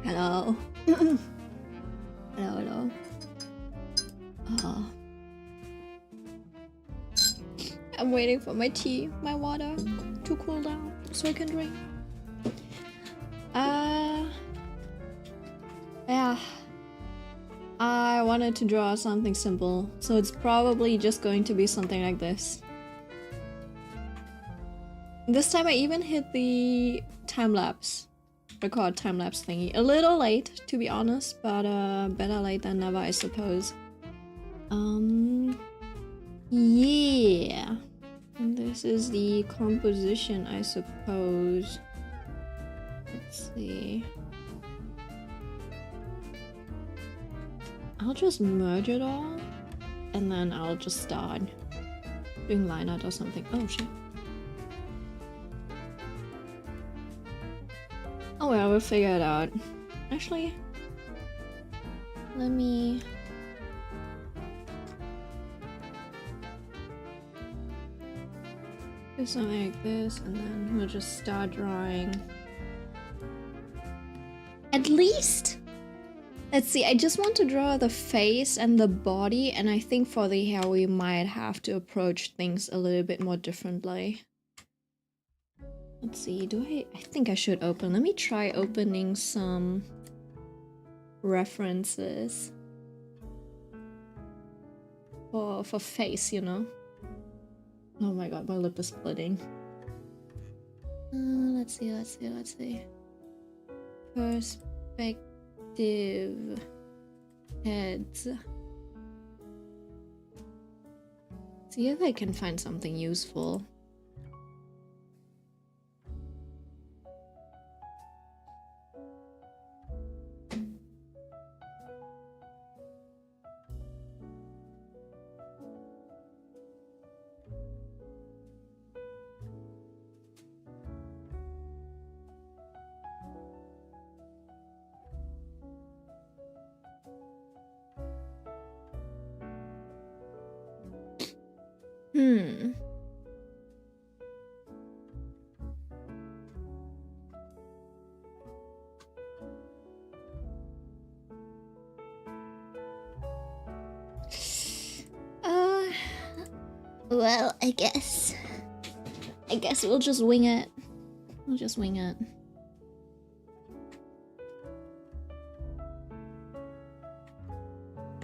Hello. Hello, hello. Oh. I'm waiting for my tea, my water to cool down so I can drink. Yeah. I wanted to draw something simple, so it's probably just going to be something like this. This time I even hit the time-lapse, record time-lapse thingy. A little late, to be honest, but better late than never, I suppose. Yeah. And this is the composition, I suppose. Let's see. I'll just merge it all, and then I'll just start doing line art or something. Oh shit. Oh well, we'll figure it out. Actually, let me... do something like this, and then we'll just start drawing. At least! Let's see, I just want to draw the face and the body, and I think for the hair we might have to approach things a little bit more differently. Let's see, I think I should open. Let me try opening some references for face, you know? Oh my god, my lip is splitting. Let's see. Perspective heads. See if I can find something useful. Well, I guess we'll just wing it.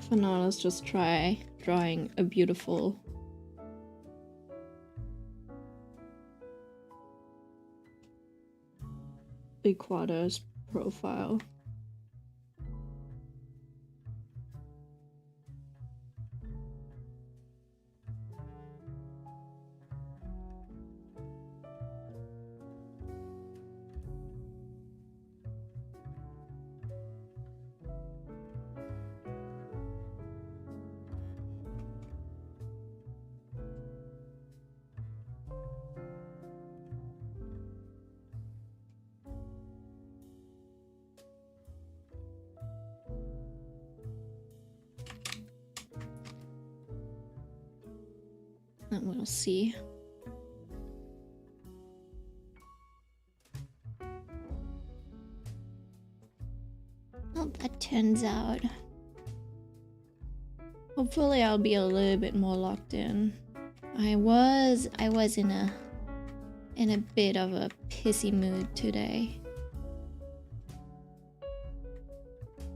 For now, let's just try drawing a beautiful three-quarters profile. And we'll see. How that turns out. Hopefully I'll be a little bit more locked in. I was in a bit of a pissy mood today.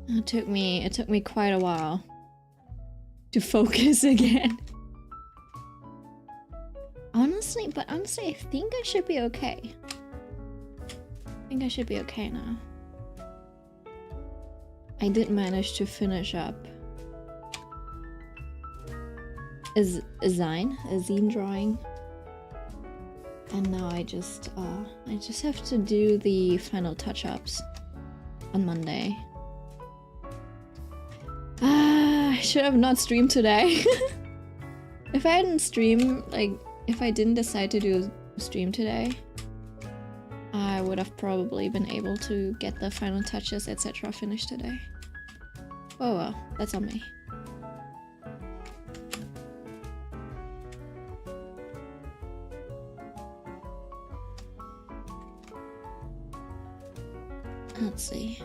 It took me quite a while to focus again. Honestly, I think I should be okay. I think I should be okay now. I did manage to finish up a zine drawing, and now I just have to do the final touch-ups on Monday. I should have not streamed today. If I hadn't streamed, like, if I didn't decide to do a stream today, I would have probably been able to get the final touches, etc. finished today. Oh well, that's on me. Let's see.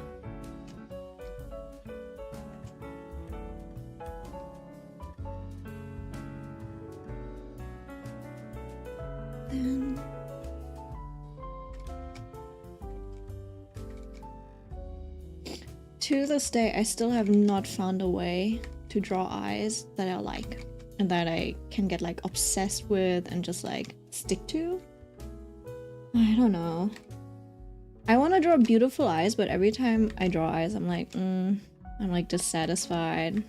to this day, I still have not found a way to draw eyes that I like and that I can get like obsessed with and just like stick to. I don't know. I want to draw beautiful eyes, but every time I draw eyes, I'm like dissatisfied.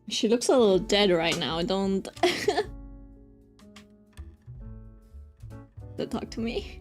She looks a little dead right now, don't talk to me.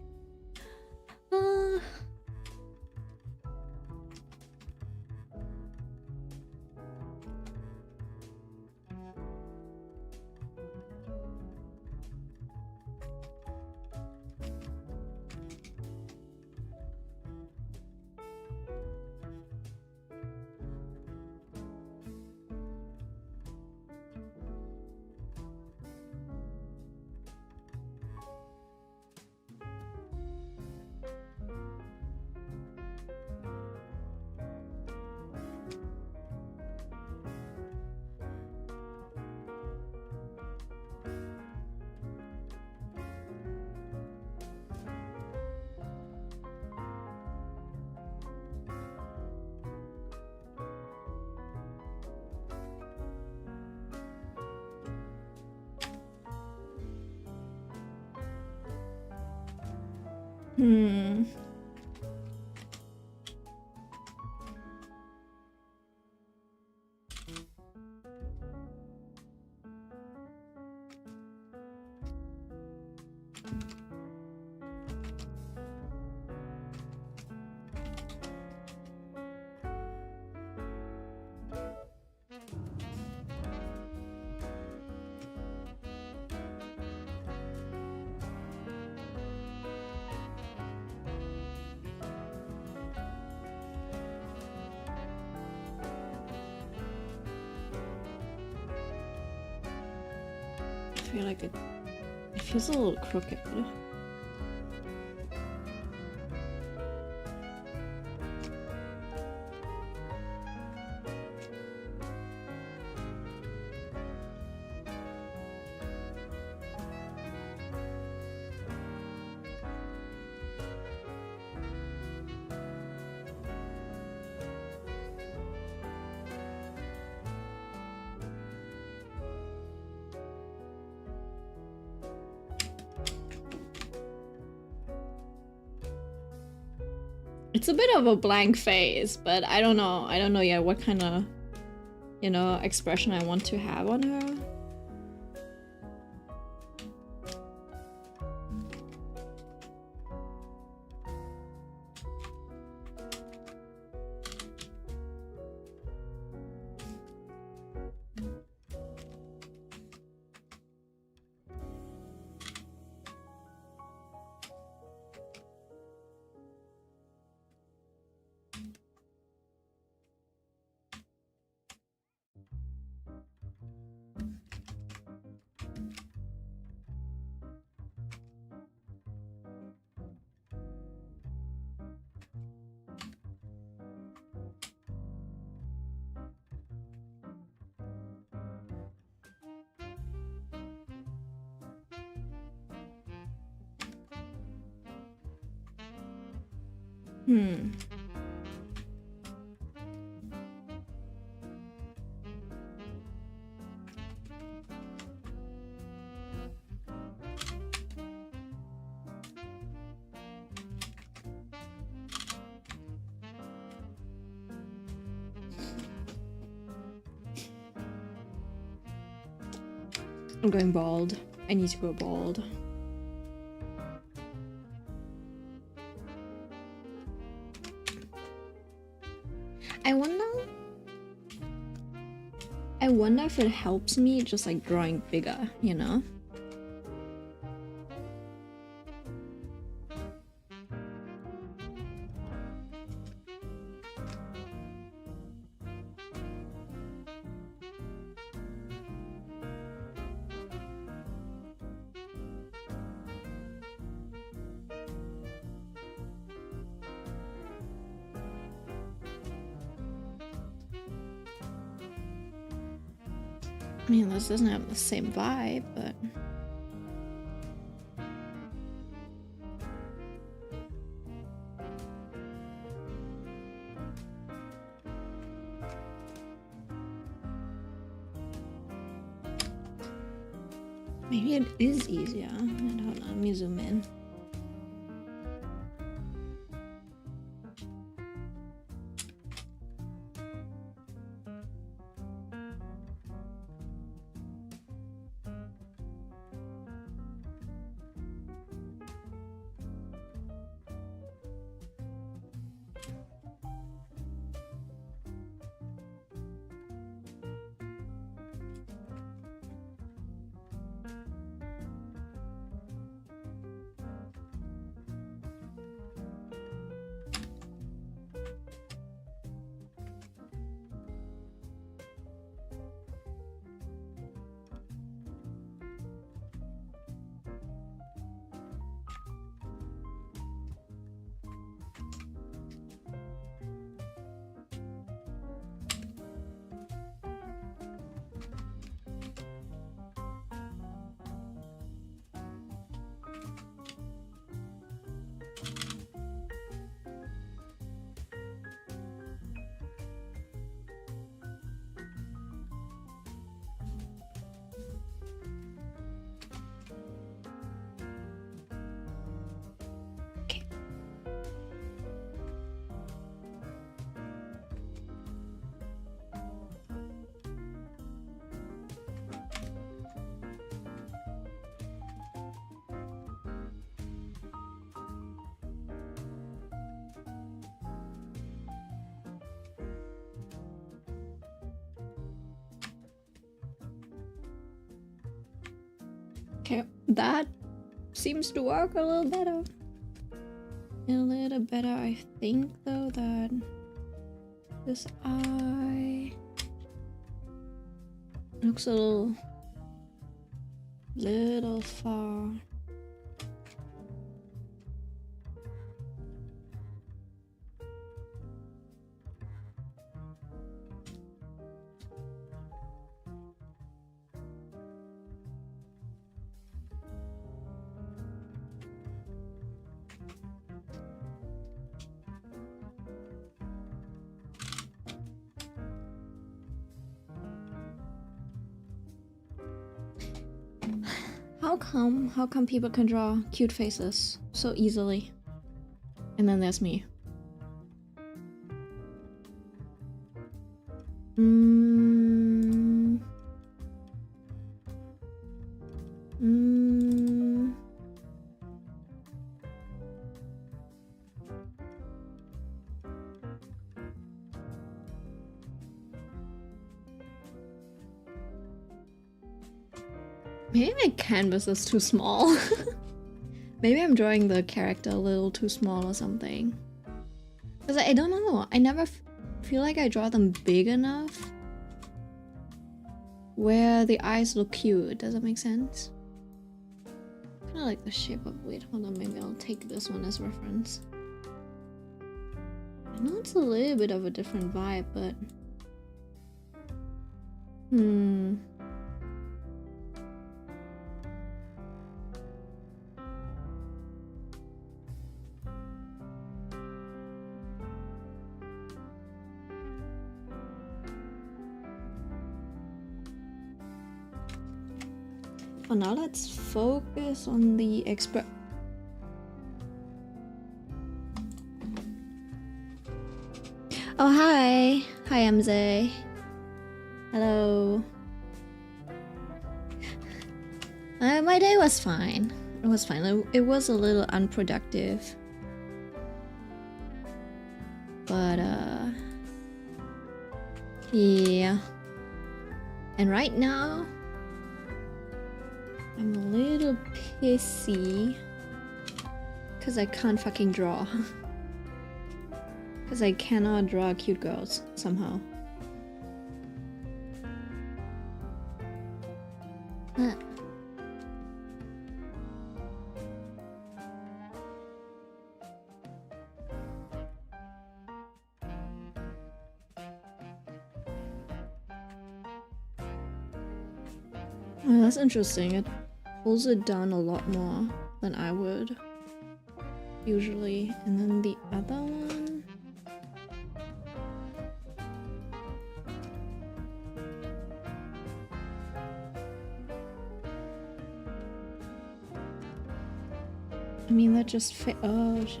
I feel like it feels a little crooked. It's a bit of a blank face, but I don't know. I don't know yet what kind of, you know, expression I want to have on her. I'm going bald. I need to go bald. I wonder if it helps me just like drawing bigger, you know? I mean, this doesn't have the same vibe, but... Maybe it is easier. I don't know, let me zoom in. Okay, that seems to work a little better. A little better, I think, though, that this eye looks a little far. How come people can draw cute faces so easily? And then there's me. Maybe my canvas is too small. Maybe I'm drawing the character a little too small or something. Because I don't know. I never feel like I draw them big enough where the eyes look cute. Does that make sense? Kind of like the shape of... Wait, hold on. Maybe I'll take this one as reference. I know it's a little bit of a different vibe, but... For now, let's focus on the expert. Oh, hi. Hi, MZ. Hello. My day was fine. It was fine. It was a little unproductive. But, yeah. And right now, I'm a little pissy because I can't fucking draw. Because I cannot draw cute girls somehow. Oh, that's interesting. It pulls it down a lot more than I would usually. And then the other one. I mean, that just oh shit.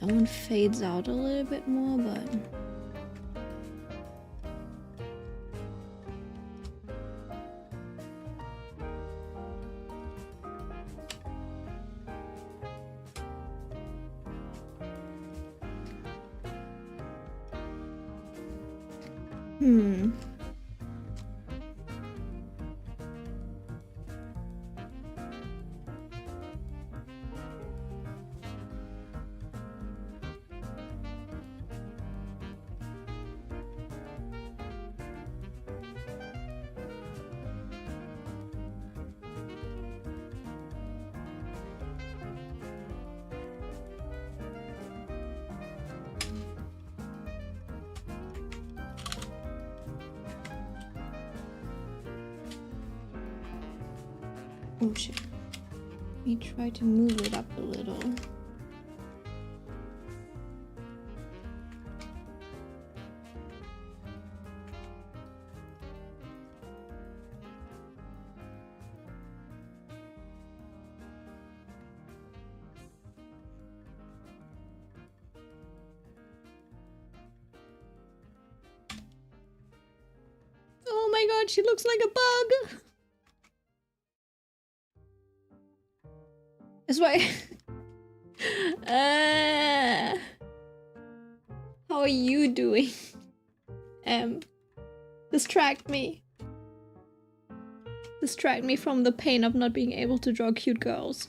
That one fades out a little bit more, but oh shit. Let me try to move it up a little. Oh my god, she looks like a bug! That's why. How are you doing? Distract me. Distract me from the pain of not being able to draw cute girls.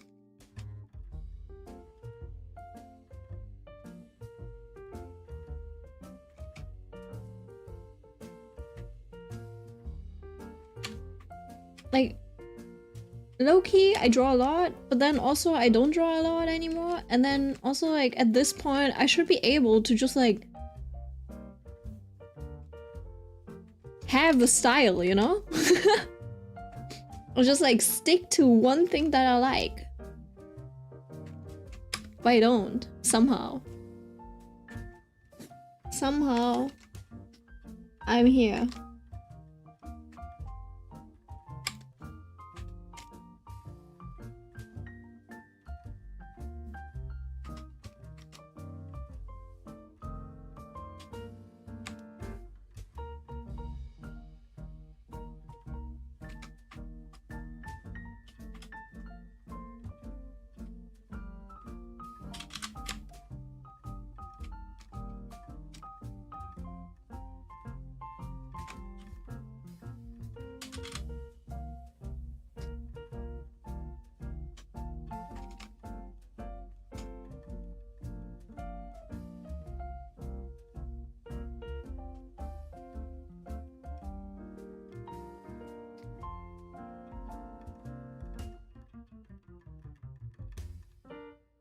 Like, low-key, I draw a lot, but then also I don't draw a lot anymore. And then also, like, at this point, I should be able to just, like, have a style, you know? Or just, like, stick to one thing that I like. But I don't, somehow. Somehow, I'm here.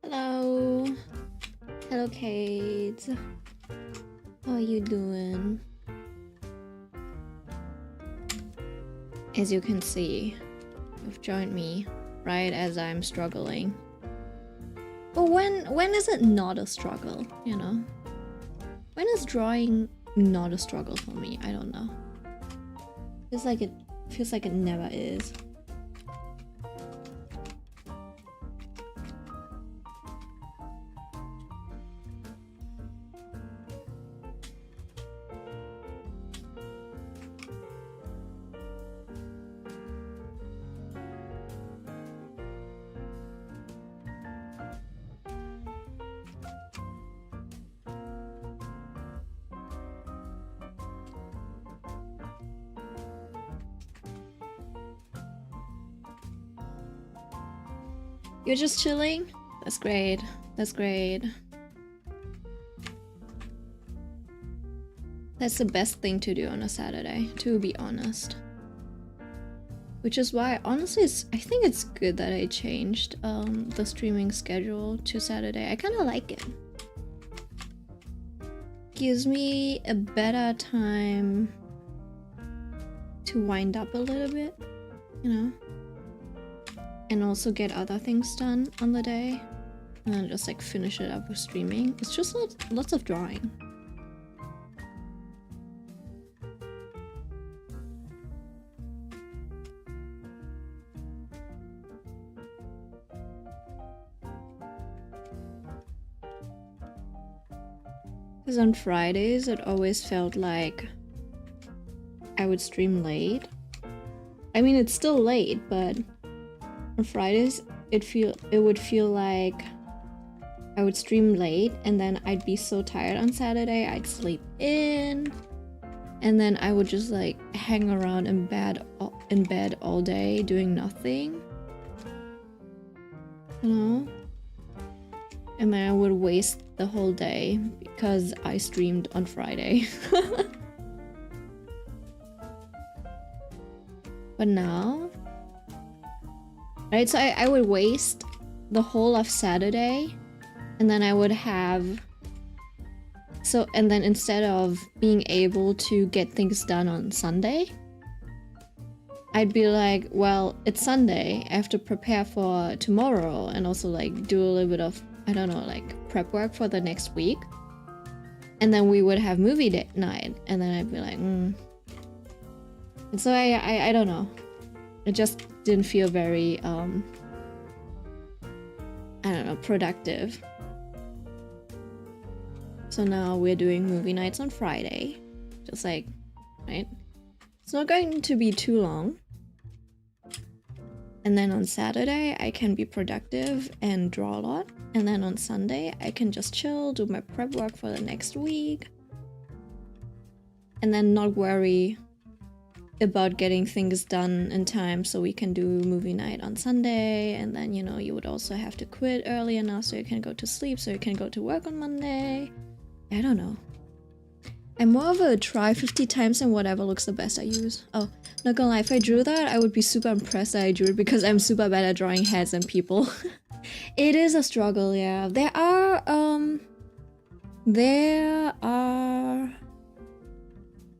Hello. Hello, Kate. How are you doing? As you can see, you've joined me right as I'm struggling. But when is it not a struggle, you know? When is drawing not a struggle for me? I don't know. Feels like it never is. You're just chilling? That's great. That's great. That's the best thing to do on a Saturday, to be honest. Which is why, honestly, I think it's good that I changed the streaming schedule to Saturday. I kind of like it. Gives me a better time to wind up a little bit, you know, and also get other things done on the day, and then just like finish it up with streaming. It's just lots of drawing. Because on Fridays it always felt like I would stream late. I mean, it's still late, but on Fridays it would feel like I would stream late, and then I'd be so tired on Saturday I'd sleep in, and then I would just like hang around in bed all day doing nothing, you know, and then I would waste the whole day because I streamed on Friday. But now, right, so I would waste the whole of Saturday, and then I would have, and then instead of being able to get things done on Sunday, I'd be like, well, it's Sunday, I have to prepare for tomorrow, and also like do a little bit of, I don't know, like prep work for the next week. And then we would have movie night, and then I'd be like, And so I don't know. It just didn't feel very, I don't know, productive. So now we're doing movie nights on Friday. Just like, right? It's not going to be too long. And then on Saturday, I can be productive and draw a lot. And then on Sunday, I can just chill, do my prep work for the next week. And then not worry about getting things done in time so we can do movie night on Sunday. And then, you know, you would also have to quit early enough so you can go to sleep, so you can go to work on Monday. I don't know. I'm more of a try 50 times and whatever looks the best I use. Oh, not gonna lie, if I drew that, I would be super impressed that I drew it because I'm super bad at drawing heads and people. It is a struggle, yeah. There are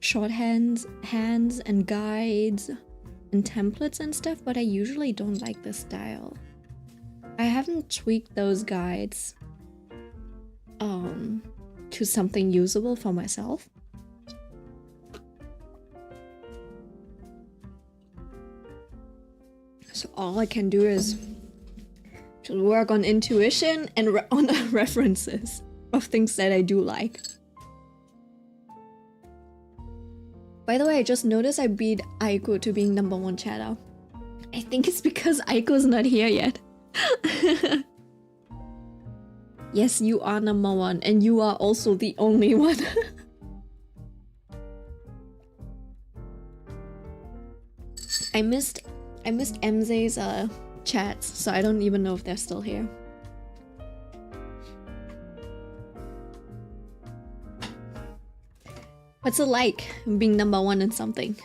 shorthands and guides and templates and stuff, but I usually don't like this style. I haven't tweaked those guides to something usable for myself. So all I can do is just work on intuition and on references of things that I do like. By the way, I just noticed I beat Aiko to being #1 chatter. I think it's because Aiko's not here yet. Yes, you are #1, and you are also the only one. I missed MZ's chats, so I don't even know if they're still here. What's it like being #1 in something?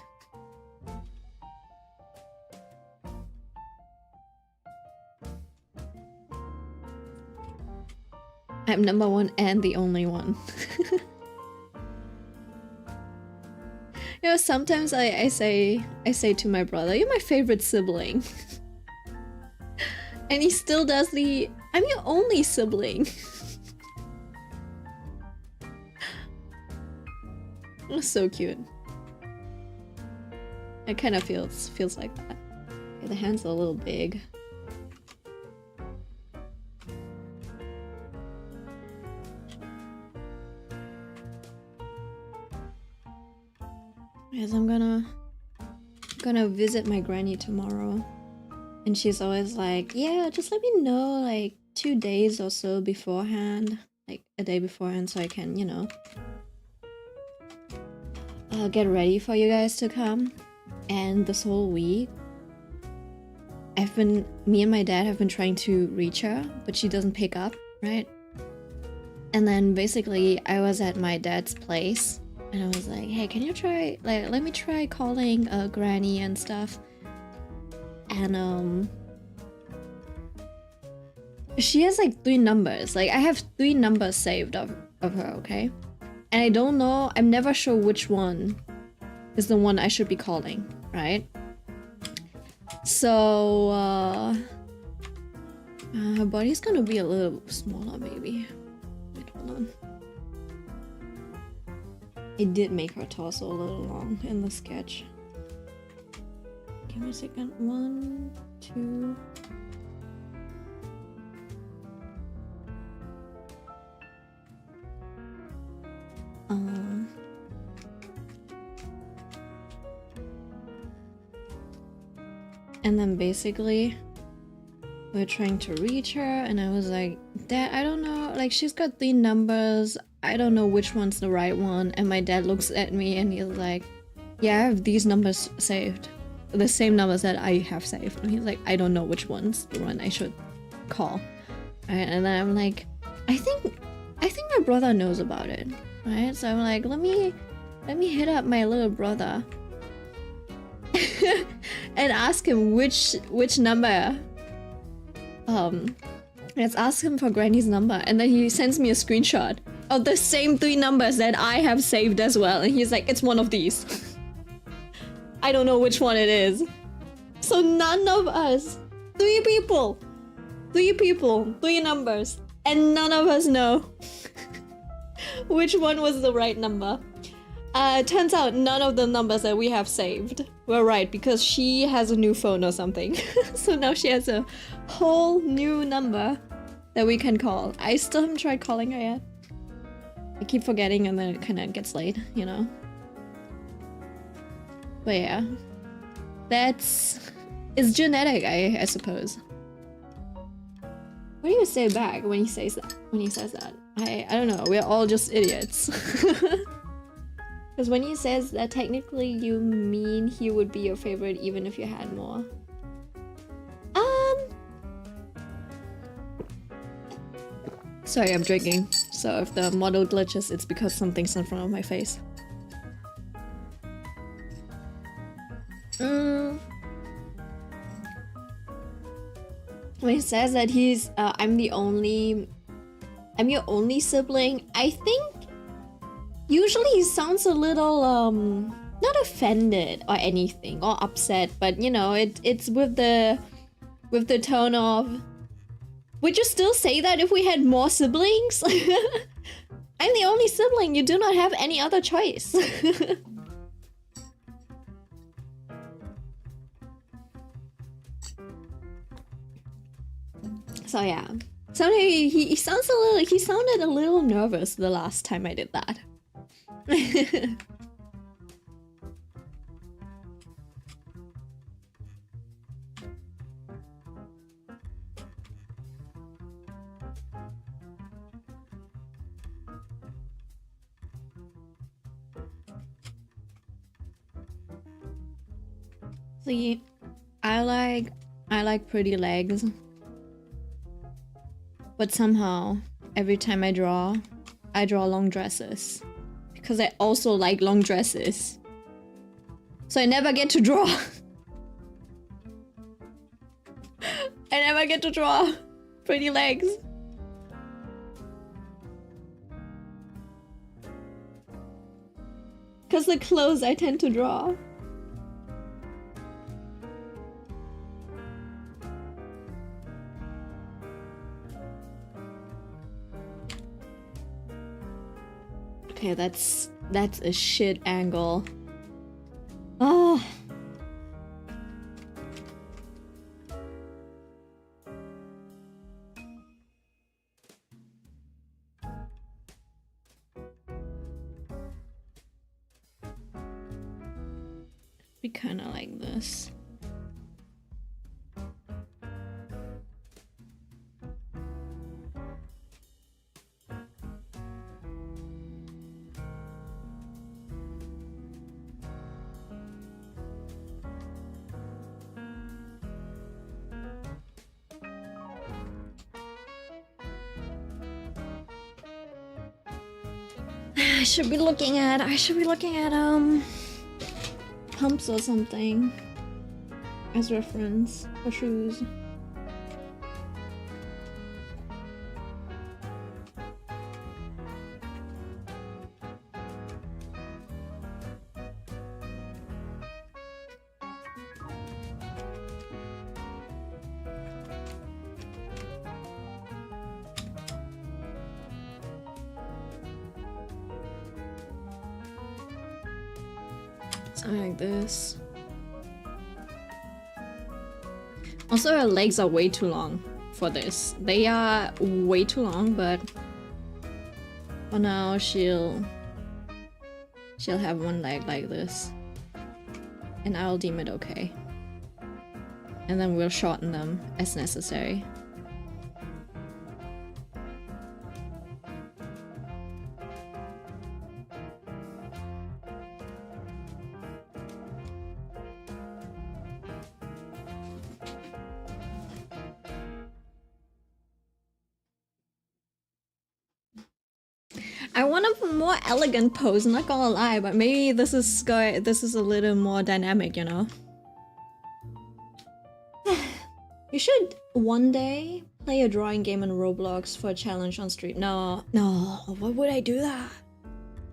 I'm #1 and the only one. You know, sometimes I say to my brother, "You're my favorite sibling," and he still does the, "I'm your only sibling." It was so cute. It kind of feels like that. Okay, the hand's a little big. Yes, I'm gonna visit my granny tomorrow, and she's always like, "Yeah, just let me know like 2 days or so beforehand, like a day beforehand, so I can, you know, get ready for you guys to come." And this whole week, me and my dad have been trying to reach her, but she doesn't pick up, right? And then basically I was at my dad's place, and I was like, "Hey, can you try, like, let me try calling Granny and stuff." And she has like 3 numbers. Like, I have 3 numbers saved of her, okay? And I don't know, I'm never sure which one is the one I should be calling, right? So her body's gonna be a little smaller, maybe. Wait, hold on. It did make her torso a little long in the sketch. Give me a second. 1, 2. And then basically we're trying to reach her and I was like, Dad, I don't know, like she's got 3 numbers, I don't know which one's the right one. And my dad looks at me and he's like, yeah, I have these numbers saved, the same numbers that I have saved. And he's like, I don't know which one's the one I should call. Right? And then I'm like, I think my brother knows about it, right? So I'm like, let me hit up my little brother and ask him which number. Let's ask him for Granny's number, and then he sends me a screenshot of the same 3 numbers that I have saved as well, and he's like, it's one of these. I don't know which one it is. So none of us, 3 people, 3 numbers, and none of us know which one was the right number. Turns out none of the numbers that we have saved were right because she has a new phone or something. So now she has a whole new number that we can call. I still haven't tried calling her yet. I keep forgetting and then it kind of gets late, you know? But yeah. It's genetic, I suppose. What do you say back when he says that? I don't know, we're all just idiots. Because when he says that, technically you mean he would be your favorite even if you had more. Sorry, I'm drinking. So if the model glitches, it's because something's in front of my face. When he says that I'm your only sibling, I think usually he sounds a little not offended or anything or upset, but you know, it's with the tone of, would you still say that if we had more siblings? I'm the only sibling, you do not have any other choice. So yeah. So he sounded a little nervous the last time I did that. See, I like pretty legs. But somehow, every time I draw long dresses. Because I also like long dresses. So I never get to draw. I never get to draw pretty legs. Because the clothes I tend to draw. Okay, that's a shit angle. Oh. Be kind of like this. I should be looking at pumps or something as reference for shoes. Something like this. Also, her legs are way too long for this. They are way too long, but for now she'll have one leg like this. And I'll deem it okay. And then we'll shorten them as necessary. I want a more elegant pose, not gonna lie, but maybe this is a little more dynamic, you know? You should one day play a drawing game in Roblox for a challenge on stream. No, why would I do that?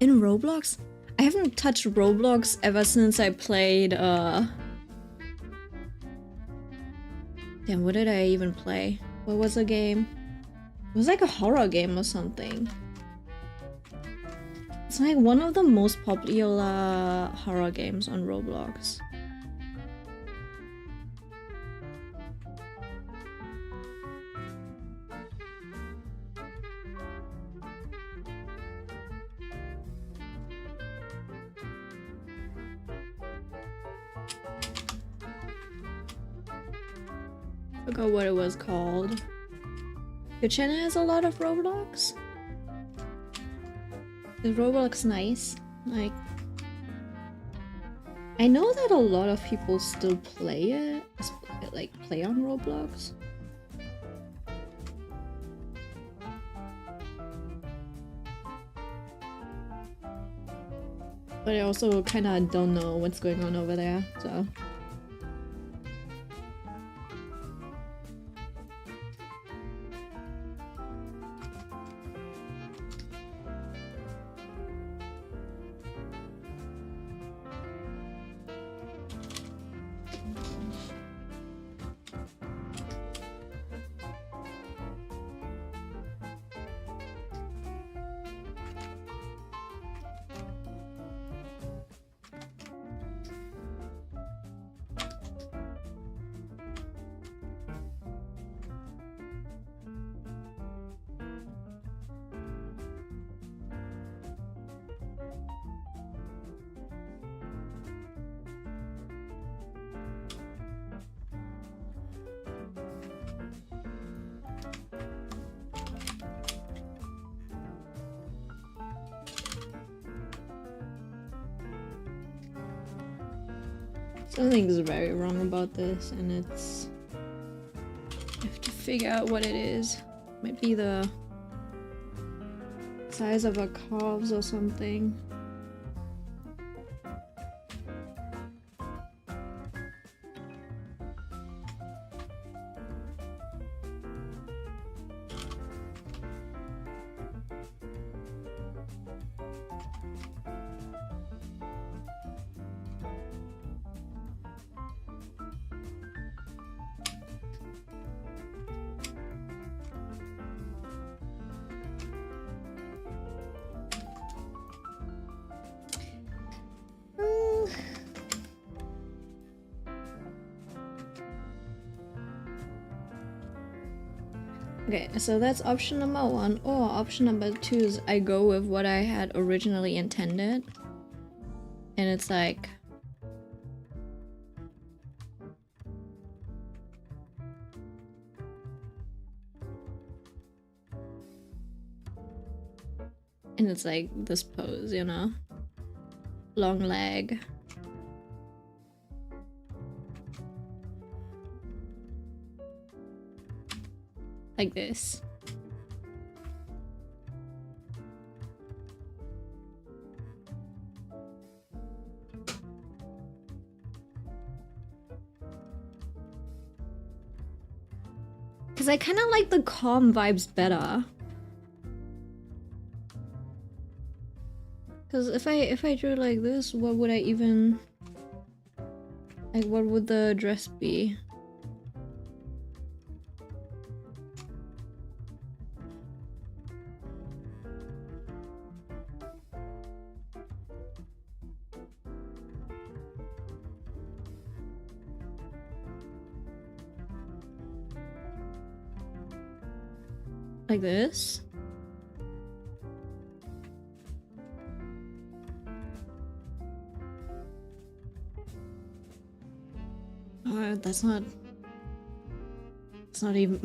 In Roblox? I haven't touched Roblox ever since I played, Damn, what did I even play? What was the game? It was like a horror game or something. It's like one of the most popular horror games on Roblox. Forgot what it was called. Your channel has a lot of Roblox? Is Roblox nice? Like, I know that a lot of people still play it, like play on Roblox. But I also kind of don't know what's going on over there, so. Something's very wrong about this, and it's... I have to figure out what it is. Might be the size of our calves or something. Okay, so that's option number 1, or option number 2 is I go with what I had originally intended. And it's like... And it's like this pose, you know? Long leg. Like this. Because I kind of like the calm vibes better. Because if I drew like this, what would I even... Like, what would the dress be? Like this. Oh, that's not... It's not even...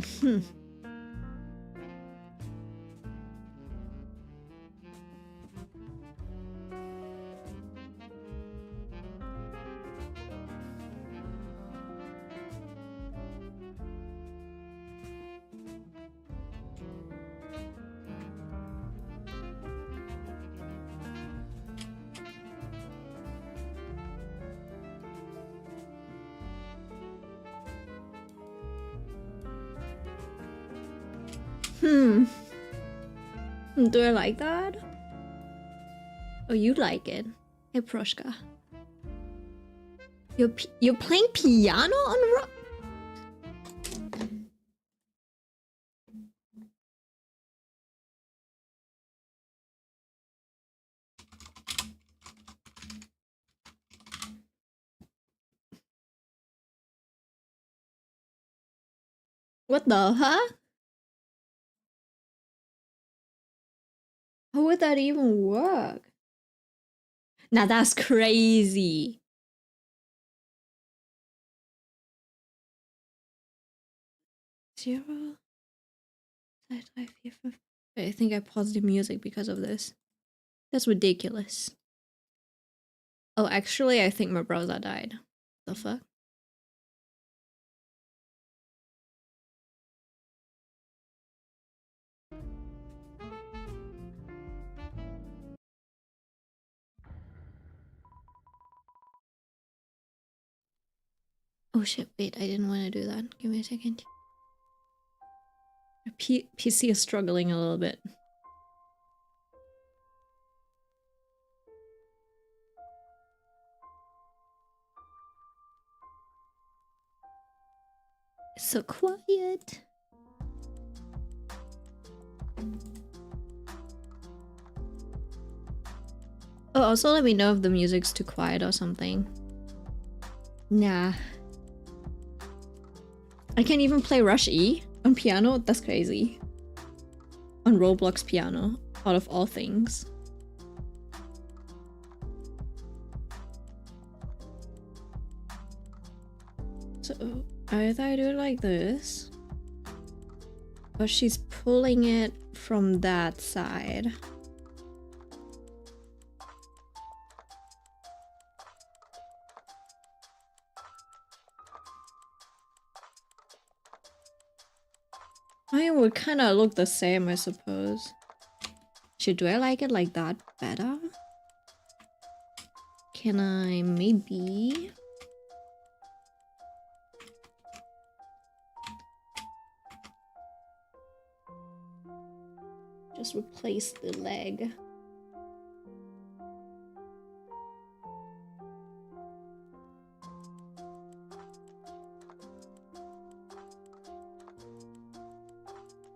Do I like that? Oh, you like it. Hey, Proshka. You're playing piano on rock? What the, huh? How would that even work? Now that's crazy. Zero. I think I paused the music because of this. That's ridiculous. Oh, actually, I think my browser died. The fuck? Oh shit, wait, I didn't want to do that. Give me a second. PC is struggling a little bit. It's so quiet. Oh, also let me know if the music's too quiet or something. Nah. I can't even play Rush E on piano? That's crazy. On Roblox piano, out of all things. So, either I do it like this, or she's pulling it from that side. I mean, it would kind of look the same, I suppose. Do I like it like that better? Can I maybe... just replace the leg?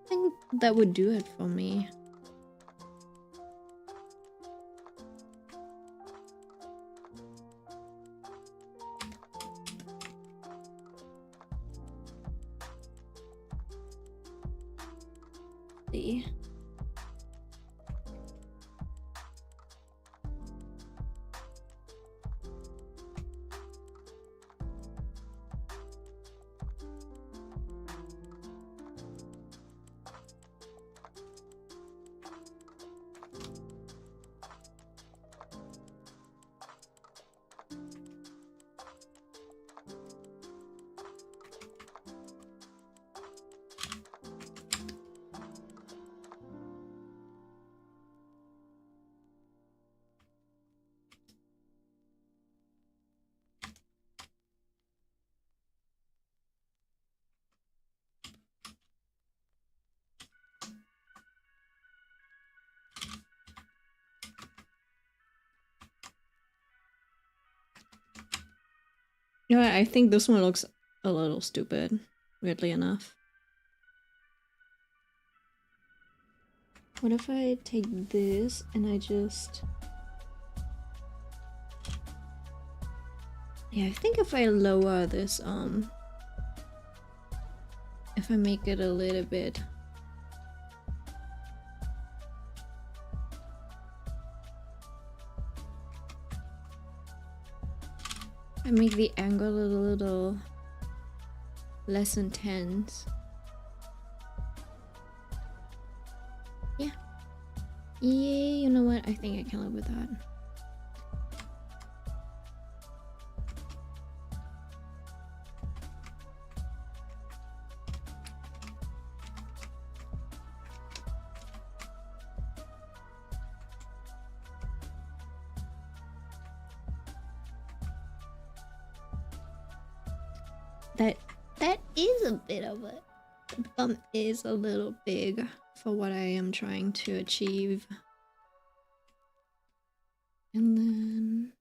I think that would do it for me. See. You know what, I think this one looks a little stupid, weirdly enough. What if I take this and I just... Yeah, I think if I lower this, if I make it a little bit I make the angle a little less intense. Yeah. Yeah, you know what? I think I can live with that. That is a bit of a... The bump is a little big for what I am trying to achieve. And then...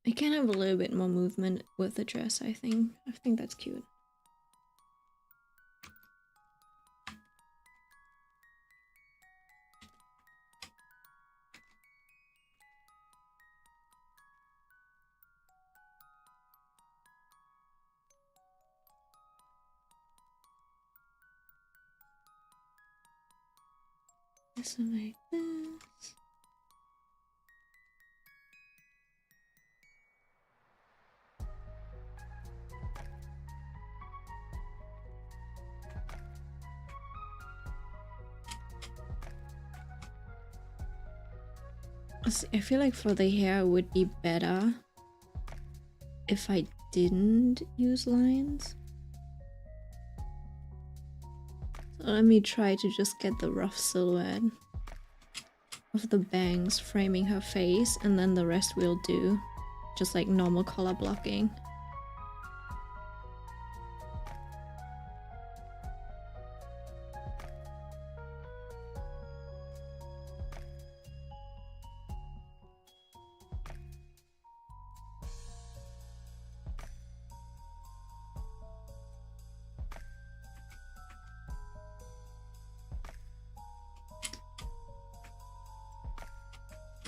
I can have a little bit more movement with the dress, I think. I think that's cute. So like this. I feel like for the hair it would be better if I didn't use lines. So let me try to just get the rough silhouette of the bangs framing her face, and then the rest we'll do just like normal color blocking.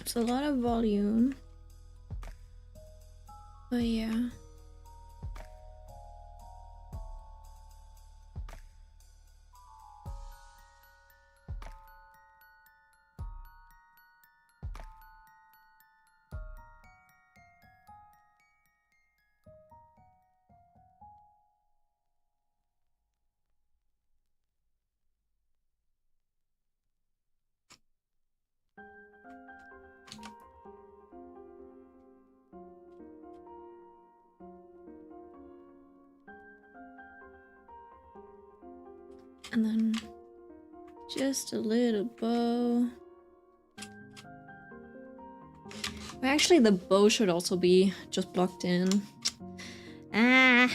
It's a lot of volume, but yeah. And then just a little bow. Well, actually, the bow should also be just blocked in. Ah.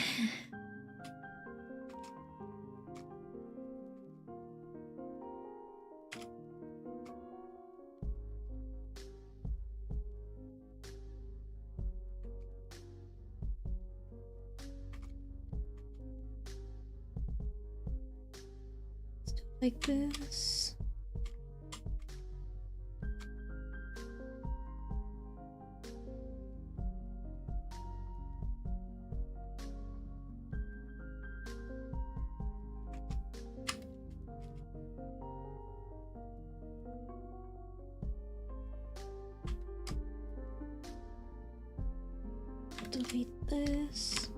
Like this. Delete this.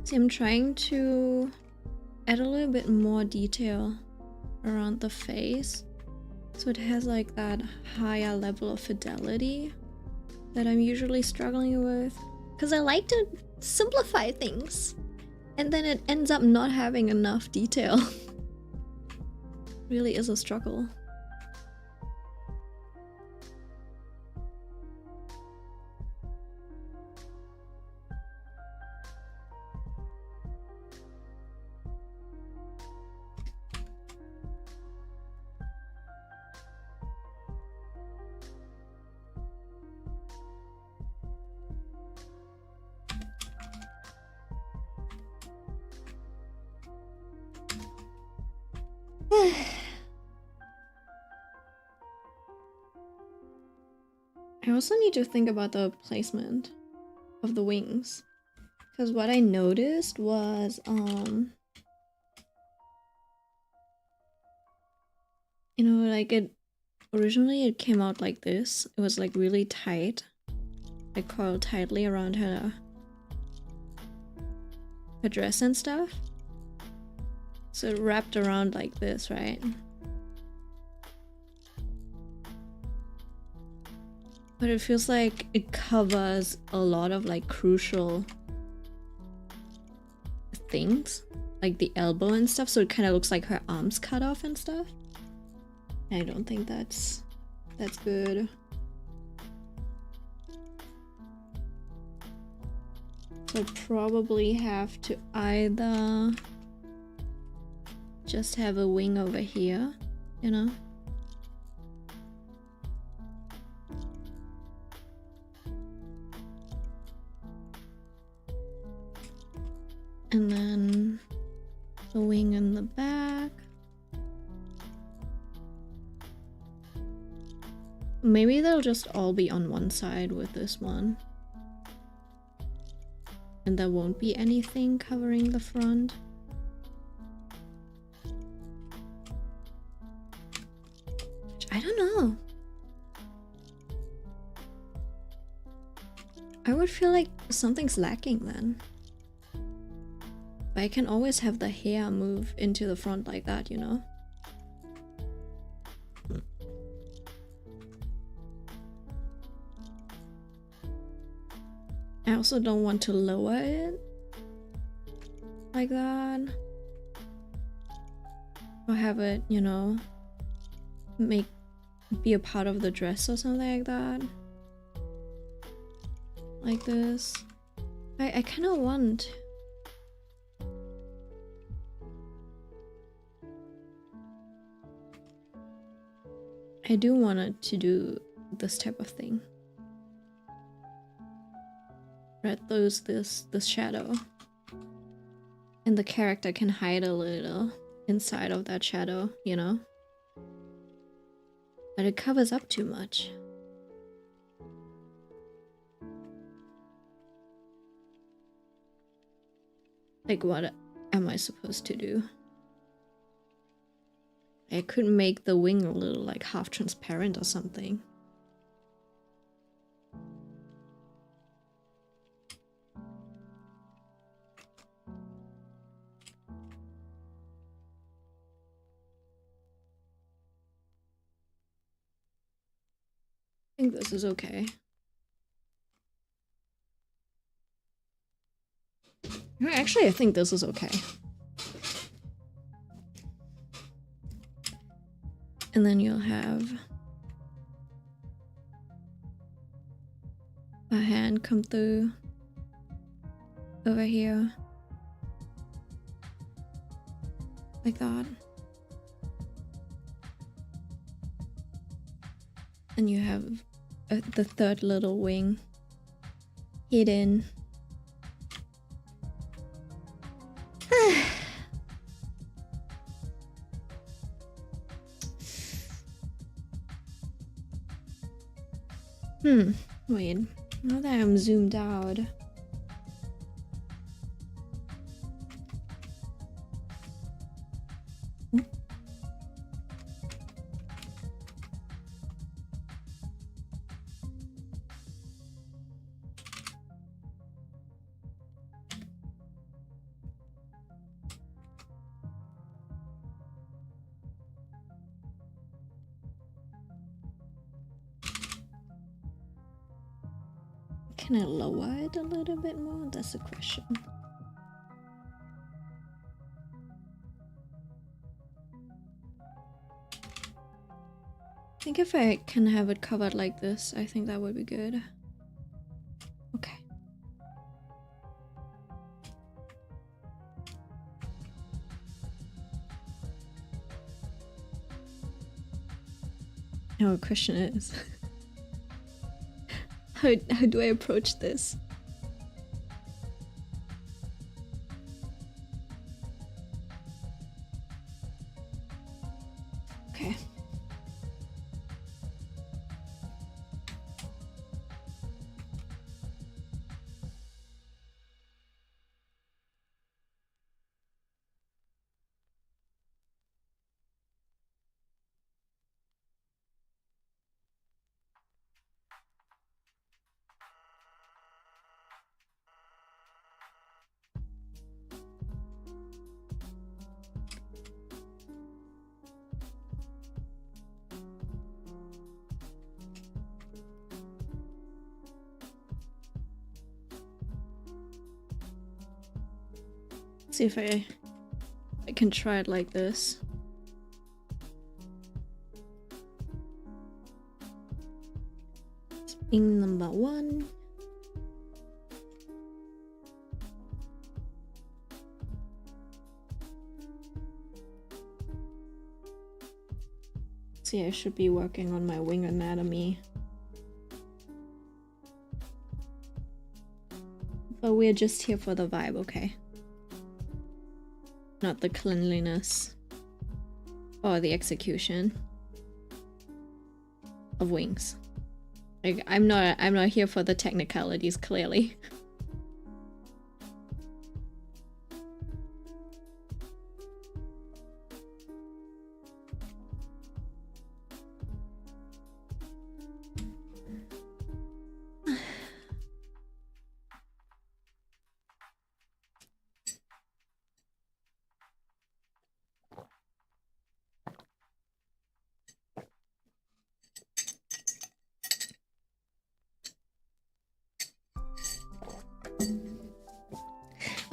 See, I'm trying to add a little bit more detail around the face, so it has like that higher level of fidelity that I'm usually struggling with, because I like to simplify things and then it ends up not having enough detail. Really is a struggle. I also need to think about the placement of the wings, because what I noticed was You know, like originally it came out like this. It was like really tight, like coiled tightly around her dress and stuff. So it wrapped around like this, right? But it feels like it covers a lot of like crucial things, like the elbow and stuff, so it kind of looks like her arms cut off and stuff. I don't think that's good. So probably have to either just have a wing over here, you know? And then the wing in the back. Maybe they'll just all be on one side with this one. And there won't be anything covering the front. I don't know. I would feel like something's lacking then. But I can always have the hair move into the front like that, you know? I also don't want to lower it like that. Or have it, you know, be a part of the dress or something like that. Like this. I kind of want... I do want it to do this type of thing. Red lose this shadow. And the character can hide a little inside of that shadow, you know? But it covers up too much. Like, what am I supposed to do? I could make the wing a little, like, half transparent or something. I think this is okay. Actually, I think this is okay. And then you'll have a hand come through over here. Like that. And you have the third little wing hidden. Wait, now that I'm zoomed out. Can I lower it a little bit more? That's the question. I think if I can have it covered like this, I think that would be good. Okay. Now the question is, how do I approach this? Okay. see if I can try it like this. Wing number 1. See, I should be working on my wing anatomy. But we're just here for the vibe, okay? Not the cleanliness or the execution of wings. Like, I'm not here for the technicalities, clearly.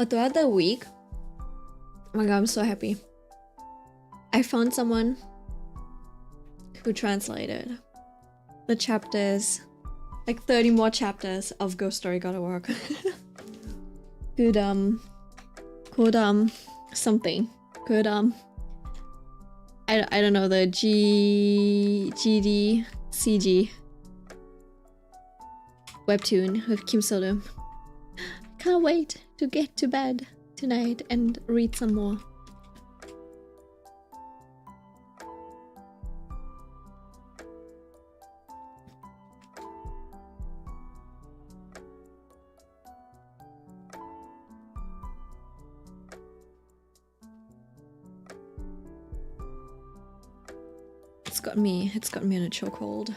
Throughout the week, oh my god, I'm so happy. I found someone who translated the chapters, like 30 more chapters of Ghost Story Gotta Work. Good, called, something. Good, I don't know, the GD, CG webtoon with Kim So-dum. Can't wait to get to bed tonight and read some more. It's got me in a chokehold.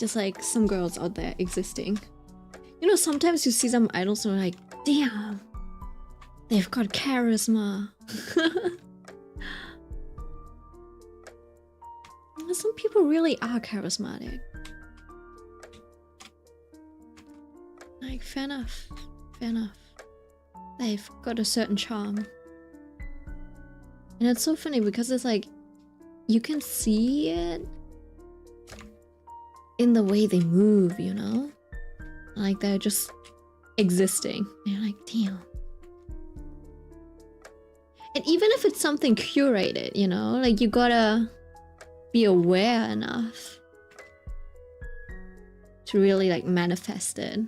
Just like some girls out there existing. You know, sometimes you see some idols and you're like, damn, they've got charisma. Some people really are charismatic. Like, fair enough. Fair enough. They've got a certain charm. And it's so funny because it's like, you can see it in the way they move, you know? Like, they're just existing. And you're like, damn. And even if it's something curated, you know? Like, you gotta be aware enough to really, like, manifest it.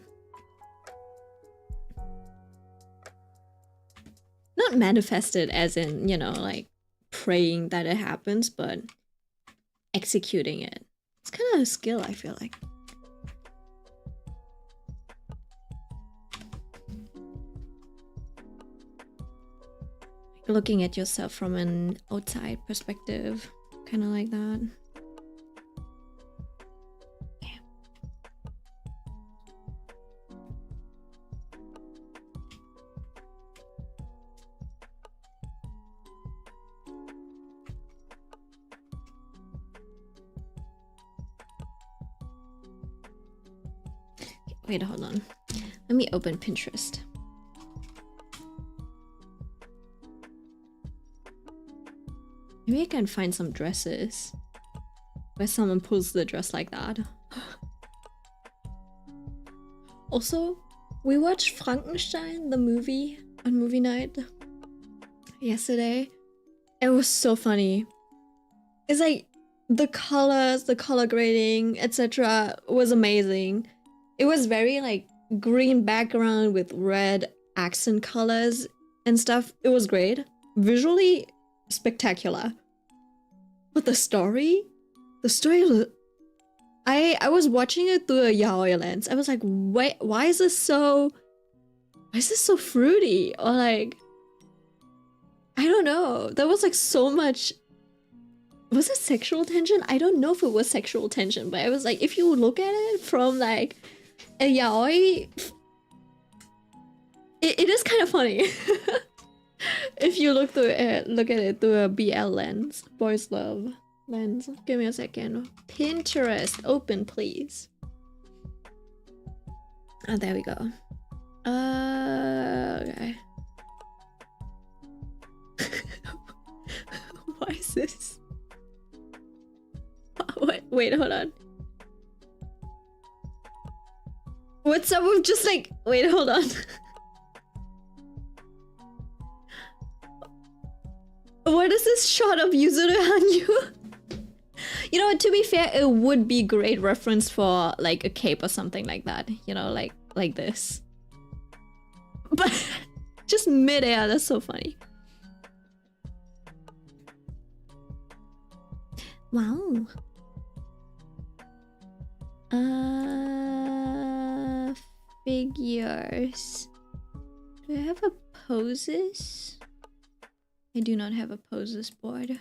Not manifest it as in, you know, like, praying that it happens, but executing it. It's kind of a skill, I feel like. Looking at yourself from an outside perspective, kind of like that. Yeah. Wait, hold on. Let me open Pinterest. Maybe I can find some dresses where someone pulls the dress like that. Also, we watched Frankenstein, the movie, on movie night yesterday. It was so funny. It's like the colors, the color grading, etc. was amazing. It was very like green background with red accent colors and stuff. It was great. Visually spectacular. But the story was, I was watching it through a yaoi lens. I was like, wait, why is this so fruity? Or like, I don't know. There was like so much. Was it sexual tension? I don't know if it was sexual tension, but I was like, if you look at it from like a yaoi, it is kind of funny. If you look at it through a BL lens, boys love lens. Give me a second. Pinterest, open please. Oh, there we go. Okay. Why is this? Wait, hold on. What's up with just like... Wait, hold on. What is this shot of Yuzuru Hanyu? You know, to be fair, it would be great reference for like a cape or something like that. You know, like this. But just mid-air, that's so funny. Wow. Figures. Do I have a poses? I do not have a poses board.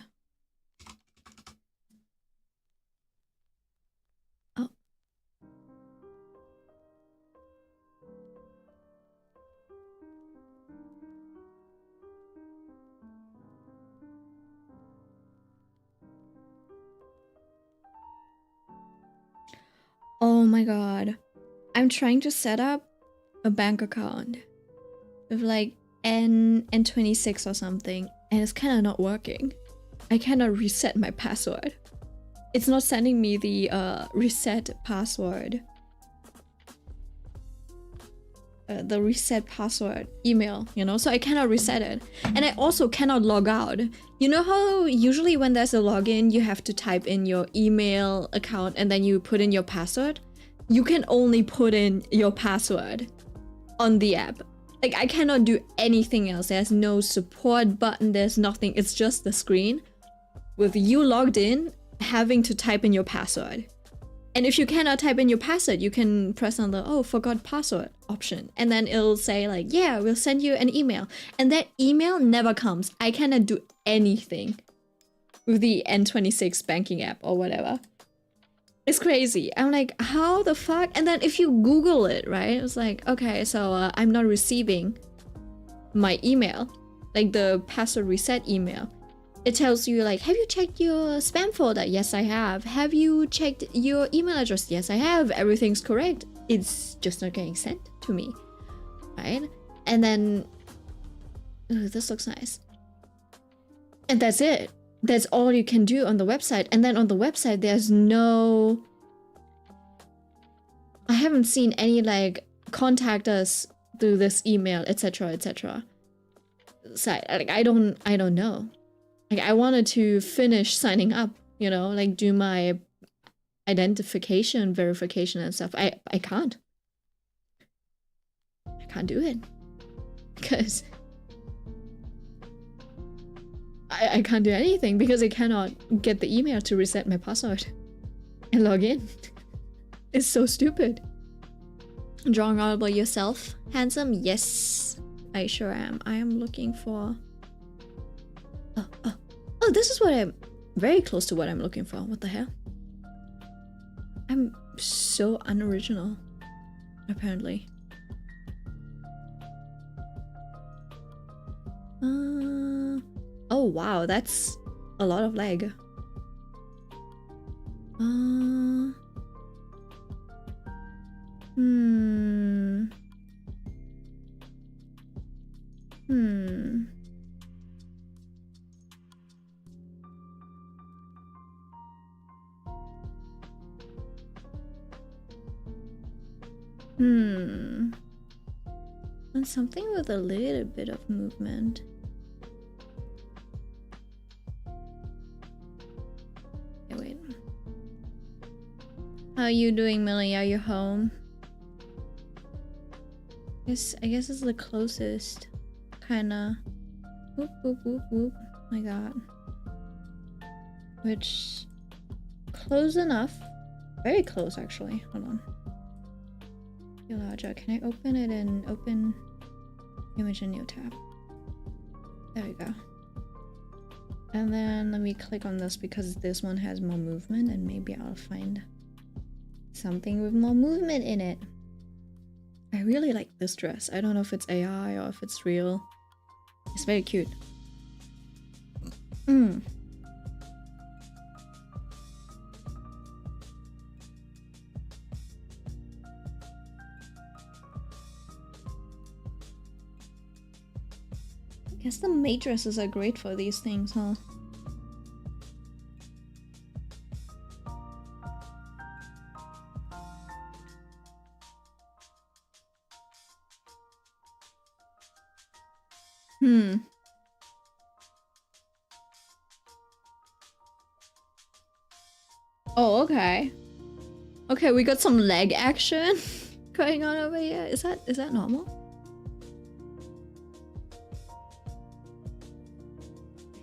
Oh. Oh my god. I'm trying to set up a bank account with like N26 or something, and it's kind of not working. I cannot reset my password. It's not sending me the reset password. The reset password email, you know, so I cannot reset it. And I also cannot log out. You know how usually when there's a login, you have to type in your email account and then you put in your password? You can only put in your password on the app. Like, I cannot do anything else. There's no support button, there's nothing. It's just the screen with you logged in, having to type in your password. And if you cannot type in your password, you can press on the, oh, forgot password option. And then it'll say like, yeah, we'll send you an email. And that email never comes. I cannot do anything with the N26 banking app or whatever. It's crazy. I'm like, how the fuck? And then if you Google it, right? It's like, okay, so I'm not receiving my email, like the password reset email. It tells you like, have you checked your spam folder? Yes, I have. Have you checked your email address? Yes, I have. Everything's correct. It's just not getting sent to me, right? And then, ooh, this looks nice. And that's it. That's all you can do on the website. And then on the website, there's no... I haven't seen any like, contact us through this email, etc, etc. So like, I don't know. Like, I wanted to finish signing up, you know, like do my identification, verification and stuff. I can't. I can't do it. Because I can't do anything because I cannot get the email to reset my password and log in. It's so stupid. Drawing all by yourself, handsome? Yes, I sure am. I am looking for... Oh, this is what I'm... Very close to what I'm looking for. What the hell? I'm so unoriginal, apparently. Oh wow, that's a lot of lag. And something with a little bit of movement. Okay, wait. How are you doing, Millie? Are you home? I guess it's the closest. Kinda. Whoop, whoop, whoop, whoop. My god. Which... Close enough. Very close, actually. Hold on. Larger. Can I open it in open image in new tab? There we go. And then let me click on this because this one has more movement and maybe I'll find something with more movement in it. I really like this dress. I don't know if it's AI or if it's real. It's very cute. Guess the matrices are great for these things, huh? Oh, okay. Okay, we got some leg action going on over here. Is that normal?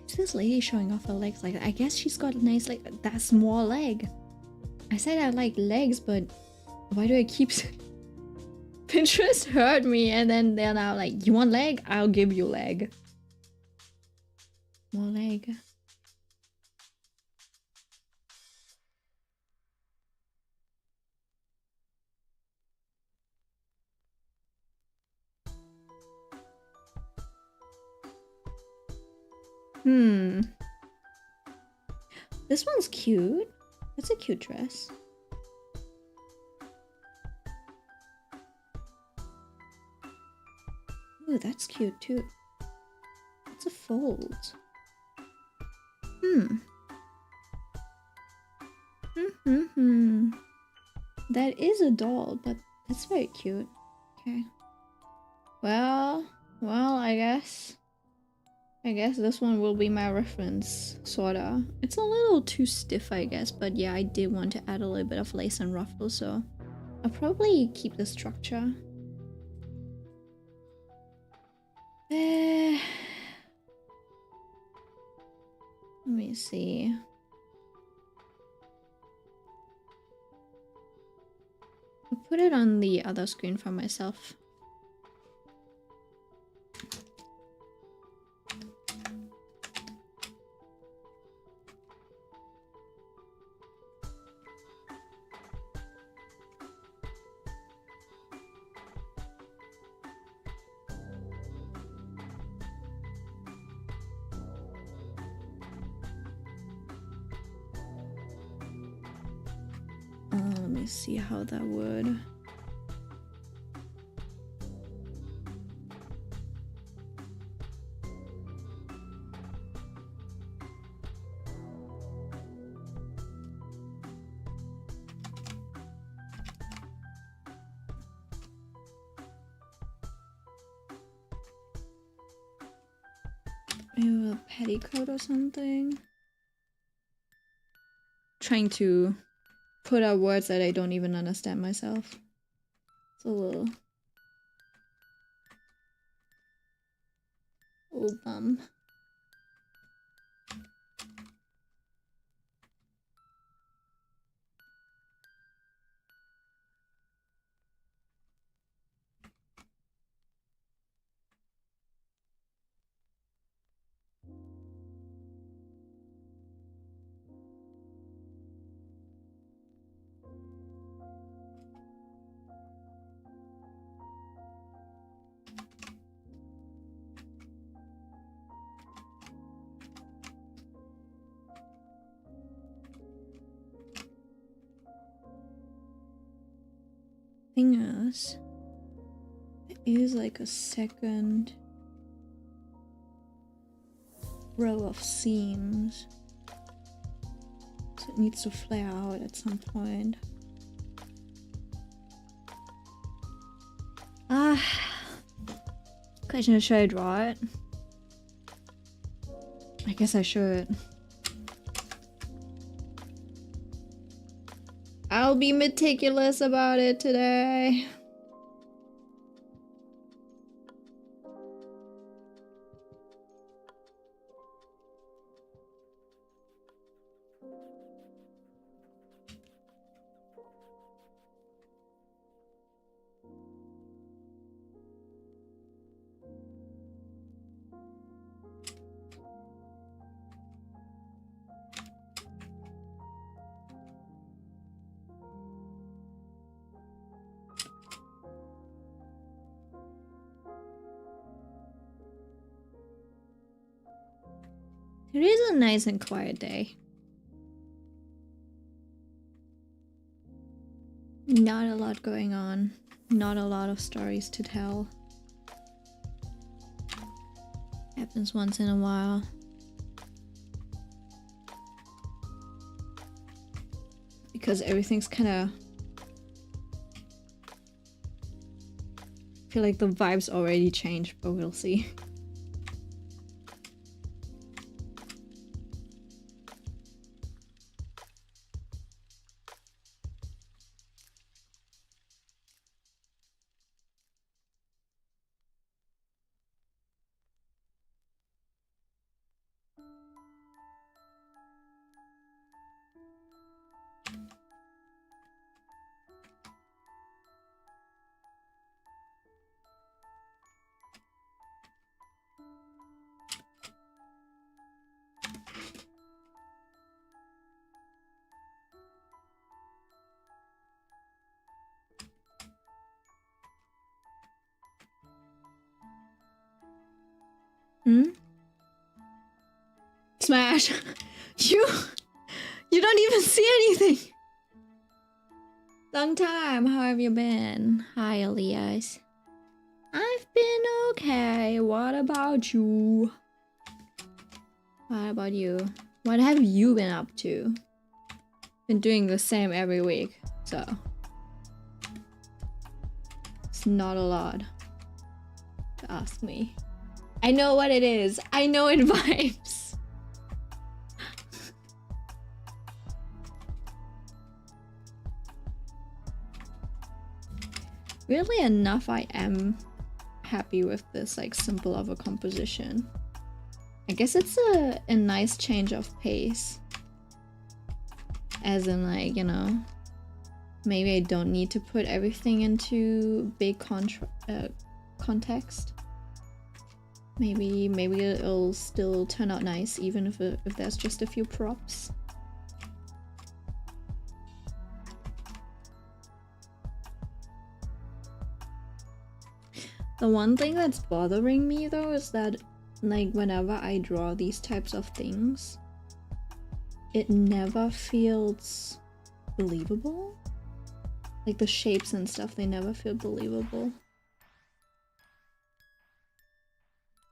Is this lady showing off her legs like that? I guess she's got a nice, like, that small leg. I said I like legs, but why do I keep... Pinterest heard me and then they're now like, you want leg? I'll give you leg. More leg. This one's cute. That's a cute dress. Ooh, that's cute too. It's a fold. That is a doll, but that's very cute. Okay. Well, I guess this one will be my reference, sorta. It's a little too stiff, I guess, but yeah, I did want to add a little bit of lace and ruffle, so I'll probably keep the structure. Let me see. I'll put it on the other screen for myself. Let me see how that would. Maybe a petticoat or something. Trying to put out words that I don't even understand myself. It's a little bum. Thing is, there is like a second row of seams, so it needs to flare out at some point. Question is, should I draw it? I guess I should. I'll be meticulous about it today. It is a nice and quiet day. Not a lot going on. Not a lot of stories to tell. happens once in a while. Because everything's kind of... I feel like the vibes already changed, but we'll see. Hmm? Smash! You don't even see anything! Long time, how have you been? Hi, Elias. I've been okay. What about you? What about you? What have you been up to? Been doing the same every week, so... It's not a lot to ask me. I know what it is. I know it vibes. Weirdly enough, I am happy with this like simple of a composition. I guess it's a nice change of pace. As in like, you know, maybe I don't need to put everything into big context. Maybe it'll still turn out nice even if there's just a few props. The one thing that's bothering me though is that like whenever I draw these types of things, it never feels believable. Like the shapes and stuff, they never feel believable.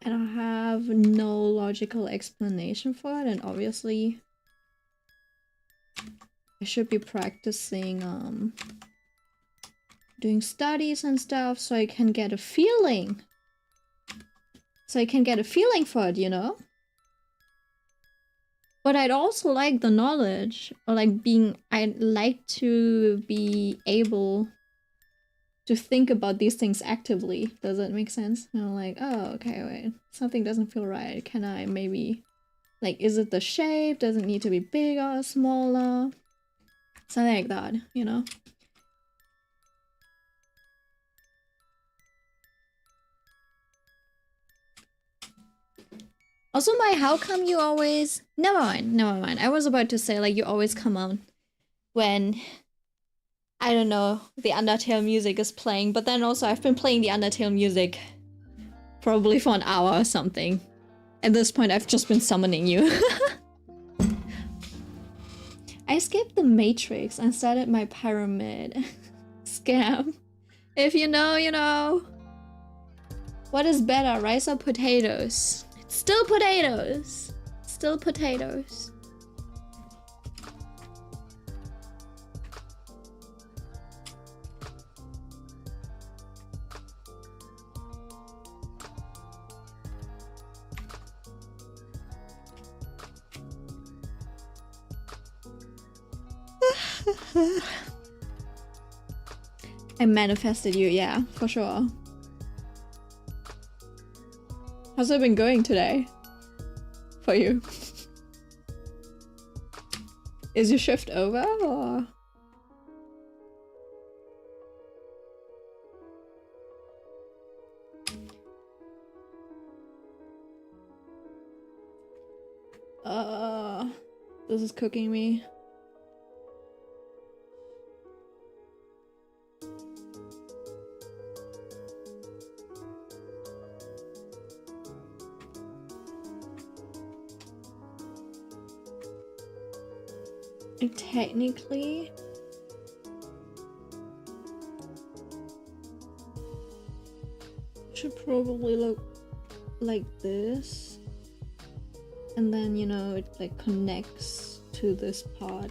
I don't have no logical explanation for it, and obviously I should be practicing doing studies and stuff so I can get a feeling. So I can get a feeling for it, you know? But I'd also like the knowledge, or like I'd like to be able to think about these things actively. Does that make sense? You know, like, oh, okay, wait, something doesn't feel right. Can I maybe, like, is it the shape? Does it need to be bigger or smaller? Something like that, you know? Also, how come you always... Never mind. I was about to say, like, you always come on when... I don't know, the Undertale music is playing, but then also I've been playing the Undertale music probably for an hour or something. At this point, I've just been summoning you. I skipped the Matrix and started my pyramid scam. If you know, you know. What is better, rice or potatoes? It's still potatoes. Still potatoes. I manifested you, yeah, for sure. How's it been going today? For you? Is your shift over, or? This is cooking me. Technically, should probably look like this, and then, you know, it like connects to this pod.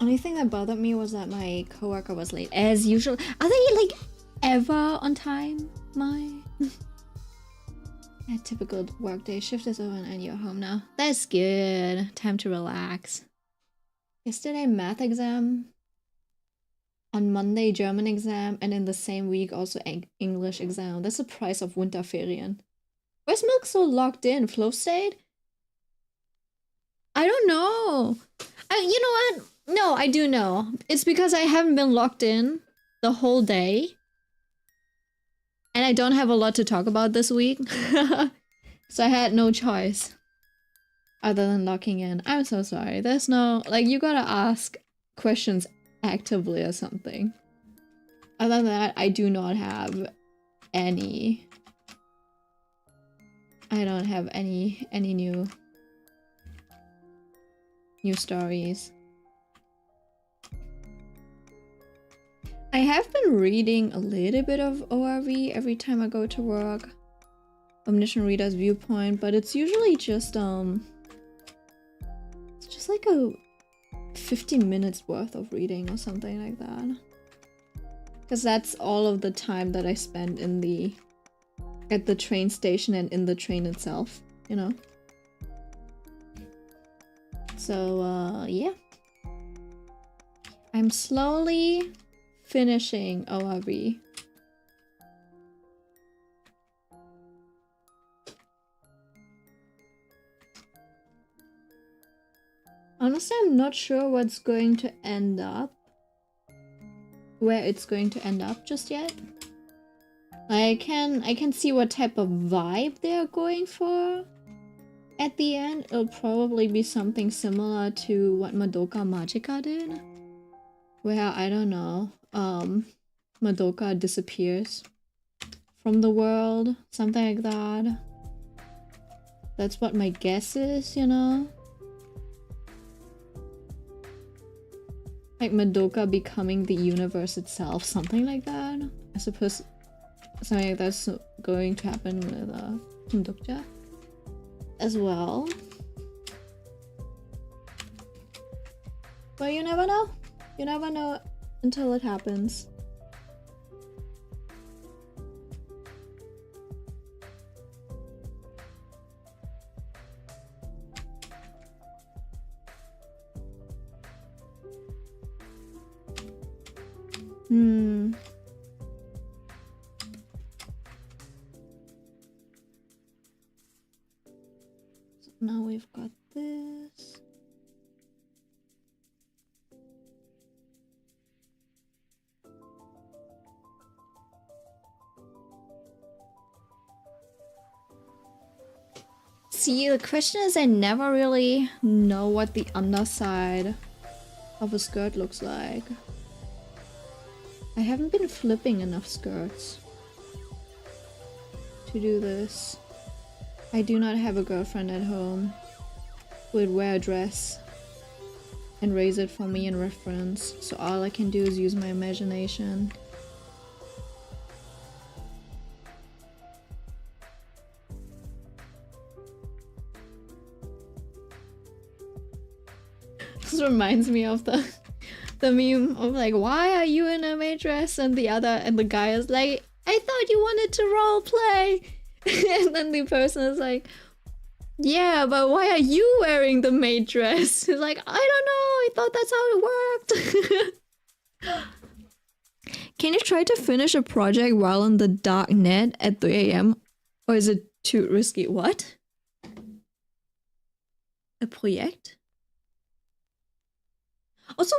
Only thing that bothered me was that my coworker was late, as usual. Are they like ever on time? My yeah, typical workday. Shift is over and you're home now. That's good. Time to relax. Yesterday math exam. On Monday German exam, and in the same week also English exam. That's the price of Winterferien. Where's Milk so locked in? Flow state? I don't know. You know what? No, I do know. It's because I haven't been locked in the whole day. And I don't have a lot to talk about this week. So I had no choice other than locking in. I'm so sorry. There's no... Like, you gotta ask questions actively or something. Other than that, I do not have any... I don't have any new stories. I have been reading a little bit of ORV every time I go to work. Omniscient Reader's Viewpoint, but it's usually just it's just like a 15 minutes worth of reading or something like that. Because that's all of the time that I spend at the train station and in the train itself, you know? So, yeah. I'm slowly finishing ORV. Honestly, I'm not sure what's going to end up. Where it's going to end up just yet. I can see what type of vibe they're going for. At the end, it'll probably be something similar to what Madoka Magica did. Where, I don't know, Madoka disappears from the world, something like that. That's what my guess is, you know? Like Madoka becoming the universe itself, something like that. I suppose something like that's going to happen with Mudokja as well. But you never know. You never know until it happens. So now we've got this. See, the question is I never really know what the underside of a skirt looks like. I haven't been flipping enough skirts to do this. I do not have a girlfriend at home who would wear a dress and raise it for me in reference, so all I can do is use my imagination. This reminds me of the meme of like, why are you in a maid dress? And the guy is like, I thought you wanted to role play. And then the person is like, yeah, but why are you wearing the maid dress? He's like, I don't know, I thought that's how it worked. Can you try to finish a project while on the dark net at 3 a.m? Or is it too risky? What? A project? Also,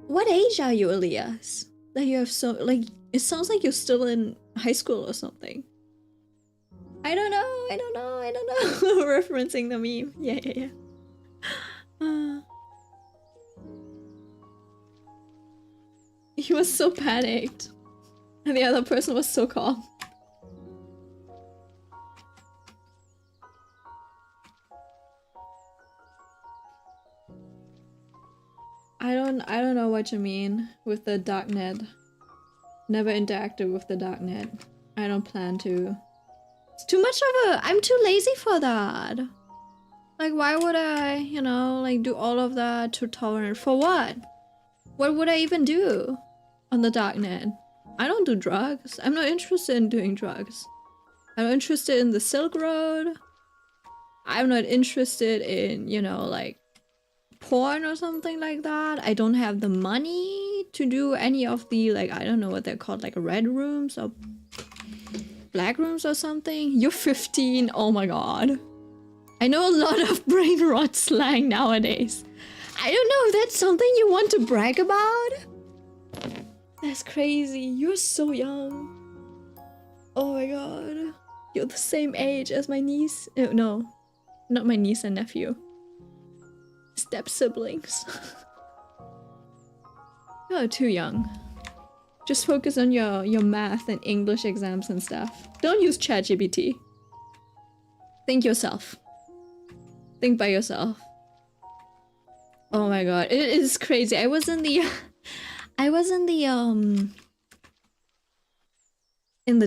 what age are you, Elias? That you have so, like, it sounds like you're still in high school or something. I don't know. Referencing the meme. Yeah. He was so panicked. And the other person was so calm. I don't know what you mean with the darknet. Never interacted with the darknet. I don't plan to. It's too much of a... I'm too lazy for that. Like, why would I, you know, like, do all of that tutorial? For what? What would I even do on the darknet? I don't do drugs. I'm not interested in doing drugs. I'm not interested in the Silk Road. I'm not interested in, you know, like, porn or something like that. I don't have the money to do any of the, like, I don't know what they're called, like red rooms or black rooms or something. You're 15, oh my god. I know a lot of brain rot slang nowadays. I don't know if that's something you want to brag about. That's crazy, you're so young. Oh my god. You're the same age as my niece. No, not my niece and nephew. Step siblings. You're too young. Just focus on your math and English exams and stuff. Don't use ChatGPT. Think yourself. Think by yourself. Oh my god, it is crazy. I was in the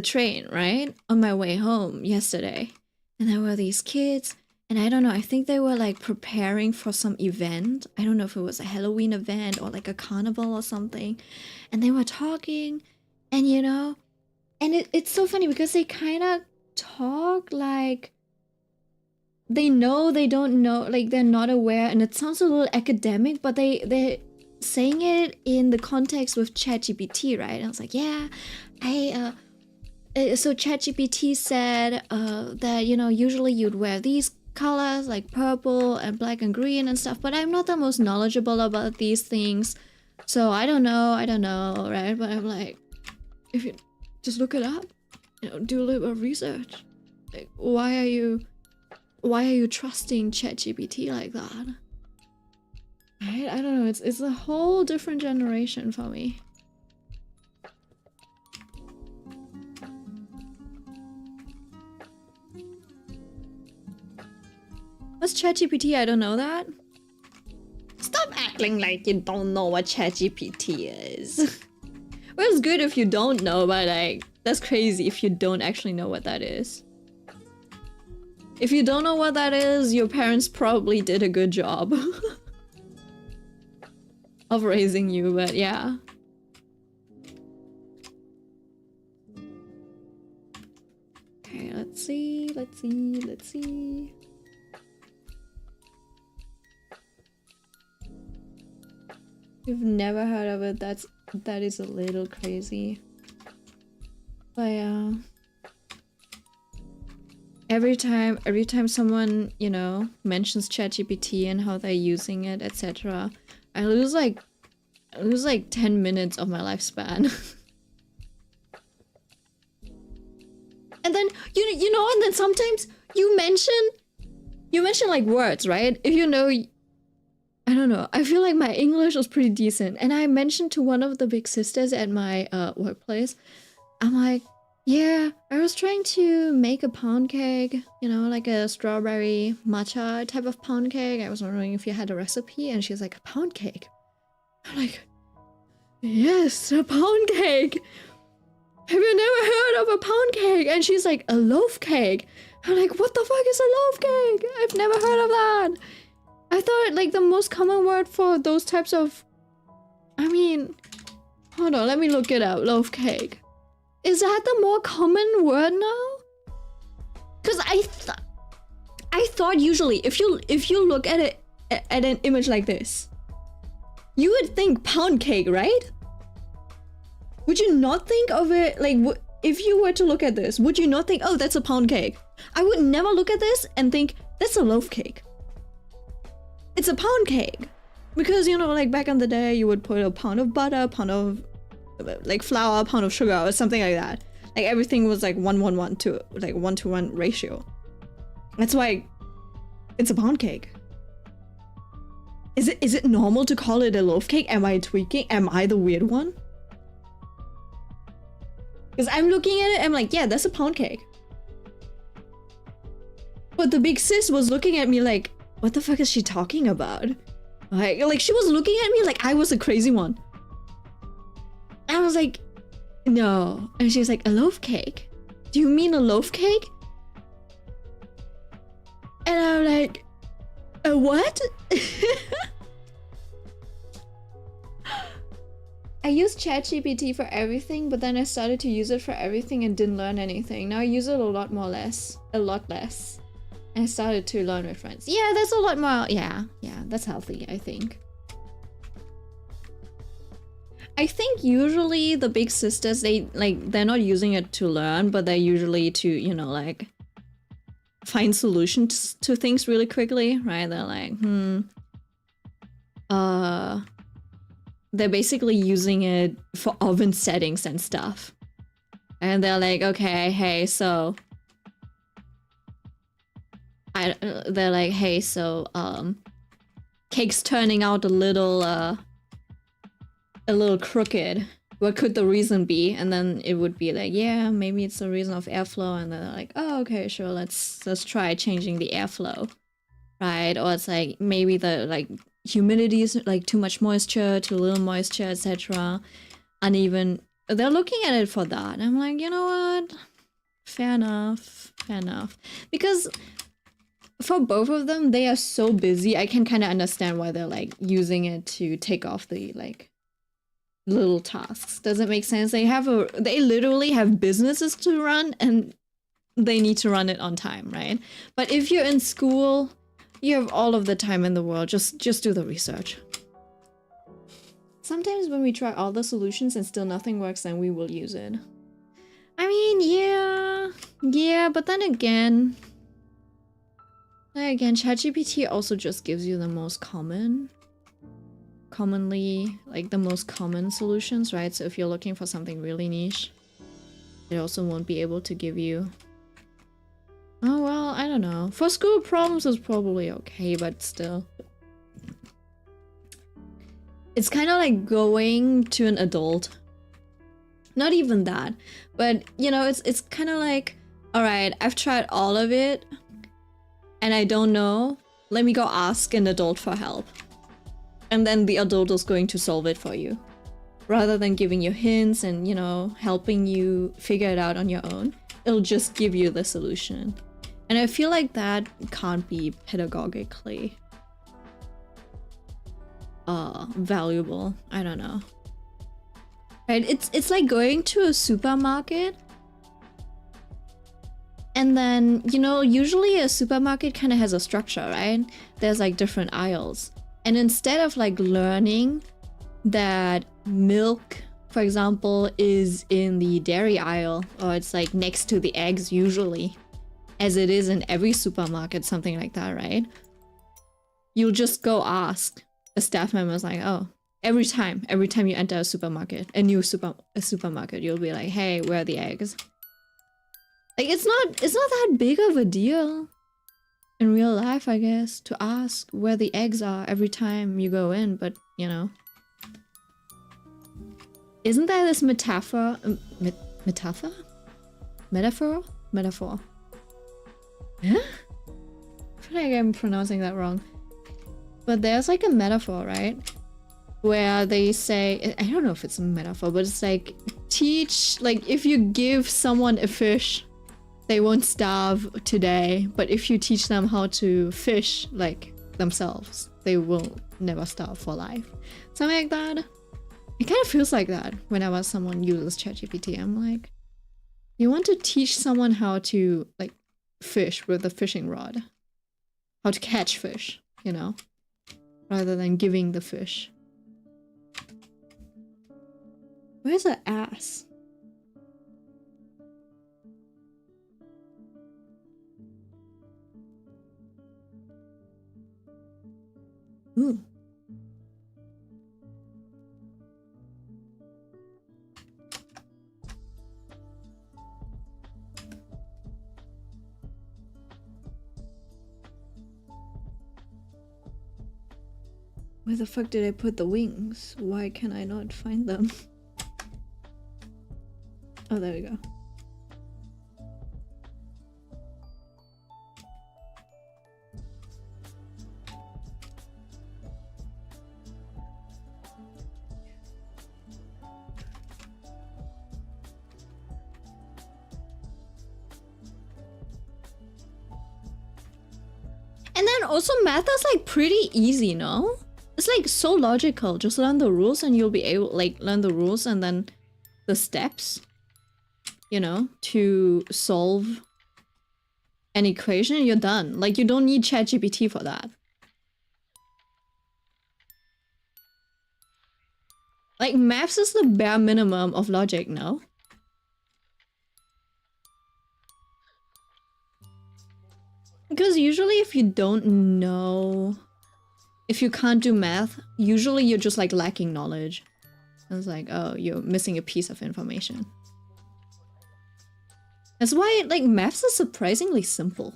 train, right? On my way home yesterday. And there were these kids. And I don't know, I think they were like preparing for some event. I don't know if it was a Halloween event or like a carnival or something. And they were talking and you know, and it's so funny because they kind of talk like they know they don't know, like they're not aware, and it sounds a little academic, but they're saying it in the context with ChatGPT, right? And I was like, yeah, so ChatGPT said that, you know, usually you'd wear these colors like purple and black and green and stuff, but I'm not the most knowledgeable about these things, so I don't know, right? But I'm like, if you just look it up, you know, do a little bit of research. Like, why are you trusting ChatGPT like that? Right? I don't know, it's a whole different generation for me. What's ChatGPT? I don't know that. Stop acting like you don't know what ChatGPT is. Well, it's good if you don't know, but like, that's crazy if you don't actually know what that is. If you don't know what that is, your parents probably did a good job of raising you, but yeah. Okay, let's see. You've never heard of it, that is a little crazy. But yeah. Every time someone, you know, mentions ChatGPT and how they're using it, etc., I lose like 10 minutes of my lifespan. And then you know, and then sometimes you mention like words, right? If you know, I don't know, I feel like my English was pretty decent, and I mentioned to one of the big sisters at my workplace, I'm like, yeah, I was trying to make a pound cake, you know, like a strawberry matcha type of pound cake. I was wondering if you had a recipe, and she's like, a pound cake? I'm like, yes, a pound cake. Have you never heard of a pound cake? And she's like, a loaf cake. I'm like, what the fuck is a loaf cake? I've never heard of that. I thought like the most common word for those types of... I mean... Hold on, let me look it up. Loaf cake. Is that the more common word now? Because I thought usually if you look at it at an image like this, you would think pound cake, right? Would you not think of it like if you were to look at this, would you not think, oh, that's a pound cake? I would never look at this and think that's a loaf cake. It's a pound cake. Because, you know, like back in the day, you would put a pound of butter, a pound of like flour, a pound of sugar, or something like that. Like everything was like 1-1-1 to like 1-to-1 ratio. That's why it's a pound cake. Is it normal to call it a loaf cake? Am I tweaking? Am I the weird one? Because I'm looking at it, I'm like, yeah, that's a pound cake. But the big sis was looking at me like, what the fuck is she talking about? Like she was looking at me like I was a crazy one. And I was like, no. And she was like, a loaf cake? Do you mean a loaf cake? And I'm like, a what? I use ChatGPT for everything, but then I started to use it for everything and didn't learn anything. Now I use it a lot less. And I started to learn with friends. Yeah, that's a lot more. Yeah, that's healthy, I think. I think usually the big sisters, they're not using it to learn, but they're usually to, you know, like find solutions to things really quickly, right? They're like, they're basically using it for oven settings and stuff. And they're like, okay, hey, so they're like, hey, so cake's turning out a little crooked. What could the reason be? And then it would be like, yeah, maybe it's the reason of airflow. And then they're like, oh, okay, sure, let's try changing the airflow, right? Or it's like maybe the like humidity is like too much moisture, too little moisture, etc. Uneven. They're looking at it for that. And I'm like, you know what? Fair enough. Because for both of them, they are so busy. I can kind of understand why they're like using it to take off the like little tasks. Does it make sense? They literally have businesses to run and they need to run it on time, right? But if you're in school, you have all of the time in the world. Just do the research. Sometimes when we try all the solutions and still nothing works, then we will use it. I mean, yeah, but then again, ChatGPT also just gives you the most commonly, like the most common solutions, right? So if you're looking for something really niche, it also won't be able to give you... Oh, well, I don't know. For school problems is probably okay, but still. It's kind of like going to an adult. Not even that, but you know, it's kind of like, all right, I've tried all of it and I don't know. Let me go ask an adult for help. And then the adult is going to solve it for you. Rather than giving you hints and, you know, helping you figure it out on your own, it'll just give you the solution. And I feel like that can't be pedagogically valuable. I don't know. Right? It's like going to a supermarket. And then, you know, usually a supermarket kind of has a structure, right? There's like different aisles. And instead of like learning that milk, for example, is in the dairy aisle, or it's like next to the eggs usually, as it is in every supermarket, something like that, right? You'll just go ask. A staff member is like, oh, every time you enter a supermarket, a supermarket, you'll be like, hey, where are the eggs? Like, it's not that big of a deal in real life, I guess, to ask where the eggs are every time you go in, but, you know. Isn't there this metaphor? Metaphor? Huh? I feel like I'm pronouncing that wrong. But there's like a metaphor, right? Where they say, I don't know if it's a metaphor, but it's like, teach, like if you give someone a fish, they won't starve today. But if you teach them how to fish, like themselves. They will never stop for life. Something like that. It kind of feels like that whenever someone uses ChatGPT. I'm like, you want to teach someone how to like fish with a fishing rod, how to catch fish, you know, rather than giving the fish. Where's the ass? Ooh. Where the fuck did I put the wings? Why can I not find them? Oh, there we go. And then also math is like pretty easy, no? It's like so logical. Just learn the rules and you'll be able like learn the rules and then the steps, you know, to solve an equation and you're done. Like you don't need ChatGPT for that. Like maths is the bare minimum of logic, no? Because usually if you don't know, if you can't do math, usually you're just like lacking knowledge. It's like, oh, you're missing a piece of information. That's why like maths is surprisingly simple.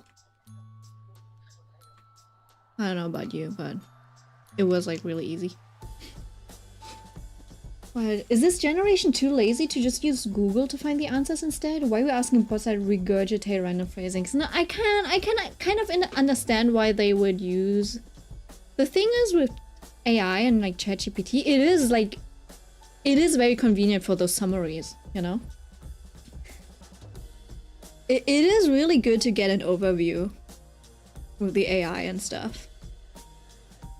I don't know about you, but it was like really easy. But is this generation too lazy to just use Google to find the answers instead? Why are we asking bots that regurgitate random phrasings? No, I can kind of understand why they would use. The thing is with AI and like ChatGPT, it is very convenient for those summaries, you know? It is really good to get an overview with the AI and stuff.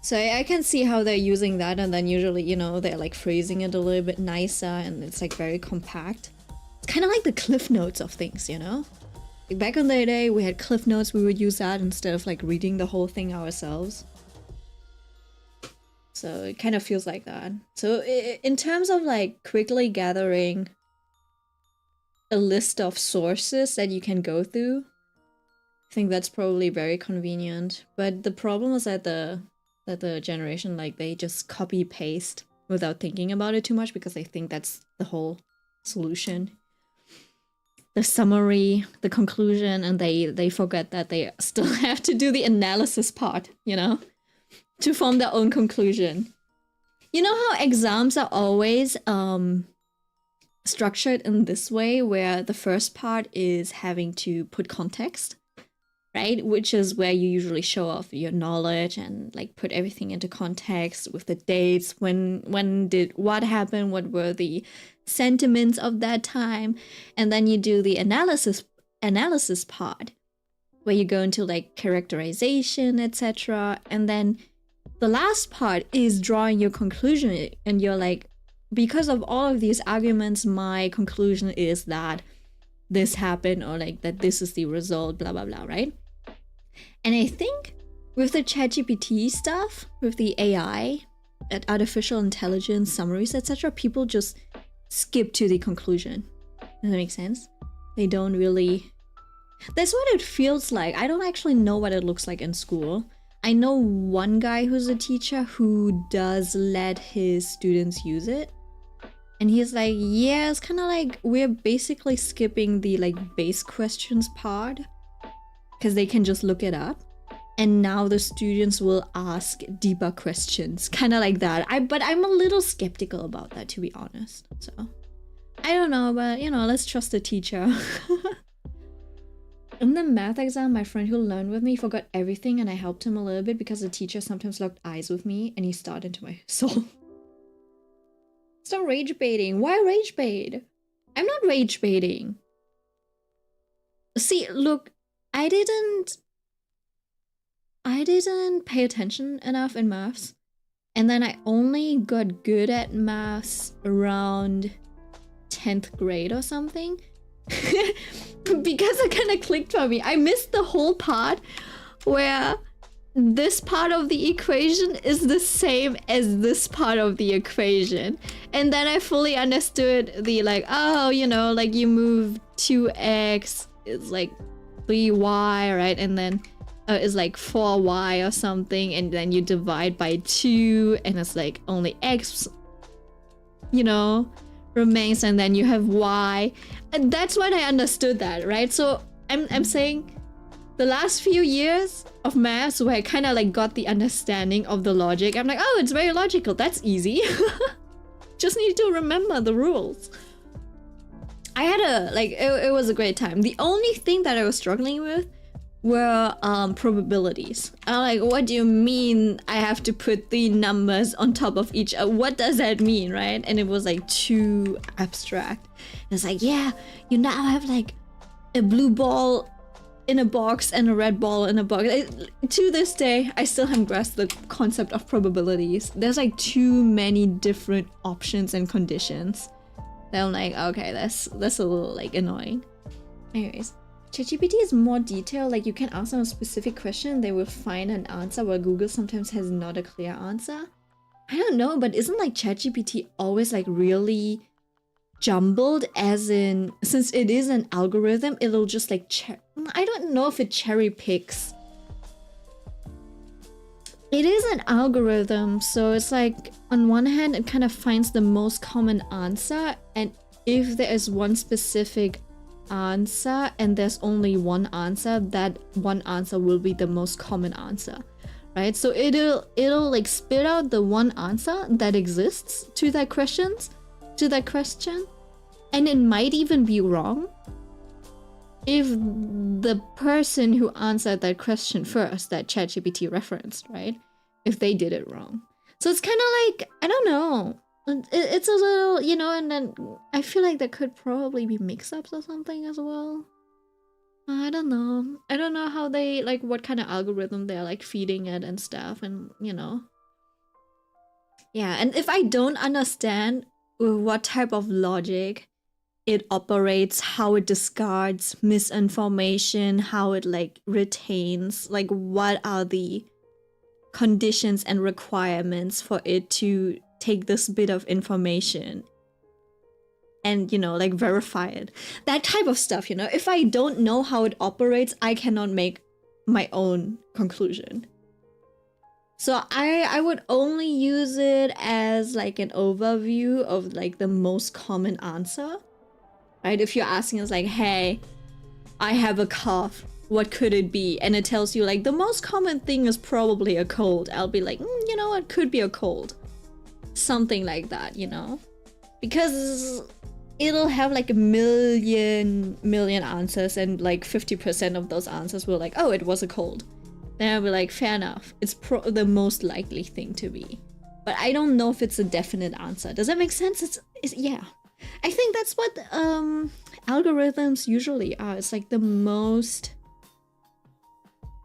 So I can see how they're using that, and then usually, you know, they're like phrasing it a little bit nicer and it's like very compact. It's kind of like the cliff notes of things, you know? Like back in the day, we had cliff notes, we would use that instead of like reading the whole thing ourselves. So it kind of feels like that. So in terms of like quickly gathering a list of sources that you can go through, I think that's probably very convenient. But the problem is that the generation, like, they just copy paste without thinking about it too much because they think that's the whole solution. The summary, the conclusion, and they forget that they still have to do the analysis part, you know, to form their own conclusion. You know how exams are always structured in this way, where the first part is having to put context, right? Which is where you usually show off your knowledge and like put everything into context with the dates, when did what happen, what were the sentiments of that time, and then you do the analysis part where you go into like characterization, etc. And then the last part is drawing your conclusion, and you're like, because of all of these arguments, my conclusion is that this happened, or like that this is the result, blah blah blah, right? And I think with the ChatGPT stuff, with the AI, artificial intelligence summaries, etc., people just skip to the conclusion. Does that make sense? They don't really... That's what it feels like. I don't actually know what it looks like in school. I know one guy who's a teacher who does let his students use it. And he's like, yeah, it's kind of like we're basically skipping the like base questions part because they can just look it up. And now the students will ask deeper questions, kind of like that. But I'm a little skeptical about that, to be honest. So I don't know, but you know, let's trust the teacher. In the math exam, my friend who learned with me forgot everything, and I helped him a little bit because the teacher sometimes locked eyes with me and he stared into my soul. Stop rage baiting. Why rage bait? I'm not rage baiting. See, look, I didn't I didn't pay attention enough in maths. And then I only got good at maths around 10th grade or something. Because it kind of clicked for me. I missed the whole part where this part of the equation is the same as this part of the equation. And then I fully understood the like, oh, you know, like you move 2x, it's like 3y, right? And then it's like 4y or something, and then you divide by 2 and it's like only x, you know, remains, and then you have y. And that's when I understood that, right? So I'm saying the last few years of maths where I kind of like got the understanding of the logic, I'm like, oh, it's very logical, that's easy. Just need to remember the rules. I had a like it was a great time. The only thing that I was struggling with were probabilities. I'm like, what do you mean I have to put the numbers on top of each other? What does that mean, right? And it was like too abstract. It's like, yeah, you now have like a blue ball in a box and a red ball in a box. To this day, I still haven't grasped the concept of probabilities. There's like too many different options and conditions that I'm like, okay, that's a little like annoying. Anyways, ChatGPT is more detailed. Like you can ask them a specific question, they will find an answer, where Google sometimes has not a clear answer. I don't know, but isn't like ChatGPT always like really jumbled, as in, since it is an algorithm, it'll just like I don't know if it cherry picks. It is an algorithm, so it's like on one hand it kind of finds the most common answer, and if there is one specific answer and there's only one answer, that one answer will be the most common answer, right? So it'll like spit out the one answer that exists to that question, and it might even be wrong if the person who answered that question first, that ChatGPT referenced, right, if they did it wrong. So it's kind of like, I don't know, it's a little, you know, and then I feel like there could probably be mix-ups or something as well. I don't know how they, like, what kind of algorithm they're like feeding it and stuff, and you know. Yeah, and if I don't understand what type of logic it operates, how it discards misinformation, how it like retains, like what are the conditions and requirements for it to take this bit of information and, you know, like verify it, that type of stuff, you know. If I don't know how it operates, I cannot make my own conclusion. So I would only use it as like an overview of like the most common answer. Right, if you're asking us like, hey, I have a cough, what could it be? And it tells you like the most common thing is probably a cold. I'll be like, you know, it could be a cold. Something like that, you know? Because it'll have like a million answers, and like 50% of those answers were like, oh, it was a cold. Then I'll be like, fair enough. It's the most likely thing to be. But I don't know if it's a definite answer. Does that make sense? It's yeah. I think that's what algorithms usually are. It's like the most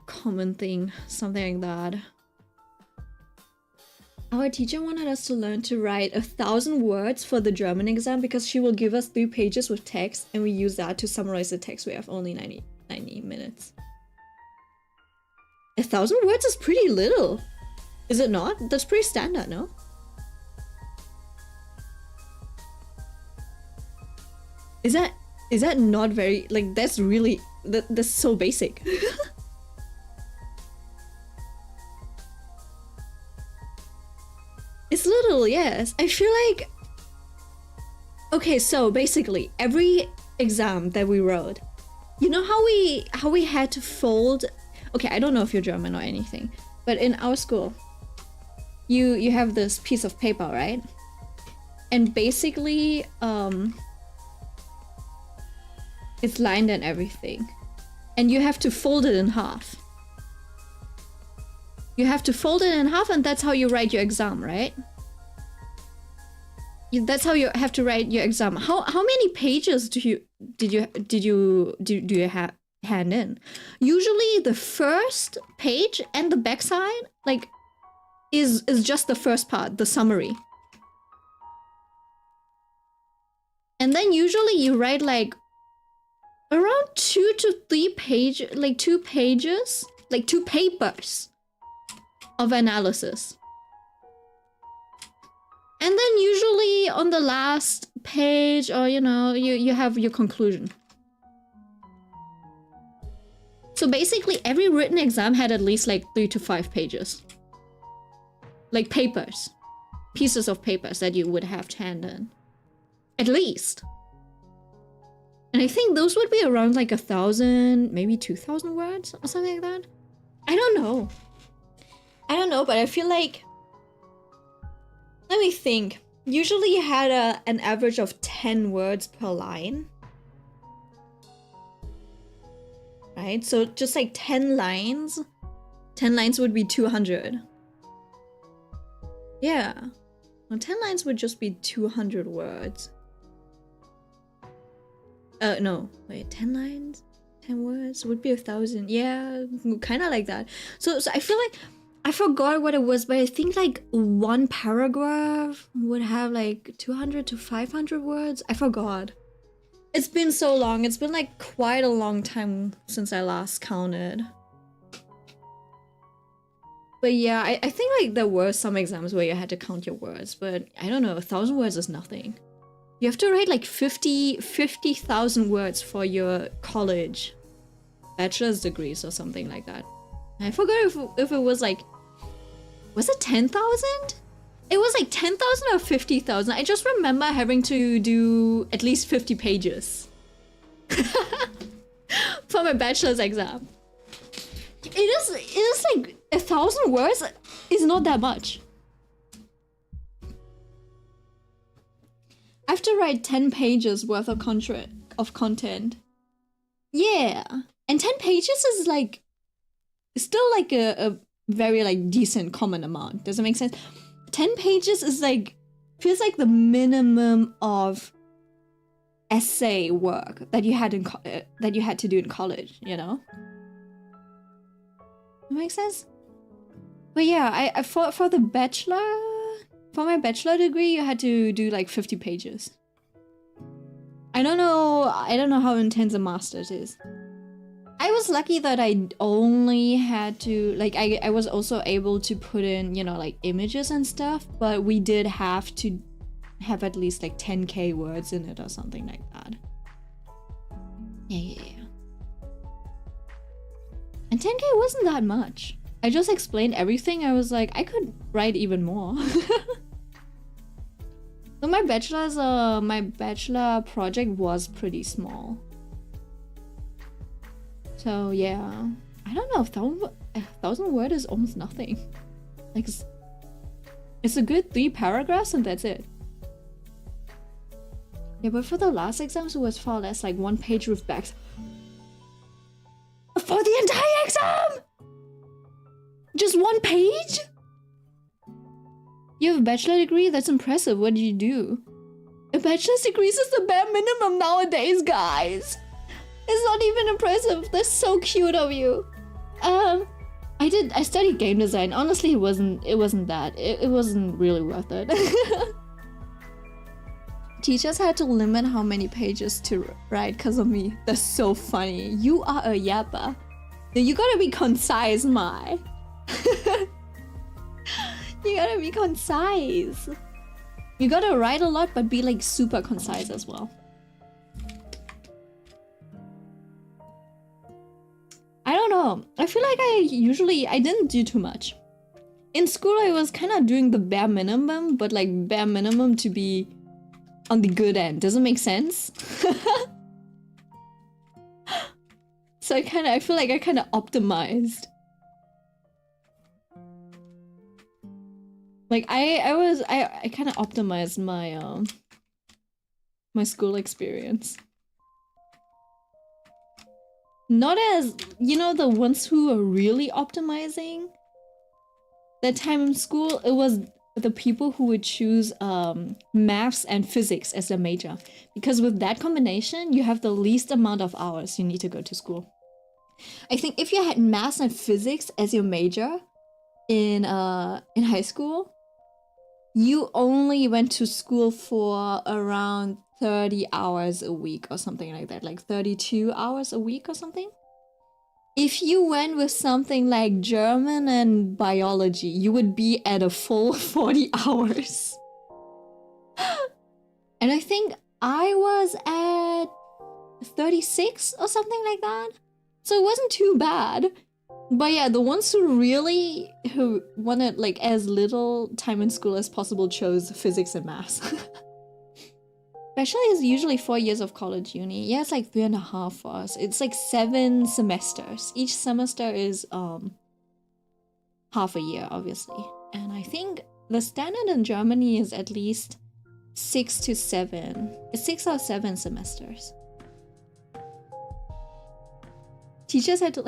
common thing, something like that. Our teacher wanted us to learn to write 1,000 words for the German exam because she will give us 3 pages with text, and we use that to summarize the text. We have only 90 minutes. 1,000 words is pretty little. Is it not? That's pretty standard, no? Is that not very, like, that's really, that's so basic. It's little, yes. I feel like, okay, so basically every exam that we wrote, you know how we had to fold, okay, I don't know if you're German or anything, but in our school, you have this piece of paper, right? And basically, it's lined and everything, and you have to fold it in half. You have to fold it in half, and that's how you write your exam, right? That's how you have to write your exam. How many pages do you hand in. Usually the first page and the backside like is just the first part, the summary. And then usually you write like around 2 to 3 pages, like 2 pages, like 2 papers of analysis. And then usually on the last page, or you know, you have your conclusion. So basically every written exam had at least like 3 to 5 pages. Like papers. Pieces of papers that you would have to hand in. At least. And I think those would be around like 1,000, maybe 2,000 words or something like that. I don't know. I don't know, but I feel like... Let me think. Usually you had an average of 10 words per line. Right? So just like 10 lines. 10 lines would be 200. Yeah. Well, 10 lines would just be 200 words. No. Wait, 10 lines? 10 words would be 1,000. Yeah, kind of like that. So I feel like I forgot what it was, but I think like one paragraph would have like 200 to 500 words. I forgot. It's been so long. It's been like quite a long time since I last counted. But yeah, I think like there were some exams where you had to count your words, but I don't know, 1,000 words is nothing. You have to write like 50,000 words for your college bachelor's degrees or something like that. I forgot if it was like, was it 10,000? It was like 10,000 or 50,000. I just remember having to do at least 50 pages for my bachelor's exam. It is like 1,000 words is not that much. I have to write 10 pages worth of content. Yeah. And 10 pages is like still like a very like decent common amount. Does it make sense? 10 pages is like feels like the minimum of essay work that you had to do in college, you know? That makes sense? But yeah, I for the bachelor, for my bachelor degree, you had to do like 50 pages. I don't know how intense a master's is. I was lucky that I only had to, like, I was also able to put in, you know, like images and stuff, but we did have to have at least like 10k words in it or something like that. Yeah. And 10k wasn't that much. I just explained everything. I was like, I could write even more. So my bachelor project was pretty small. So yeah, I don't know, 1,000 words is almost nothing. Like, it's a good 3 paragraphs and that's it. Yeah, but for the last exams, it was far less, like 1 page with backs. For the entire exam! Just 1 page? You have a bachelor degree? That's impressive. What did you do? A bachelor's degree is the bare minimum nowadays, guys. It's not even impressive. That's so cute of you. I studied game design. Honestly, it wasn't that. It wasn't really worth it. Teachers had to limit how many pages to write because of me. That's so funny. You are a yapper. You gotta be concise, Mai. You gotta be concise. You gotta write a lot, but be like super concise as well. I don't know. I feel like I didn't do too much. In school, I was kind of doing the bare minimum, but like bare minimum to be on the good end. Does it make sense? So I feel like I kind of optimized. Like I kind of optimized my my school experience. Not as, you know, the ones who are really optimizing that time in school. It was the people who would choose maths and physics as their major, because with that combination you have the least amount of hours you need to go to school. I think if you had math and physics as your major in high school, you only went to school for around 30 hours a week or something like that, like 32 hours a week or something. If you went with something like German and biology, you would be at a full 40 hours. And I think I was at 36 or something like that. So it wasn't too bad. But yeah, the ones who wanted like as little time in school as possible chose physics and math. Especially it's usually 4 years of college uni. Yeah, it's like 3.5 for us. It's like 7 semesters. Each semester is half a year, obviously. And I think the standard in Germany is at least 6 to 7. It's 6 or 7 semesters. Teachers had to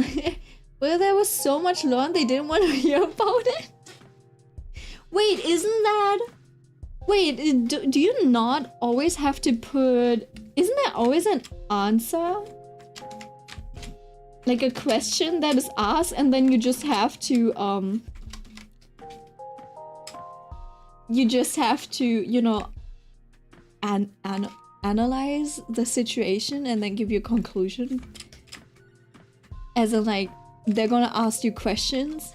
well, there was so much learned they didn't want to hear about it. Wait, isn't that... Wait, do you not always have to put... Isn't there always an answer? Like a question that is asked and then you just have to, you just have to, you know, analyze the situation and then give you a conclusion. As in, like, they're gonna ask you questions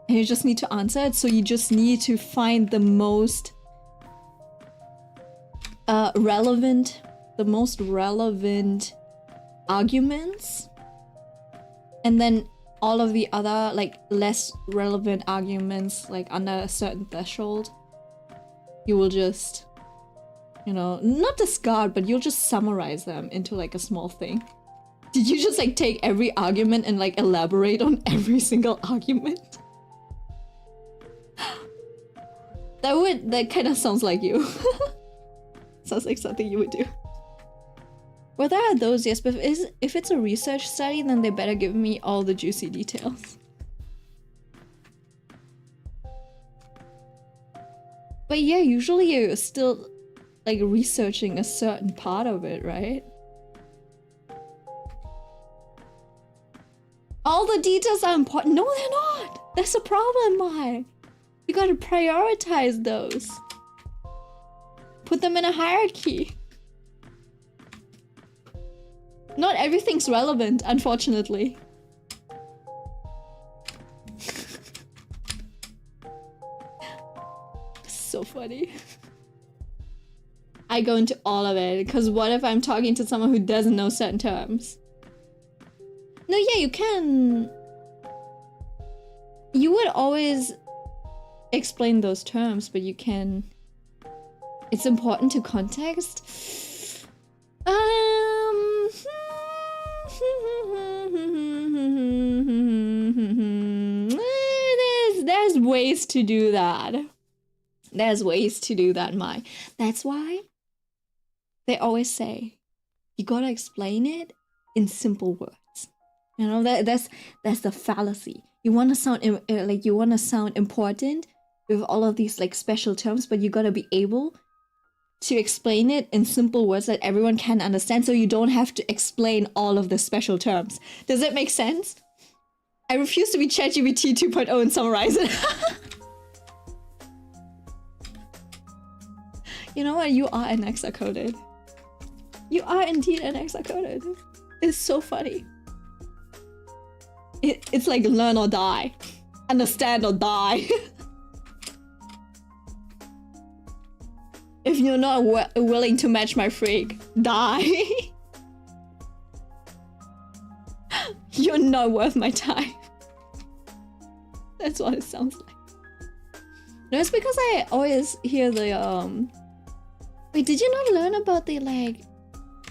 and you just need to answer it, so you just need to find the most relevant arguments, and then all of the other like less relevant arguments, like under a certain threshold, you will just, you know, not discard, but you'll just summarize them into like a small thing. Did you just like take every argument and like elaborate on every single argument? That kind of sounds like you. Sounds like something you would do. Well, there are those, yes, but if it's a research study, then they better give me all the juicy details. But yeah, usually you're still like researching a certain part of it, right? All the details are important. No, they're not. That's the problem, Mai. You gotta prioritize those. Put them in a hierarchy. Not everything's relevant, unfortunately. So funny. I go into all of it, because what if I'm talking to someone who doesn't know certain terms? No, yeah, you can. You would always explain those terms, but you can. It's important to context. There's ways to do that. There's ways to do that, Mai. That's why they always say you gotta explain it in simple words. You know, that's the fallacy. You want to sound like you want to sound important with all of these like special terms, but you gotta be able to explain it in simple words that everyone can understand, so you don't have to explain all of the special terms. Does that make sense? I refuse to be ChatGPT 2.0 and summarize it. You know what? You are an hexacoded. You are indeed an hexacoded. It's so funny. It's like learn or die. Understand or die. If you're not willing to match my freak, die. You're not worth my time. That's what it sounds like. No, it's because I always hear the Wait, did you not learn about the like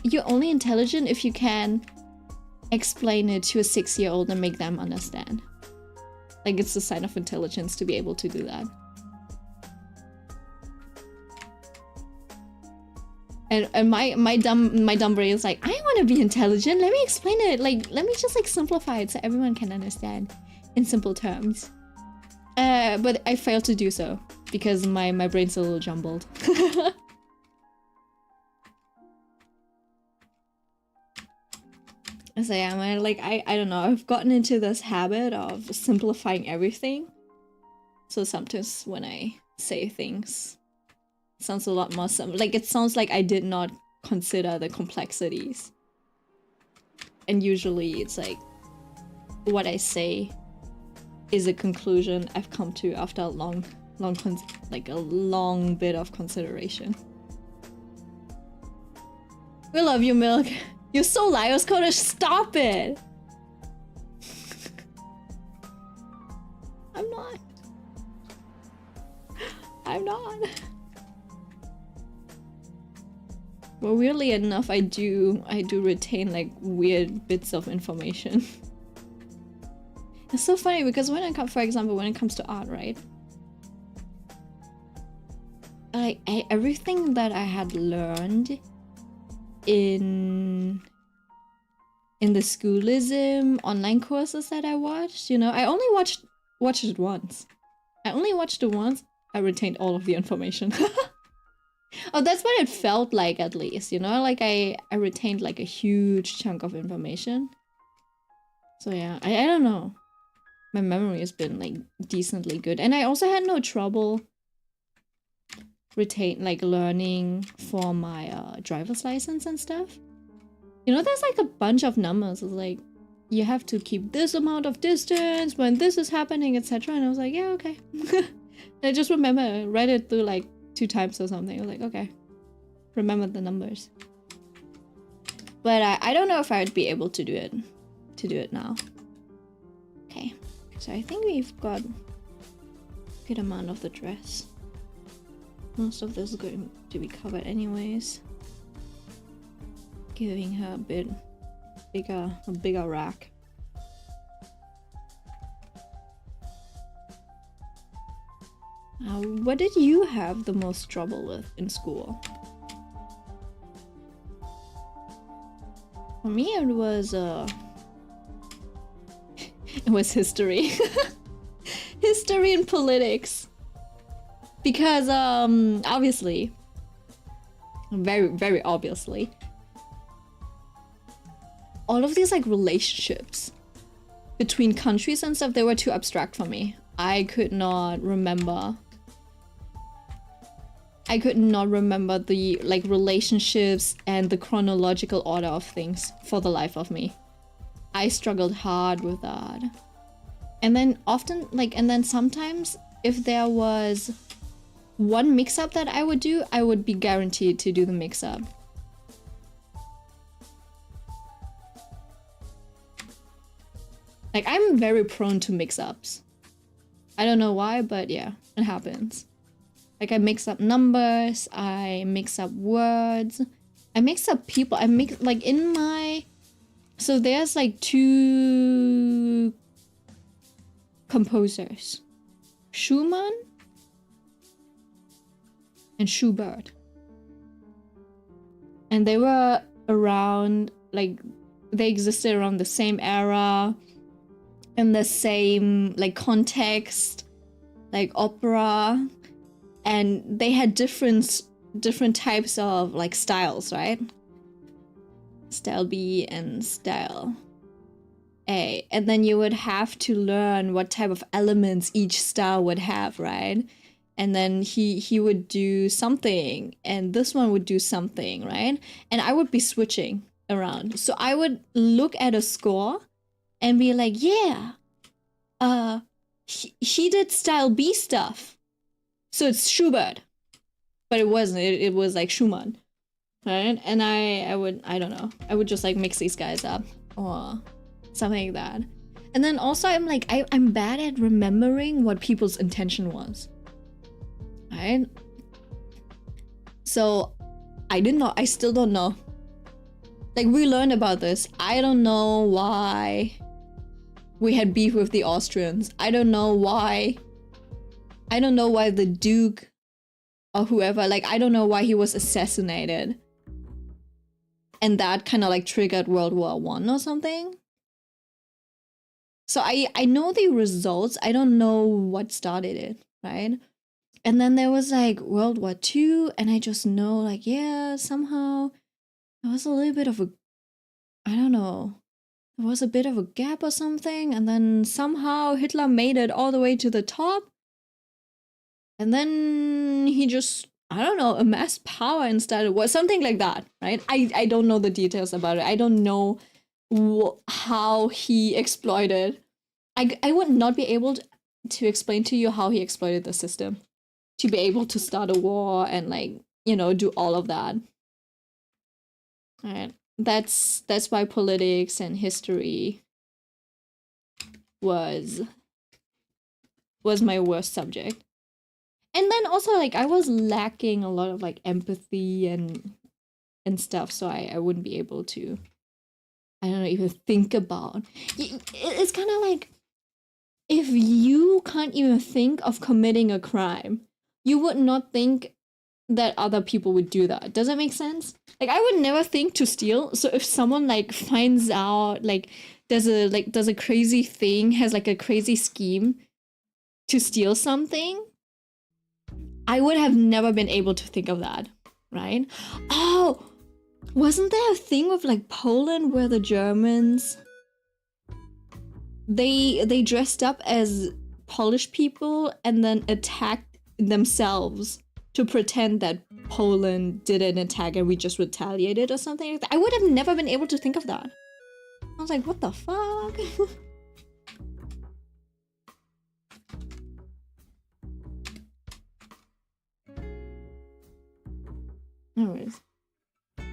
you're only intelligent if you can explain it to a 6-year-old and make them understand? Like it's a sign of intelligence to be able to do that. And my dumb brain is like, I want to be intelligent. Let me explain it. Like, let me just like simplify it so everyone can understand in simple terms. But I failed to do so because my brain's a little jumbled. So yeah, I don't know, I've gotten into this habit of simplifying everything. So sometimes when I say things, it sounds a lot more like it sounds like I did not consider the complexities. And usually it's like what I say is a conclusion I've come to after a long bit of consideration. We love you, Milk. You're so Laios Kodesh, stop it! I'm not. I'm not. Well, weirdly enough, I do retain like weird bits of information. It's so funny because when it comes, for example, when it comes to art, right? Like everything that I had learned in the schoolism online courses that I watched, you know, I only watched it once. I only watched it once. I retained all of the information. Oh, that's what it felt like, at least, you know, like I retained like a huge chunk of information. So yeah, I don't know. My memory has been like decently good, and I also had no trouble learning for my driver's license and stuff. You know, there's like a bunch of numbers. It's like you have to keep this amount of distance when this is happening, etc. And I was like, yeah, okay. I just remember I read it through like 2 times or something. I was like, okay, remember the numbers. But I don't know if I'd be able to do it now. Okay, so I think we've got a good amount of the dress. Most of this is going to be covered anyways. Giving her a bigger rack. What did you have the most trouble with in school? For me, it was it was history. History and politics. Because obviously, very obviously, all of these like relationships between countries and stuff, they were too abstract for me. I could not remember the like relationships and the chronological order of things for the life of me. I struggled hard with that. And then often and then sometimes if there was one mix-up that I would do, I would be guaranteed to do the mix-up. Like, I'm very prone to mix-ups. I don't know why, but yeah, it happens. Like, I mix up numbers, I mix up words, I mix up people, like, in my... So there's, like, 2 composers. Schumann and Schubert. And they were around, like, they existed around the same era, in the same, like, context, like, opera, and they had different types of, like, styles, right? Style B and style A. And then you would have to learn what type of elements each style would have, right? And then he would do something, and this one would do something, right? And I would be switching around. So I would look at a score and be like, yeah, he did style B stuff. So it's Schubert. But it wasn't. It was like Schumann. Right? And I don't know. I would just like mix these guys up or something like that. And then also I'm like, I'm bad at remembering what people's intention was. Right? So I still don't know. Like, we learned about this. I don't know why we had beef with the Austrians. I don't know why the Duke or whoever, like, I don't know why he was assassinated. And that kind of like triggered World War I or something. So I know the results. I don't know what started it, right? And then there was like World War II, and I just know like, yeah, somehow it was a little bit of a, I don't know. there was a bit of a gap or something, and then somehow Hitler made it all the way to the top. And then he just, I don't know, amassed power and started war, something like that, right? I don't know the details about it. I don't know how he exploited. I would not be able to explain to you how he exploited the system to be able to start a war and, like, you know, do all of that. All right. That's why politics and history was my worst subject. And then also, like, I was lacking a lot of, like, empathy and stuff, so I wouldn't be able to, I don't know, even think about. It's kind of like, if you can't even think of committing a crime, you would not think that other people would do that. Does that make sense? Like, I would never think to steal. So if someone, like, finds out, like, does a crazy thing, has, like, a crazy scheme to steal something, I would have never been able to think of that, right? Oh, wasn't there a thing with, like, Poland where the Germans, they dressed up as Polish people and then attacked themselves to pretend that Poland did an attack and we just retaliated or something like that? I would have never been able to think of that. I was like, what the fuck? Anyways.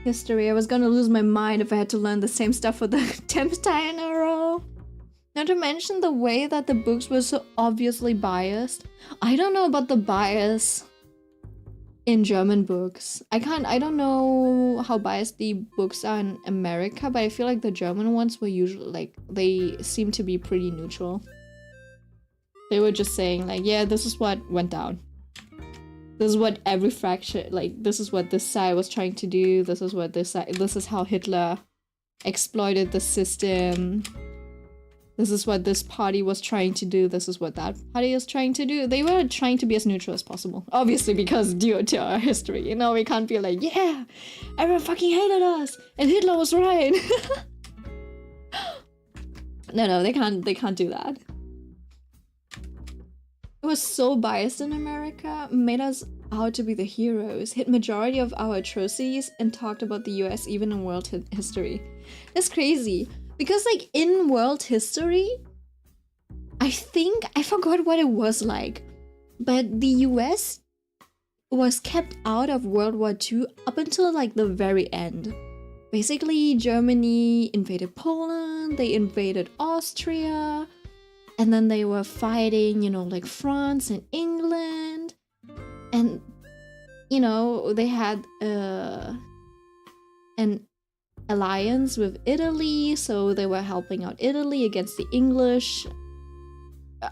History. I was gonna lose my mind if I had to learn the same stuff for the 10th time in a row. Not to mention the way that the books were so obviously biased. I don't know about the bias in German books. I don't know how biased the books are in America, but I feel like the German ones were usually, like, they seem to be pretty neutral. They were just saying, like, yeah, this is what went down. This is what every fraction, like, this is what this side was trying to do. This is what this is how Hitler exploited the system. This is what this party was trying to do. This is what that party is trying to do. They were trying to be as neutral as possible. Obviously, because due to our history, you know, we can't be like, yeah, everyone fucking hated us and Hitler was right. No, they can't do that. It was so biased in America, made us out to be the heroes, hid majority of our atrocities, and talked about the US even in world history. That's crazy. Because, like, in world history, I think, I forgot what it was like, but the US was kept out of World War II up until, like, the very end. Basically, Germany invaded Poland, they invaded Austria, and then they were fighting, you know, like, France and England, and, you know, they had an alliance with Italy, so they were helping out Italy against the English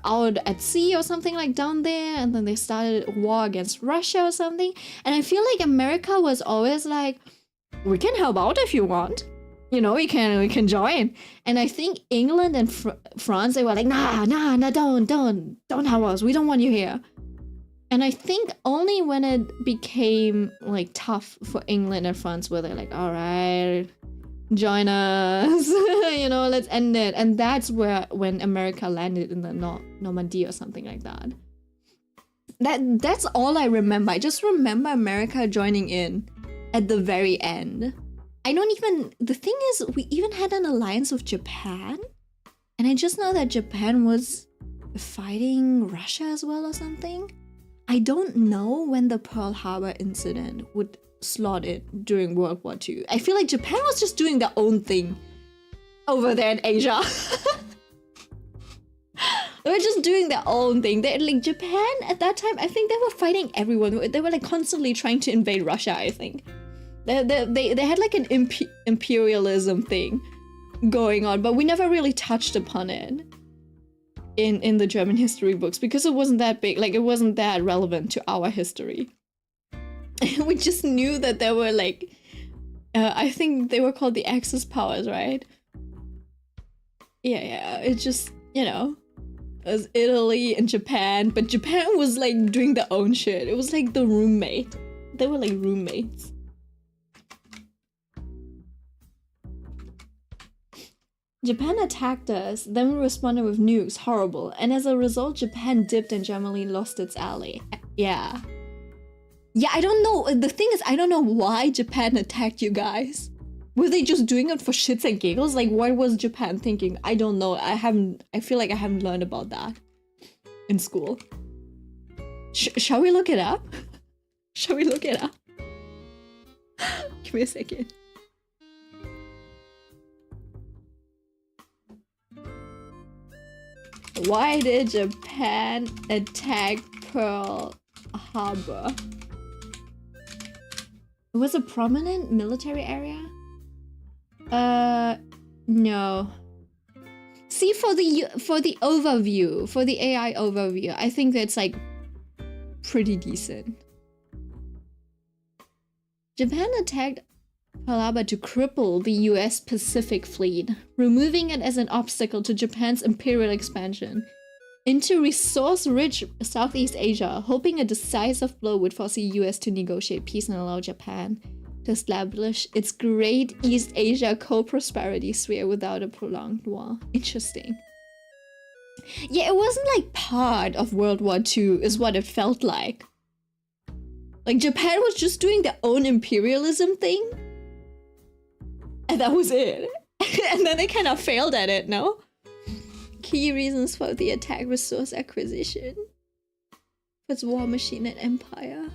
out at sea or something, like, down there, and then they started a war against Russia or something. And I feel like America was always like, we can help out if you want, you know, we can join. And I think England and France, they were like, nah, don't help us, we don't want you here. And I think only when it became, like, tough for England and France were they like, all right, join us, you know, let's end it. And that's when America landed in the Normandy or something like that. That's all I remember. I just remember America joining in at the very end. I don't even, the thing is, we even had an alliance with Japan. And I just know that Japan was fighting Russia as well or something. I don't know when the Pearl Harbor incident would slot in during World War II. I feel like Japan was just doing their own thing over there in Asia. They were just doing their own thing. They, like, Japan at that time, I think they were fighting everyone. They were, like, constantly trying to invade Russia, I think. They had, like, an imperialism thing going on, but we never really touched upon it in the German history books because it wasn't that big, like, it wasn't that relevant to our history. We just knew that there were, like, I think they were called the Axis powers, right? Yeah, it just, you know, it was Italy and Japan, but Japan was, like, doing their own shit. It was like the roommate. They were, like, roommates. Japan attacked us, then we responded with nukes, horrible. And as a result, Japan dipped and Germany lost its ally. Yeah. Yeah, I don't know. The thing is, I don't know why Japan attacked you guys. Were they just doing it for shits and giggles? Like, what was Japan thinking? I don't know. I feel like I haven't learned about that in school. Shall we look it up? Shall we look it up? Give me a second. Why did Japan attack Pearl Harbor? It was a prominent military area? No. See, for the overview, for the AI overview, I think that's like pretty decent. Japan attacked Pearl Harbor to cripple the US Pacific Fleet, removing it as an obstacle to Japan's imperial expansion into resource-rich Southeast Asia, hoping a decisive blow would force the US to negotiate peace and allow Japan to establish its great East Asia co-prosperity sphere without a prolonged war. Interesting. Yeah, it wasn't like part of World War II is what it felt like. Like Japan was just doing their own imperialism thing. And that was it. And then they kind of failed at it, no? Key reasons for the attack: resource acquisition, its war machine and empire,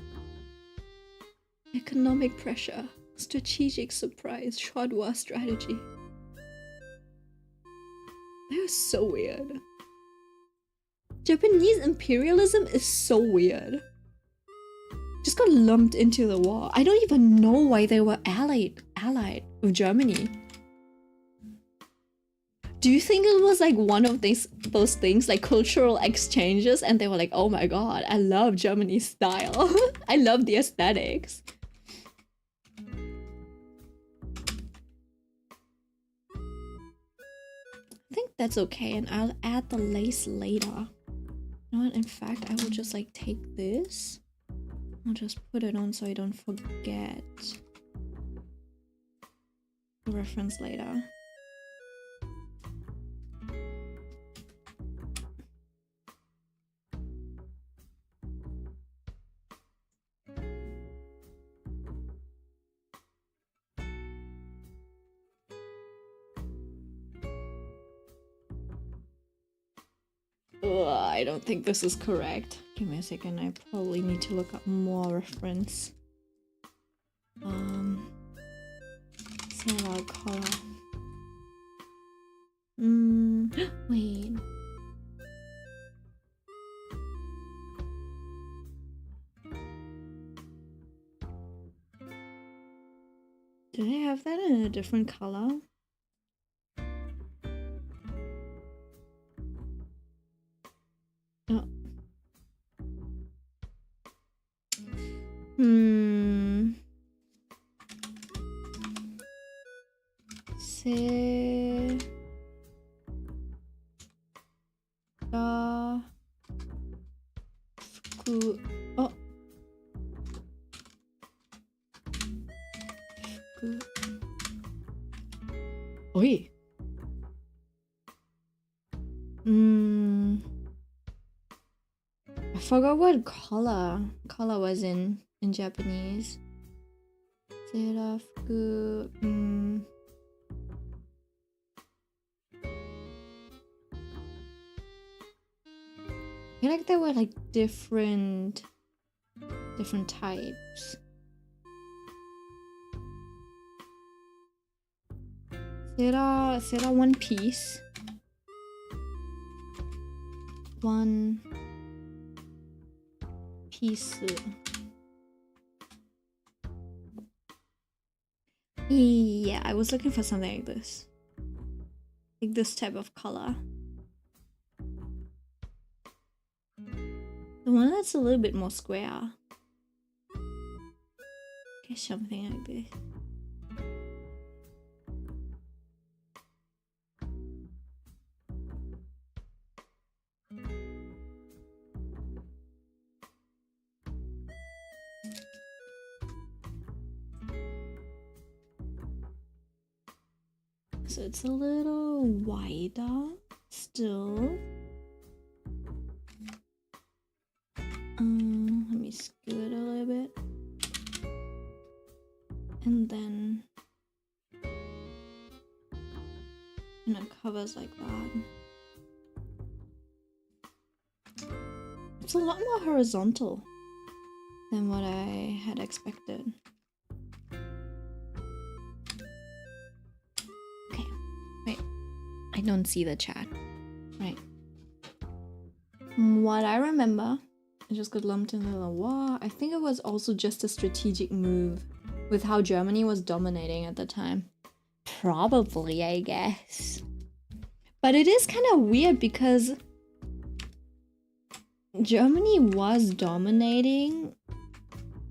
economic pressure, strategic surprise, short war strategy. That was so weird. Japanese imperialism is so weird. Just got lumped into the war. I don't even know why they were allied with Germany. Do you think it was like one of those things, like cultural exchanges, and they were like, oh my god, I love Germany's style. I love the aesthetics. I think that's okay, and I'll add the lace later. You know what, in fact, I will just like take this. I'll just put it on so I don't forget. Reference later. Ugh, I don't think this is correct. Give me a second, I probably need to look up more reference. Sailor color. Wait. Do they have that in a different color? Oh. Oh. Oi. I forgot what color was in Japanese. Seirafuku. I feel like there were like different types. Seira one piece. One piece. Yeah, I was looking for something like this. Like this type of color. The one that's a little bit more square. Okay, something like this. So it's a little wider still. Let me scoot it a little bit. And then it covers like that. It's a lot more horizontal than what I had expected. Okay, wait. I don't see the chat. Right. What I remember, it just got lumped into the war. I think it was also just a strategic move with how Germany was dominating at the time. Probably, I guess. But it is kind of weird because Germany was dominating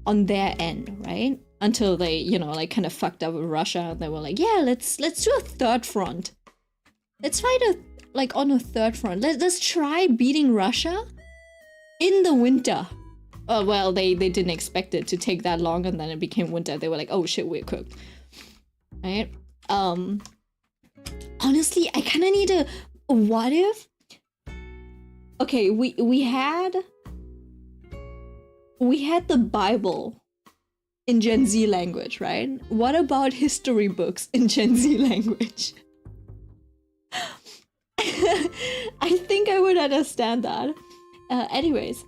on their end, right? Until they, you know, like kind of fucked up with Russia. They were like, yeah, let's do a third front. Let's fight on a third front. Let's try beating Russia in the winter. Oh, well, they didn't expect it to take that long, and then it became winter. They were like, oh shit, we're cooked. Right? Honestly, I kind of need a... What if... Okay, we had the Bible in Gen Z language, right? What about history books in Gen Z language? I think I would understand that. Anyways.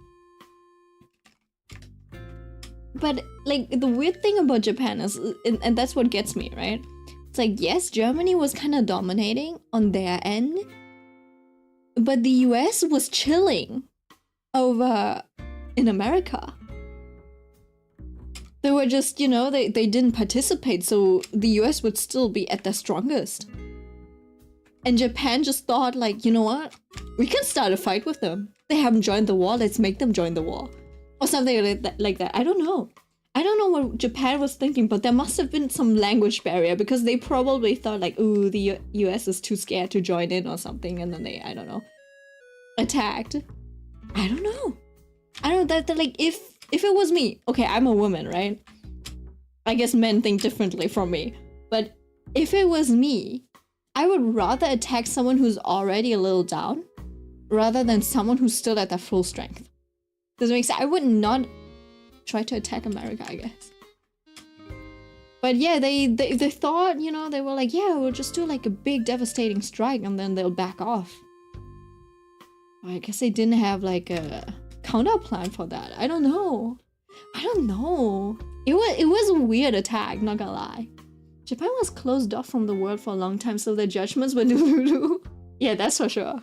But, like, the weird thing about Japan is, and that's what gets me, right? It's like, yes, Germany was kind of dominating on their end, but the US was chilling over in America. They were just, you know, they didn't participate, so the US would still be at their strongest. And Japan just thought, like, you know what? We can start a fight with them. They haven't joined the war, let's make them join the war. Or something like that. I don't know. I don't know what Japan was thinking, but there must have been some language barrier because they probably thought like, ooh, the US is too scared to join in or something, and then they, I don't know, attacked. I don't know. I don't know that like if it was me, okay, I'm a woman, right? I guess men think differently from me, but if it was me, I would rather attack someone who's already a little down rather than someone who's still at their full strength. Does it make sense? I would not try to attack America, I guess. But yeah, they thought, you know, they were like, yeah, we'll just do like a big devastating strike and then they'll back off. I guess they didn't have like a counter plan for that. I don't know. I don't know. It was a weird attack, not gonna lie. Japan was closed off from the world for a long time, so their judgments were doo-doo-doo. Yeah, that's for sure.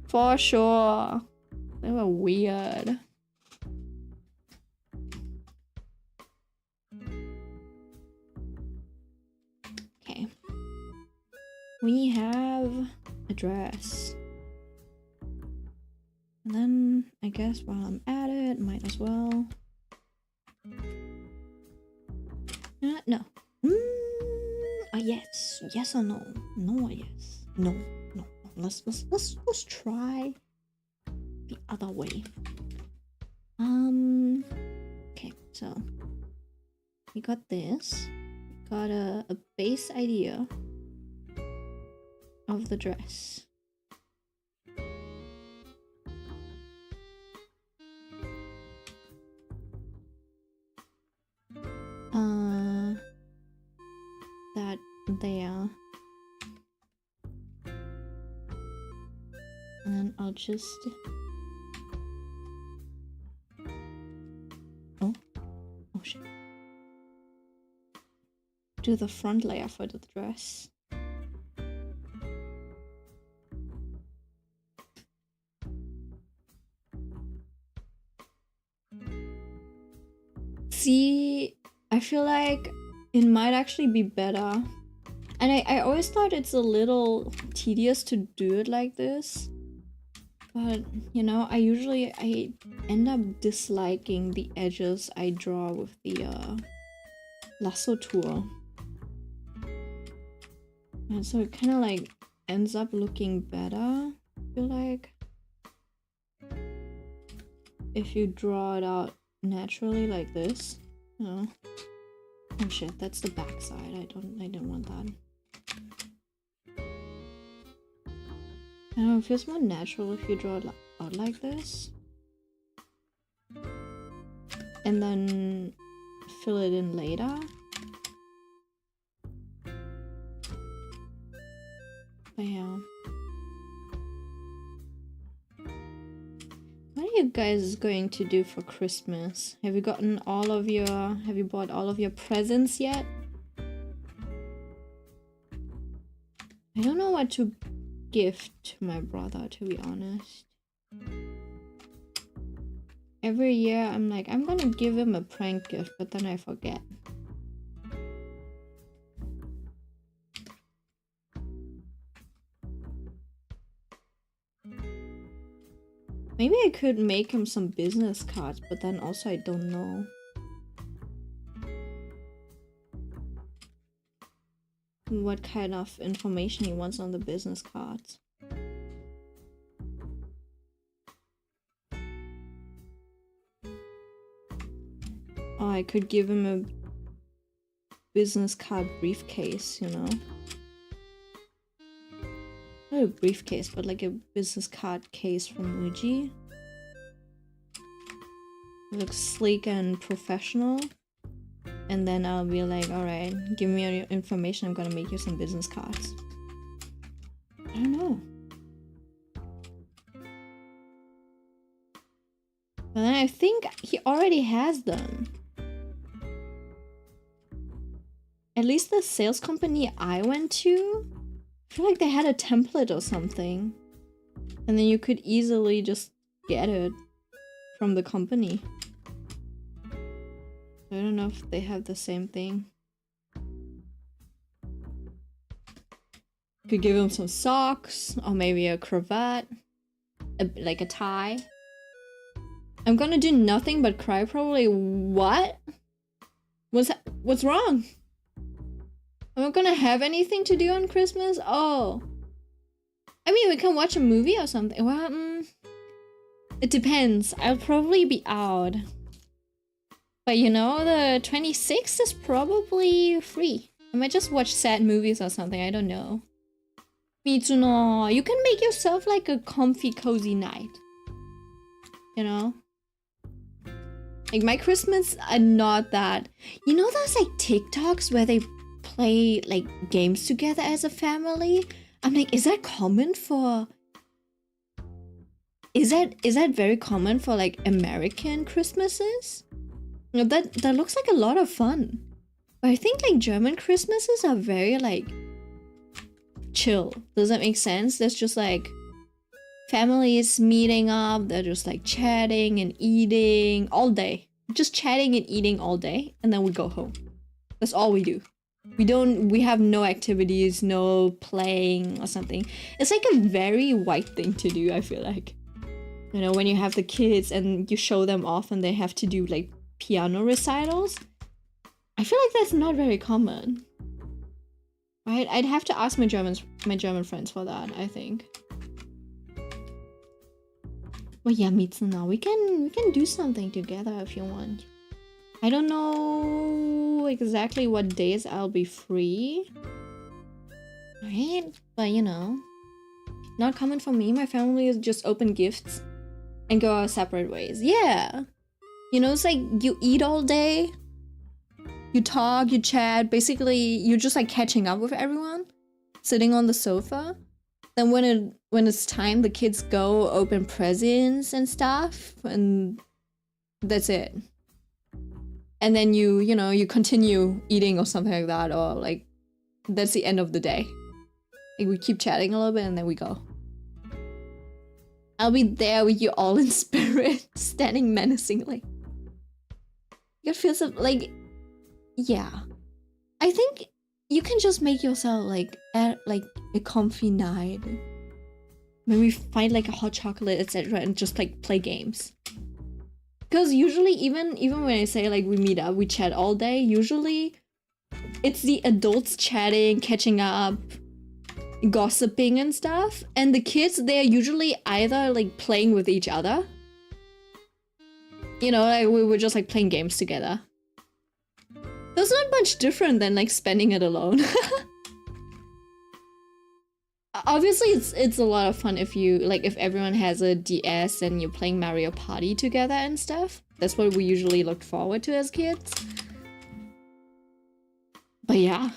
For sure. They were weird. Okay. We have a dress. And then, I guess while I'm at it, might as well... no. Yes. Yes or no? No or yes? No. No. Let's try the other way. Okay, so we got this. We got a base idea of the dress. That there. And I'll just... Oh shit. Do the front layer for the dress. See, I feel like it might actually be better. And I always thought it's a little tedious to do it like this. But, you know, I end up disliking the edges I draw with the lasso tool. And so it kind of like ends up looking better, I feel like. If you draw it out naturally like this, you know. Oh shit, that's the back side. I don't want that. I don't know, it feels more natural if you draw it out like this. And then fill it in later. But yeah. What are you guys going to do for Christmas? Have you gotten all of your... Have you bought all of your presents yet? I don't know what to gift to my brother, to be honest. Every year I'm like, I'm gonna give him a prank gift, but then I forget. Maybe I could make him some business cards, but then also I don't know. What kind of information he wants on the business cards. Oh, I could give him a business card briefcase, you know? Not a briefcase, but like a business card case from Muji. It looks sleek and professional. And then I'll be like, alright, give me your information, I'm gonna make you some business cards. I don't know. But then I think he already has them. At least the sales company I went to, I feel like they had a template or something. And then you could easily just get it from the company. I don't know if they have the same thing. Could give him some socks, or maybe a cravat, like a tie. I'm gonna do nothing but cry probably. What? What's wrong? I'm not gonna have anything to do on Christmas? Oh. I mean, we can watch a movie or something. Well, it depends. I'll probably be out. But you know, the 26th is probably free. I might just watch sad movies or something, I don't know. Mitsuno, you can make yourself like a comfy, cozy night. You know? Like, my Christmas are not that... You know those like TikToks where they play like games together as a family? I'm like, is that common for... Is that very common for like American Christmases? That looks like a lot of fun. But I think like German Christmases are very like chill. Does that make sense? There's just like families meeting up, they're just like chatting and eating all day. Just chatting and eating all day, and then we go home. That's all we do. We have no activities, no playing or something. It's like a very white thing to do, I feel like. You know, when you have the kids and you show them off and they have to do like piano recitals. I feel like that's not very common. Right? I'd have to ask my German friends for that, I think. Well, yeah, Mitsuna, we can do something together if you want. I don't know exactly what days I'll be free. Right? But you know, not common for me. My family is just open gifts and go our separate ways. Yeah. You know, it's like you eat all day, you talk, you chat, basically you're just like catching up with everyone, sitting on the sofa. Then when it's time, the kids go open presents and stuff, and that's it. And then you know, you continue eating or something like that, or like that's the end of the day. Like we keep chatting a little bit and then we go. I'll be there with you all in spirit, standing menacingly. It feels like, yeah. I think you can just make yourself like at like a comfy night. Maybe find like a hot chocolate, etc., and just like play games. Because usually, even when I say like we meet up, we chat all day. Usually, it's the adults chatting, catching up, gossiping and stuff, and the kids, they're usually either like playing with each other. You know, like we were just like playing games together. That's not much different than like spending it alone. Obviously, it's a lot of fun if you like if everyone has a DS and you're playing Mario Party together and stuff. That's what we usually looked forward to as kids. But yeah,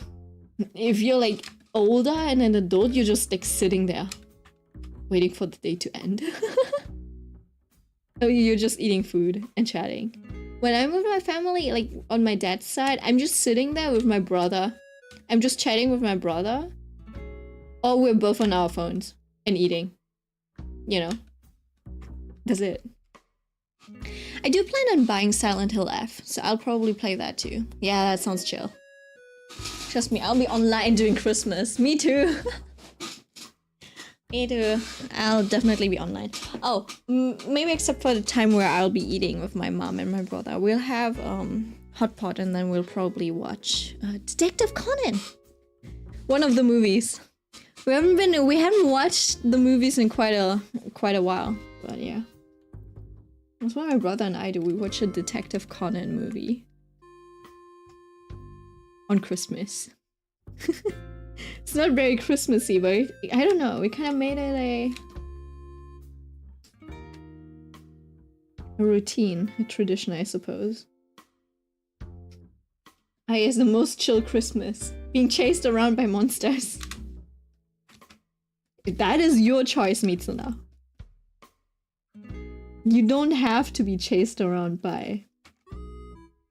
if you're like older and an adult, you're just like sitting there, waiting for the day to end. Oh, you're just eating food and chatting. When I'm with my family, like on my dad's side, I'm just sitting there with my brother. I'm just chatting with my brother. Or we're both on our phones and eating. You know? That's it. I do plan on buying Silent Hill F, so I'll probably play that too. Yeah, that sounds chill. Trust me, I'll be online during Christmas. Me too. Me too. I'll definitely be online. Oh, maybe except for the time where I'll be eating with my mom and my brother. We'll have hot pot and then we'll probably watch Detective Conan. One of the movies. We haven't watched the movies in quite a while, but yeah. That's what my brother and I do. We watch a Detective Conan movie on Christmas. It's not very Christmassy, but I don't know. We kind of made it a routine, a tradition, I suppose. It's the most chill Christmas. Being chased around by monsters. That is your choice, Mitsuna. You don't have to be chased around by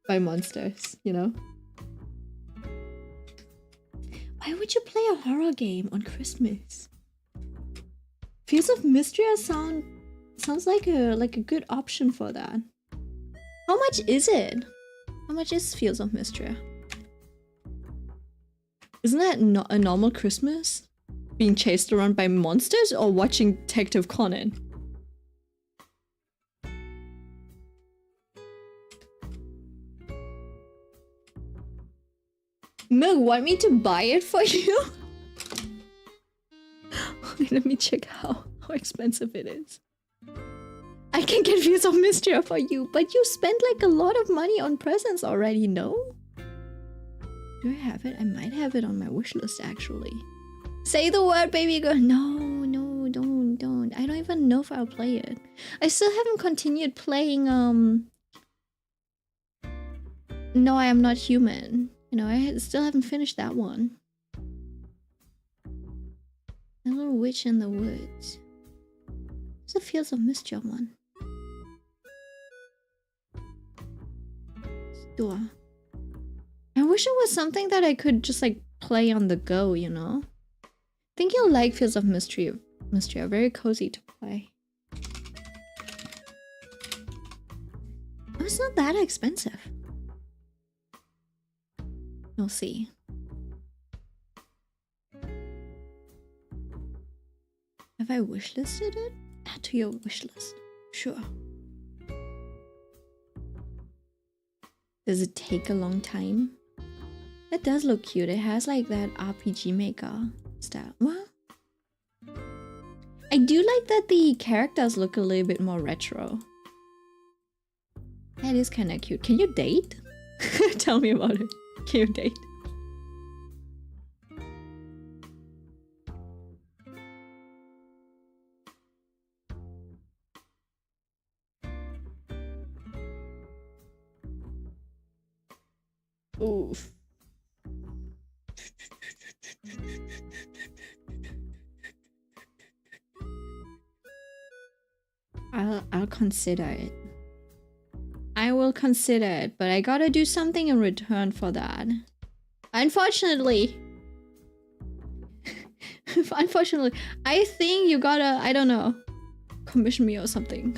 monsters, you know? Why would you play a horror game on Christmas? Fields of Mystery sounds like a good option for that. How much is it? How much is Fields of Mystery? Isn't that a normal Christmas? Being chased around by monsters or watching Detective Conan? Milk, want me to buy it for you? Let me check how expensive it is. I can get Fields of Mystery for you, but you spent like a lot of money on presents already, no? Do I have it? I might have it on my wish list actually. Say the word, baby girl. No, don't. I don't even know if I'll play it. I still haven't continued playing, No, I Am Not Human. You know, I still haven't finished that one. A Little Witch in the Woods. It's the Fields of Mystery one. Store. I wish it was something that I could just like play on the go, you know? I think you'll like Fields of Mystery. Are very cozy to play. Oh, it's not that expensive. We'll see. Have I wishlisted it? Add to your wishlist. Sure. Does it take a long time? That does look cute. It has like that RPG Maker style. Well, I do like that the characters look a little bit more retro. That is kind of cute. Can you date? Tell me about it. Can you date? Oof. I'll consider it. I will consider it, but I gotta do something in return for that. Unfortunately. Unfortunately. I think you gotta, I don't know, commission me or something.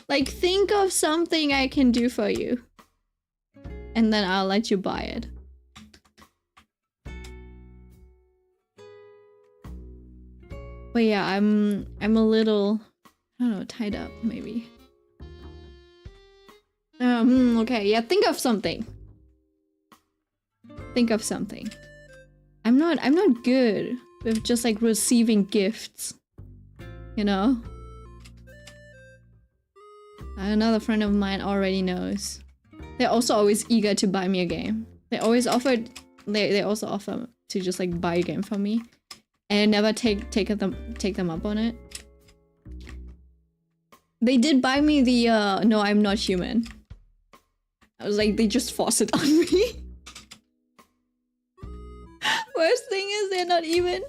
Like, think of something I can do for you. And then I'll let you buy it. But yeah, I'm a little, I don't know, tied up maybe. Okay, yeah, think of something. Think of something. I'm not good with just like receiving gifts. You know? Another friend of mine already knows. they're also always eager to buy me a game. They always offered, they also offer to just like buy a game for me, and I never take them up on it. They did buy me the No, I'm Not Human. I was like, they just force it on me. Worst thing is they're not even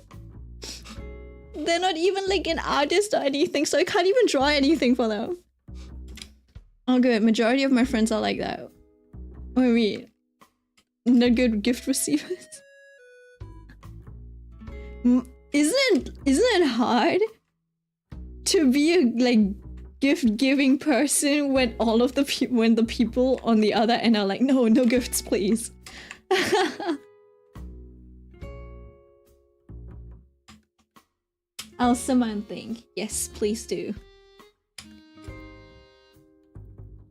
like an artist or anything, so I can't even draw anything for them. Oh good, majority of my friends are like that. What do you mean? Not good gift receivers. Isn't it hard to be a like gift giving person when all of the people on the other end are like, no gifts please. I'll summon thing. Yes, please do.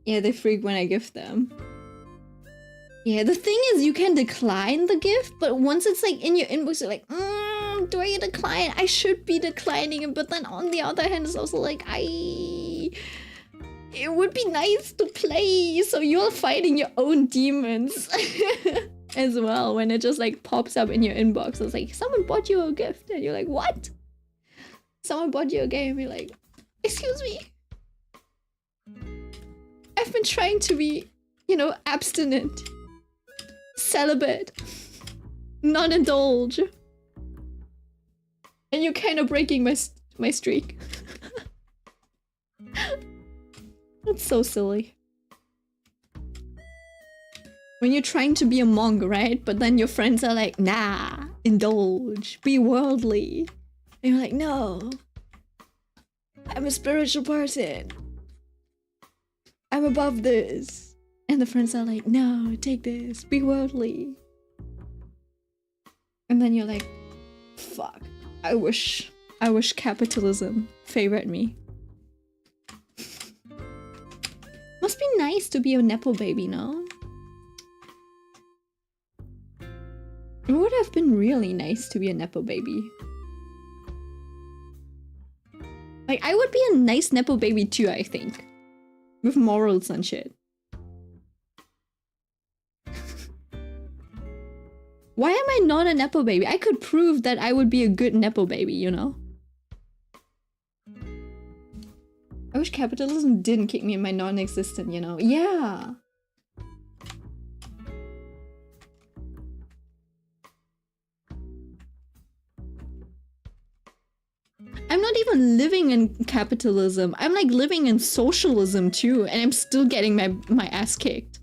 Yeah, they freak when I gift them. Yeah, the thing is you can decline the gift, but once it's like in your inbox, you're like, do I decline? I should be declining it, but then on the other hand, it's also like, it would be nice to play, so you're fighting your own demons as well when it just like pops up in your inbox. It's like, someone bought you a gift, and you're like, what? Someone bought you a game, you're like, excuse me? I've been trying to be, you know, abstinent, celibate, not indulge. And you're kind of breaking my streak. That's so silly. When you're trying to be a monk, right? But then your friends are like, nah, indulge, be worldly. And you're like, no, I'm a spiritual person. I'm above this. And the friends are like, no, take this, be worldly. And then you're like, fuck, I wish capitalism favored me. Must be nice to be a Nepo baby, no? It would have been really nice to be a Nepo baby. Like, I would be a nice Nepo baby too, I think. With morals and shit. Why am I not a Nepo baby? I could prove that I would be a good Nepo baby, you know? I wish capitalism didn't kick me in my non-existent, you know? Yeah! I'm not even living in capitalism. I'm like living in socialism too, and I'm still getting my ass kicked.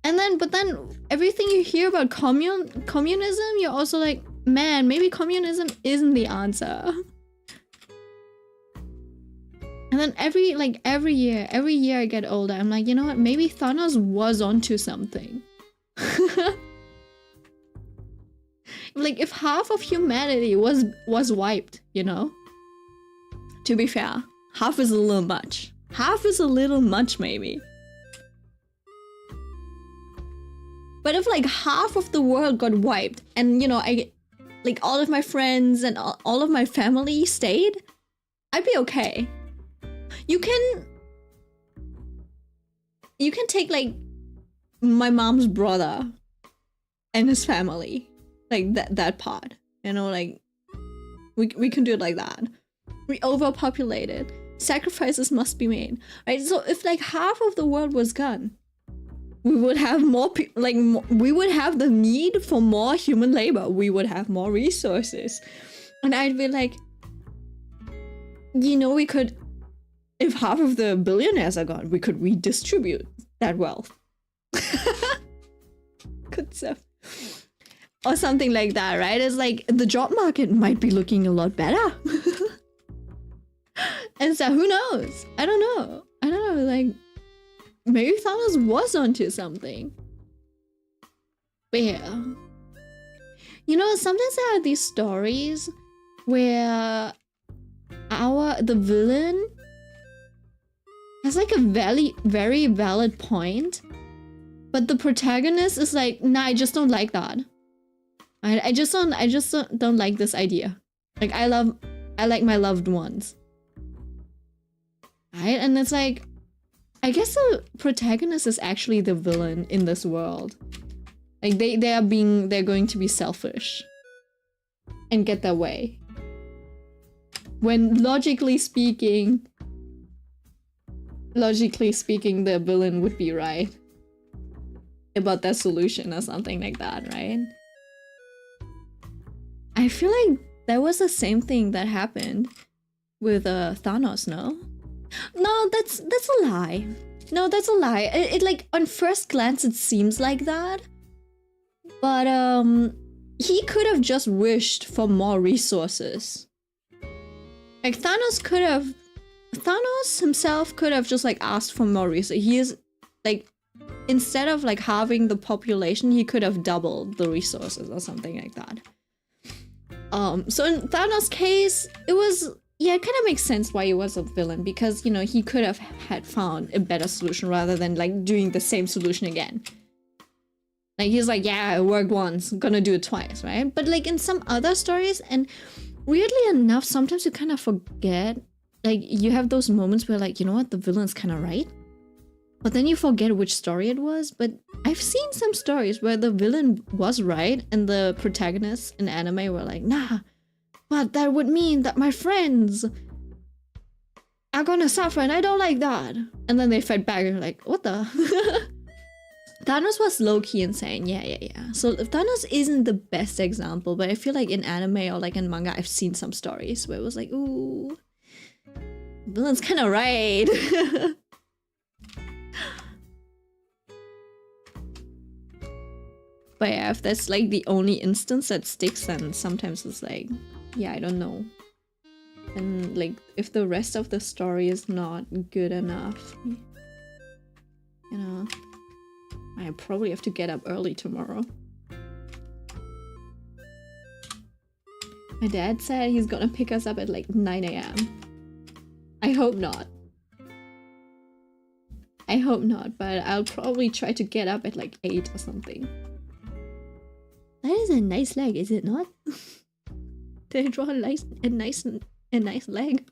And then, but then everything you hear about communism, you're also like, man, maybe communism isn't the answer. And then every year I get older, I'm like, you know what? Maybe Thanos was onto something. Like, if half of humanity was wiped, you know? To be fair, half is a little much. Half is a little much, maybe. But if like half of the world got wiped and, you know, like all of my friends and all of my family stayed, I'd be okay. You can take like my mom's brother and his family. Like that part, you know, like we can do it like that. We overpopulated. Sacrifices must be made, right? So if like half of the world was gone, we would have more we would have the need for more human labor. We would have more resources, and I'd be like, you know, we could, if half of the billionaires are gone, we could redistribute that wealth. Good stuff. Or something like that, right? It's like the job market might be looking a lot better. And so who knows? I don't know. Like, maybe Thanos was onto something. But yeah. You know, sometimes there are these stories where the villain has like a very valid point, but the protagonist is like, nah, I just don't like that. I just don't like this idea. Like, I like my loved ones. right? And it's like, I guess the protagonist is actually the villain in this world. Like they're going to be selfish and get their way. When logically speaking, the villain would be right about that solution or something like that, right? I feel like that was the same thing that happened with Thanos, no? No, that's a lie. No, that's a lie. It like on first glance it seems like that. But he could have just wished for more resources. Like Thanos himself could have just like asked for more resources. He is like, instead of like halving the population, he could have doubled the resources or something like that. So in Thanos' case, it was, yeah, it kind of makes sense why he was a villain, because, you know, he could have had found a better solution rather than like doing the same solution again. Like he's like, yeah, it worked once, I'm gonna do it twice, right? But like in some other stories, and weirdly enough, sometimes you kind of forget, like you have those moments where like, you know what, the villain's kind of right, but then you forget which story it was. But I've seen some stories where the villain was right and the protagonists in anime were like, nah, but that would mean that my friends are gonna suffer and I don't like that. And then they fight back and you're like, what the? Thanos was low-key insane, yeah. So Thanos isn't the best example, but I feel like in anime or like in manga, I've seen some stories where it was like, ooh, villain's kind of right. But yeah, if that's like the only instance that sticks, then sometimes it's like, yeah, I don't know. And like, if the rest of the story is not good enough, you know, I probably have to get up early tomorrow. My dad said he's gonna pick us up at like 9 AM. I hope not. I hope not, but I'll probably try to get up at like 8 or something. That is a nice leg, is it not? Did I draw a nice leg?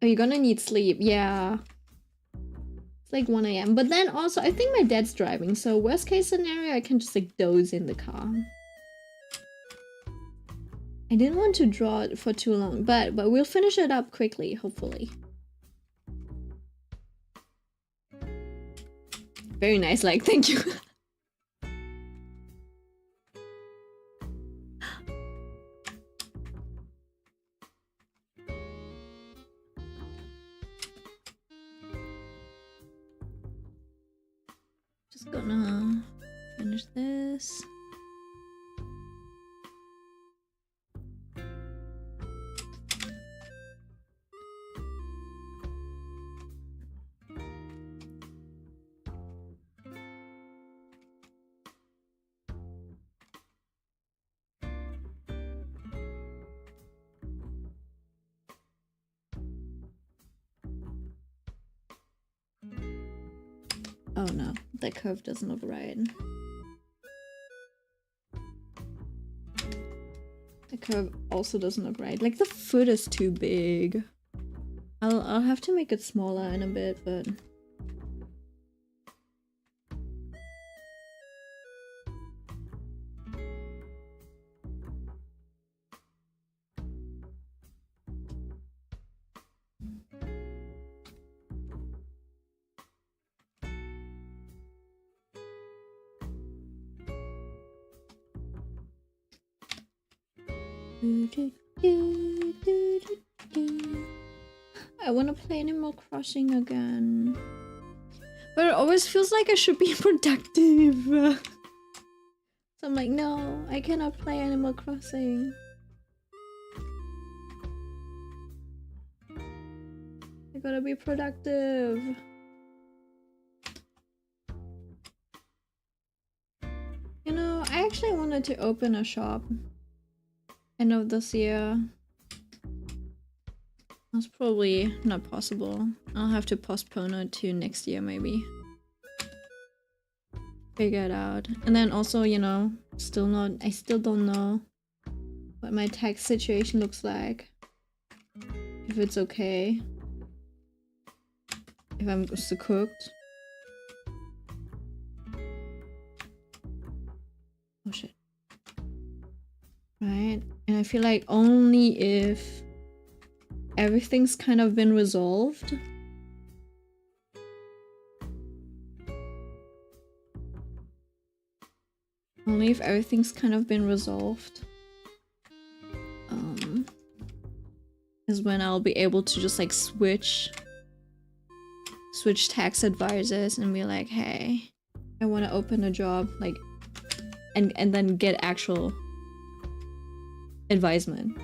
Oh, you're gonna need sleep, yeah. It's like 1 AM. But then also, I think my dad's driving, so worst case scenario, I can just like doze in the car. I didn't want to draw it for too long, but we'll finish it up quickly, hopefully. Very nice, like, thank you. Just gonna finish this. Oh no, that curve doesn't look right. The curve also doesn't look right. Like the foot is too big. I'll have to make it smaller in a bit, but I want to play Animal Crossing again. But it always feels like I should be productive. So I'm like, no, I cannot play Animal Crossing. I gotta be productive. You know, I actually wanted to open a shop end of this year. That's probably not possible. I'll have to postpone it to next year, maybe. figure it out. And then also, you know, I still don't know what my tax situation looks like. If it's okay. If I'm still cooked. Oh shit. Right? And I feel like only if everything's kind of been resolved. Only if everything's kind of been resolved. Is when I'll be able to just like switch tax advisors and be like, hey, I want to open a job, like, and then get actual advisement.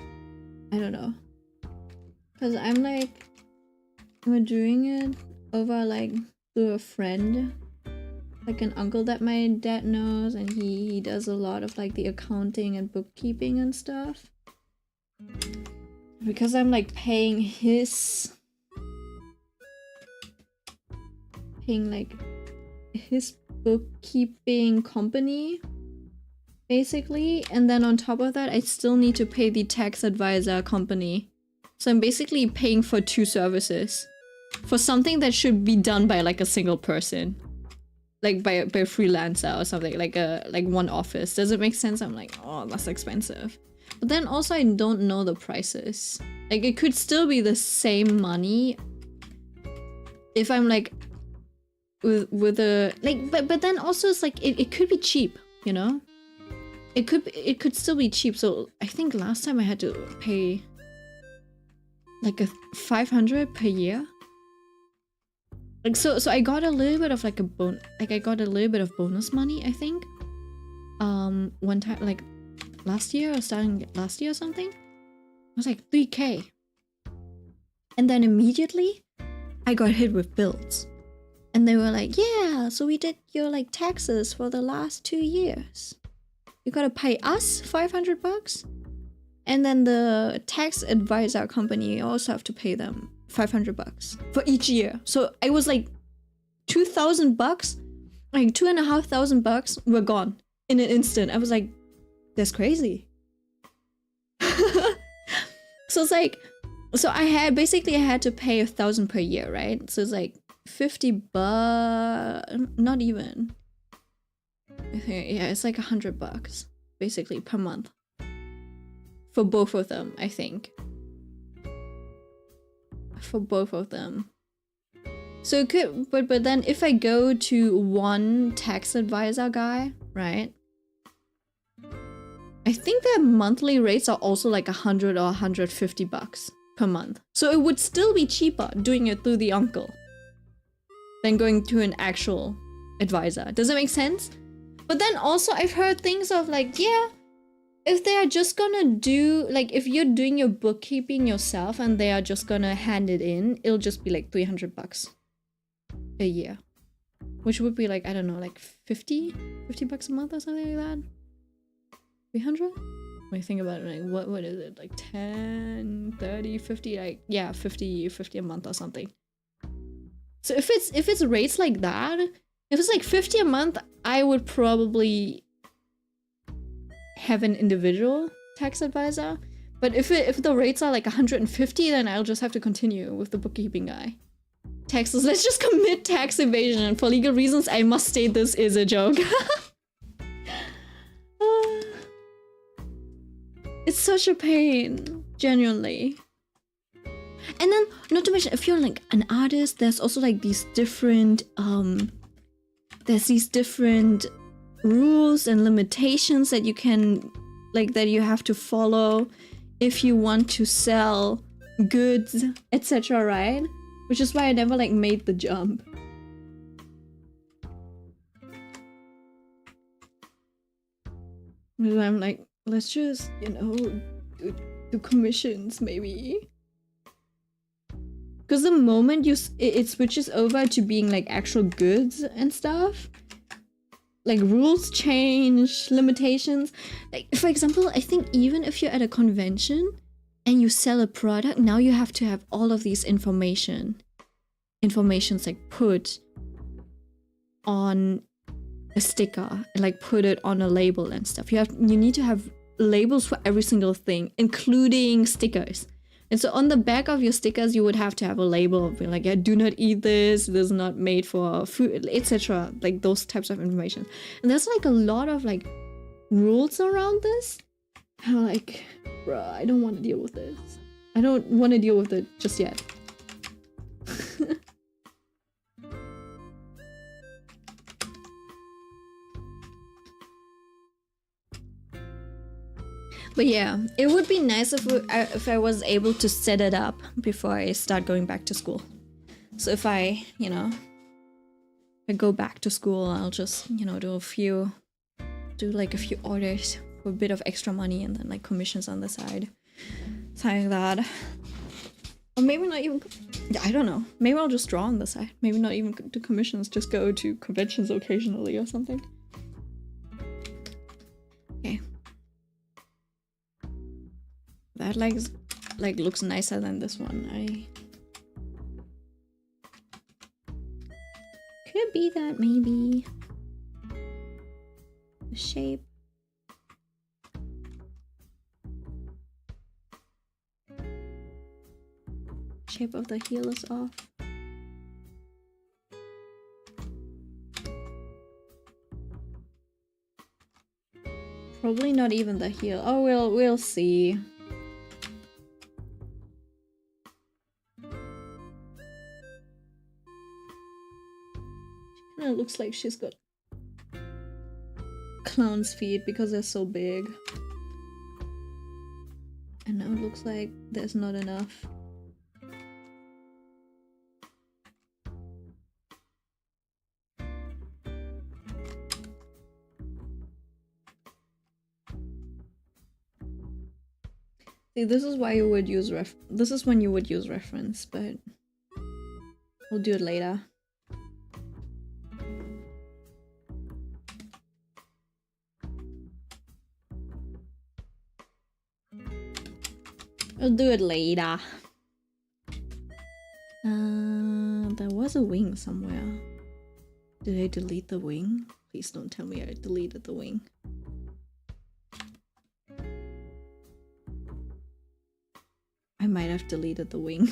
I don't know, because I'm doing it over like through a friend, like an uncle that my dad knows, and he does a lot of like the accounting and bookkeeping and stuff. Because I'm like paying his bookkeeping company basically, and then on top of that I still need to pay the tax advisor company. So I'm basically paying for two services for something that should be done by like a single person, like by a freelancer or something, like one office. Does it make sense? I'm like, oh, that's expensive. But then also I don't know the prices. Like it could still be the same money if I'm like with a like, but then also it's like it could be cheap, you know? It could still be cheap. So I think last time I had to pay like a 500 per year. Like so I got a little bit of like I got a little bit of bonus money, I think. One time, like last year or starting last year or something. It was like 3K. And then immediately I got hit with bills. And they were like, yeah, so we did your like taxes for the last 2 years. You gotta pay us 500 bucks. And then the tax advisor company, you also have to pay them 500 bucks for each year. So I was like 2,000 bucks, like 2,500 bucks were gone in an instant. I was like, that's crazy. So it's like, so I had to pay 1,000 per year, right? So it's like 50 bucks, not even. I think, yeah, it's like 100 bucks basically per month for both of them, I think. For both of them. So it could, but then if I go to one tax advisor guy, right? I think their monthly rates are also like 100 or 150 bucks per month. So it would still be cheaper doing it through the uncle than going to an actual advisor. Does it make sense? But then also I've heard things of like, yeah, if they are just gonna do, like if you're doing your bookkeeping yourself and they are just gonna hand it in, it'll just be like 300 bucks a year. Which would be like, I don't know, like 50 bucks a month or something like that. 300? When you think about it, like what is it? Like 10, 30, 50, like yeah, 50 a month or something. So if it's rates like that, if it's like 50 a month, I would probably have an individual tax advisor. But if the rates are like 150, then I'll just have to continue with the bookkeeping guy. Taxes, let's just commit tax evasion. For legal reasons, I must state this is a joke. It's such a pain, genuinely. And then, not to mention, if you're like an artist, there's also like these different, rules and limitations that you can, like, that you have to follow if you want to sell goods, etc., right? Which is why I never like made the jump. I'm like, let's just, you know, do commissions maybe. Because the moment it switches over to being like actual goods and stuff, like rules change, limitations. Like for example, I think even if you're at a convention and you sell a product, now you have to have all of these information's like put on a sticker and like put it on a label and stuff. You need to have labels for every single thing, including stickers. And so on the back of your stickers, you would have to have a label of like, yeah, do not eat this. This is not made for food, etc. Like those types of information. And there's like a lot of like rules around this. I'm like, bruh, I don't want to deal with this. I don't want to deal with it just yet. But yeah, it would be nice if I was able to set it up before I start going back to school. So if I, you know, I go back to school, I'll just, you know, do like a few orders for a bit of extra money and then like commissions on the side. Something like that. Or maybe not even, I don't know. Maybe I'll just draw on the side. Maybe not even do commissions, just go to conventions occasionally or something. Okay. That like looks nicer than this one. Could be that maybe. The shape. Shape of the heel is off. Probably not even the heel. Oh, we'll see. It looks like she's got clown's feet because they're so big. And now it looks like there's not enough. See, this is why you would use this is when you would use reference, but we'll do it later. We'll do it later. There was a wing somewhere. Did I delete the wing? Please don't tell me I deleted the wing. I might have deleted the wing.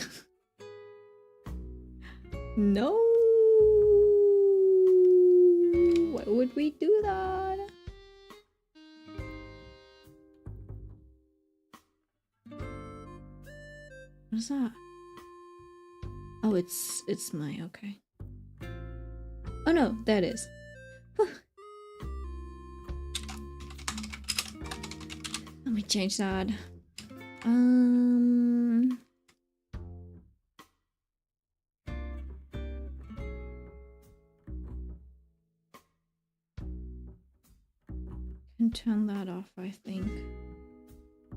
No! Why would we do that? What is that? Oh, it's my, okay. Oh no, there it is. Let me change that. Can turn that off, I think.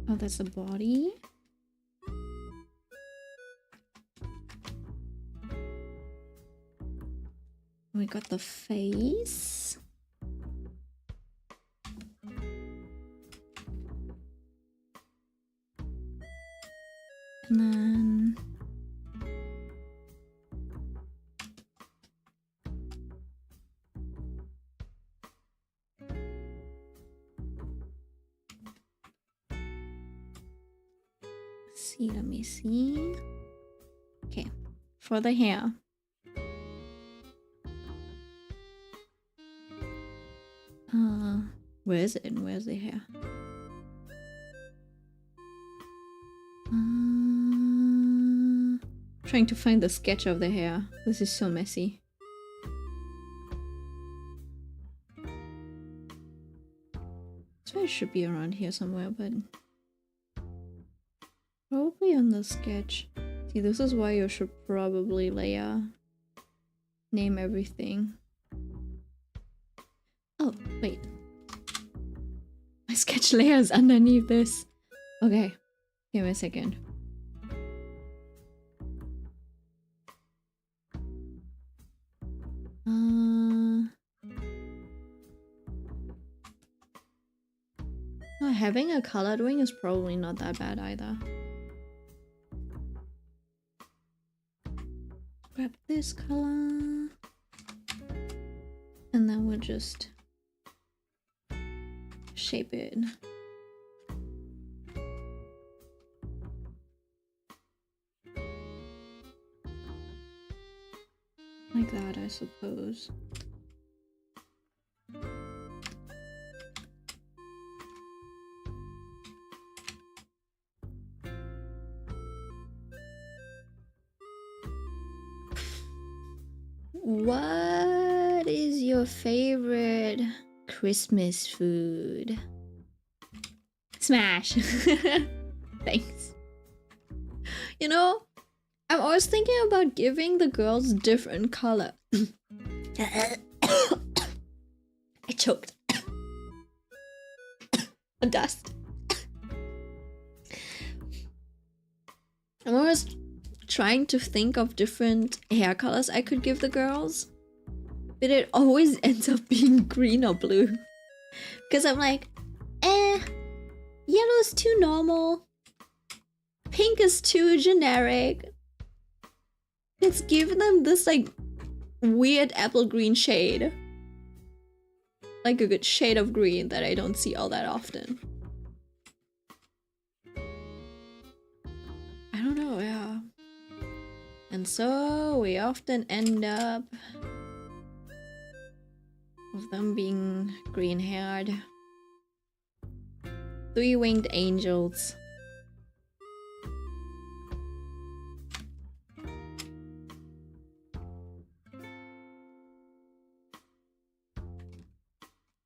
Oh, that's the body. We got the face. And then let me see. Okay, for the hair. Where is it? Where's the hair? Trying to find the sketch of the hair. This is so messy. So it should be around here somewhere, but probably on the sketch. See, this is why you should probably name everything. Oh, wait. My sketch layer is underneath this. Okay, give me a second. Having a colored wing is probably not that bad either. Grab this color. And then we'll just shape it. Like that, I suppose. What is your favorite Christmas food? Smash. Thanks. You know, I'm always thinking about giving the girls different color. I choked. On dust. I'm always trying to think of different hair colors I could give the girls, but it always ends up being green or blue. Because I'm like, yellow's too normal. Pink is too generic. Let's give them this like weird apple green shade. Like a good shade of green that I don't see all that often. I don't know, yeah. And so we often end up with them being green-haired. Three-winged angels.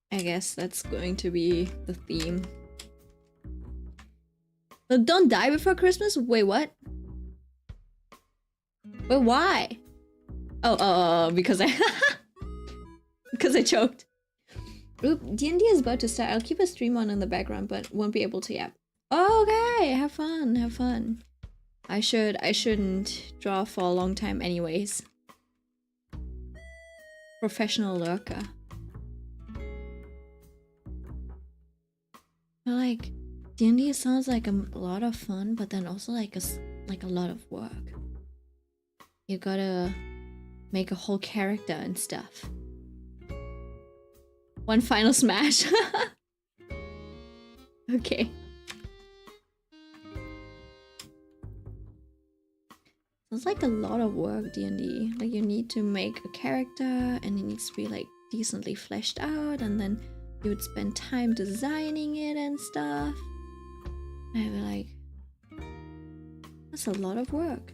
I guess that's going to be the theme. Look, don't die before Christmas? Wait, what? But why? Oh, because I because I choked. Oop, D&D is about to start. I'll keep a stream on in the background, but won't be able to yet. Okay, have fun, have fun. I shouldn't draw for a long time anyways. Professional lurker. But like, D&D sounds like a lot of fun, but then also like a lot of work. You gotta make a whole character and stuff. One final smash. Okay. Sounds like a lot of work, D&D. Like you need to make a character and it needs to be like decently fleshed out, and then you would spend time designing it and stuff. I'd be like, that's a lot of work.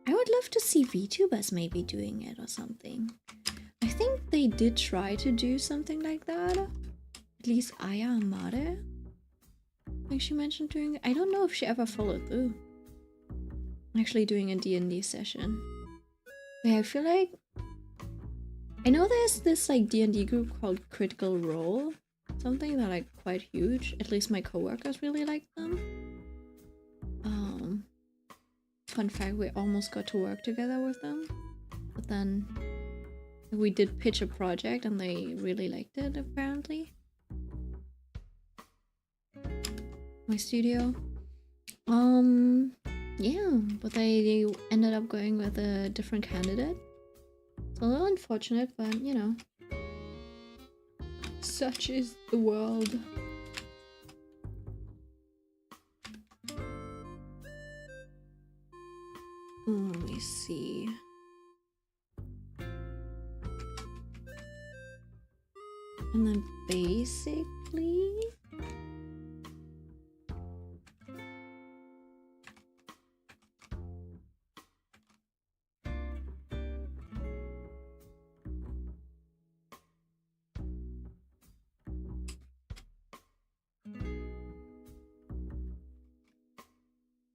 I would love to see VTubers maybe doing it or something. I think they did try to do something like that. At least Aya Amare. Like she mentioned doing it. I don't know if she ever followed through. Actually doing a D&D session. But yeah, I feel like... I know there's this like D&D group called Critical Role. Something that like quite huge. At least my coworkers really like them. Fun fact, we almost got to work together with them. But then we did pitch a project and they really liked it apparently. My studio. Yeah, but they ended up going with a different candidate. It's a little unfortunate, but you know. Such is the world. Let me see. And then basically...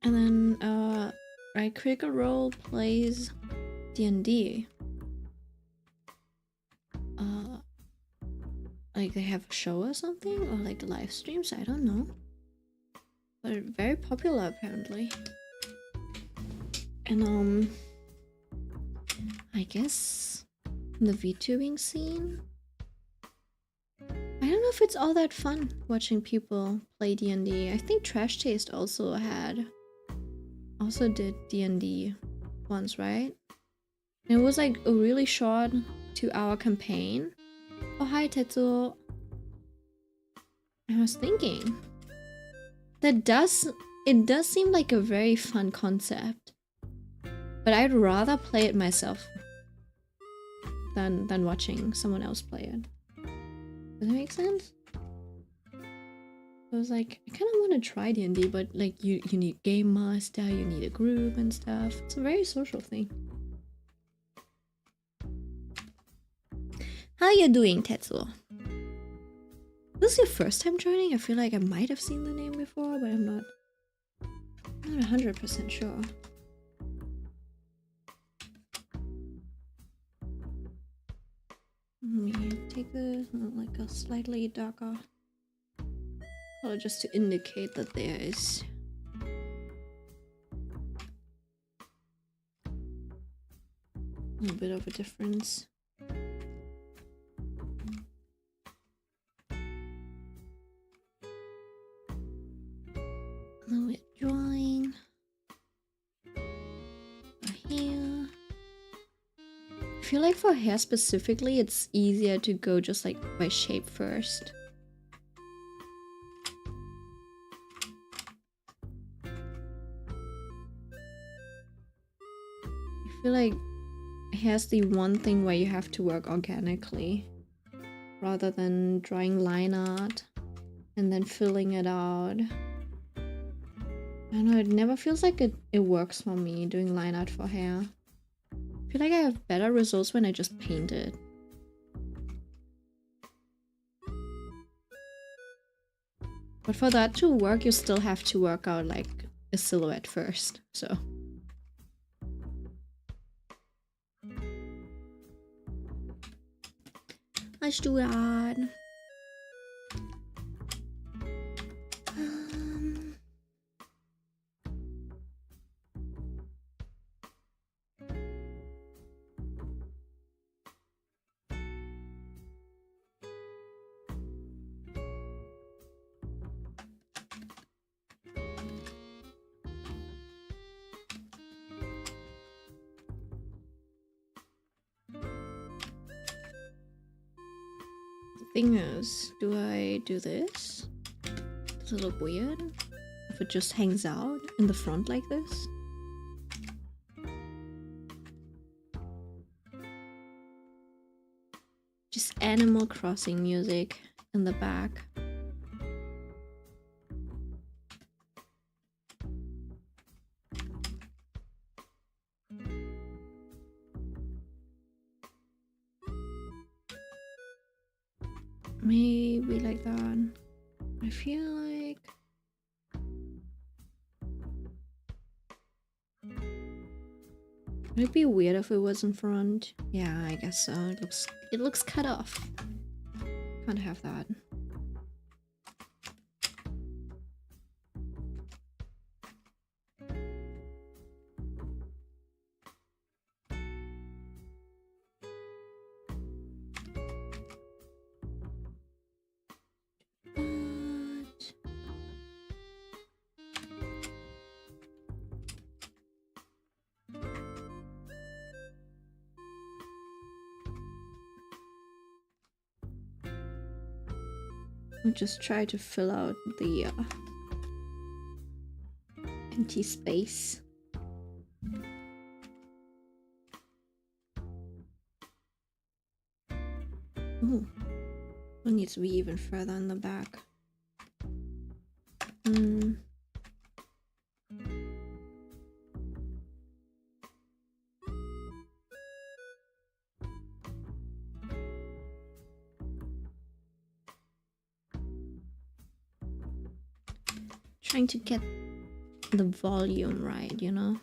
And then, right, Critical Role plays D&D. Like they have a show or something? Or like live streams? I don't know. But very popular apparently. And I guess in the VTubing scene, I don't know if it's all that fun watching people play D&D. I think Trash Taste also did D&D once, right? And it was like a really short 2-hour campaign, Oh, hi, Tetsuo. I was thinking. It does seem like a very fun concept. But I'd rather play it myself than watching someone else play it. Does that make sense? I was like, I kind of want to try D&D, but like you need game master, you need a group and stuff. It's a very social thing. How you doing, Tetsuo? This is your first time joining? I feel like I might have seen the name before, but I'm not 100% sure. Let me take this like a slightly darker color just to indicate that there is a little bit of a difference. Now we're drawing a hair. I feel like for hair specifically, it's easier to go just like by shape first. I feel like hair's the one thing where you have to work organically rather than drawing line art and then filling it out. I don't know, it never feels like it works for me doing line art for hair. I feel like I have better results when I just paint it. But for that to work, you still have to work out like a silhouette first, so. Let's do that. Thing is, do I do this? Does it look weird if it just hangs out in the front like this? Just Animal Crossing music in the back. Maybe like that. I feel like it'd be weird if it was in front. Yeah, I guess so. It looks cut off. Can't have that. I'll just try to fill out the empty space. Ooh, it needs to be even further in the back. Trying to get the volume right, you know?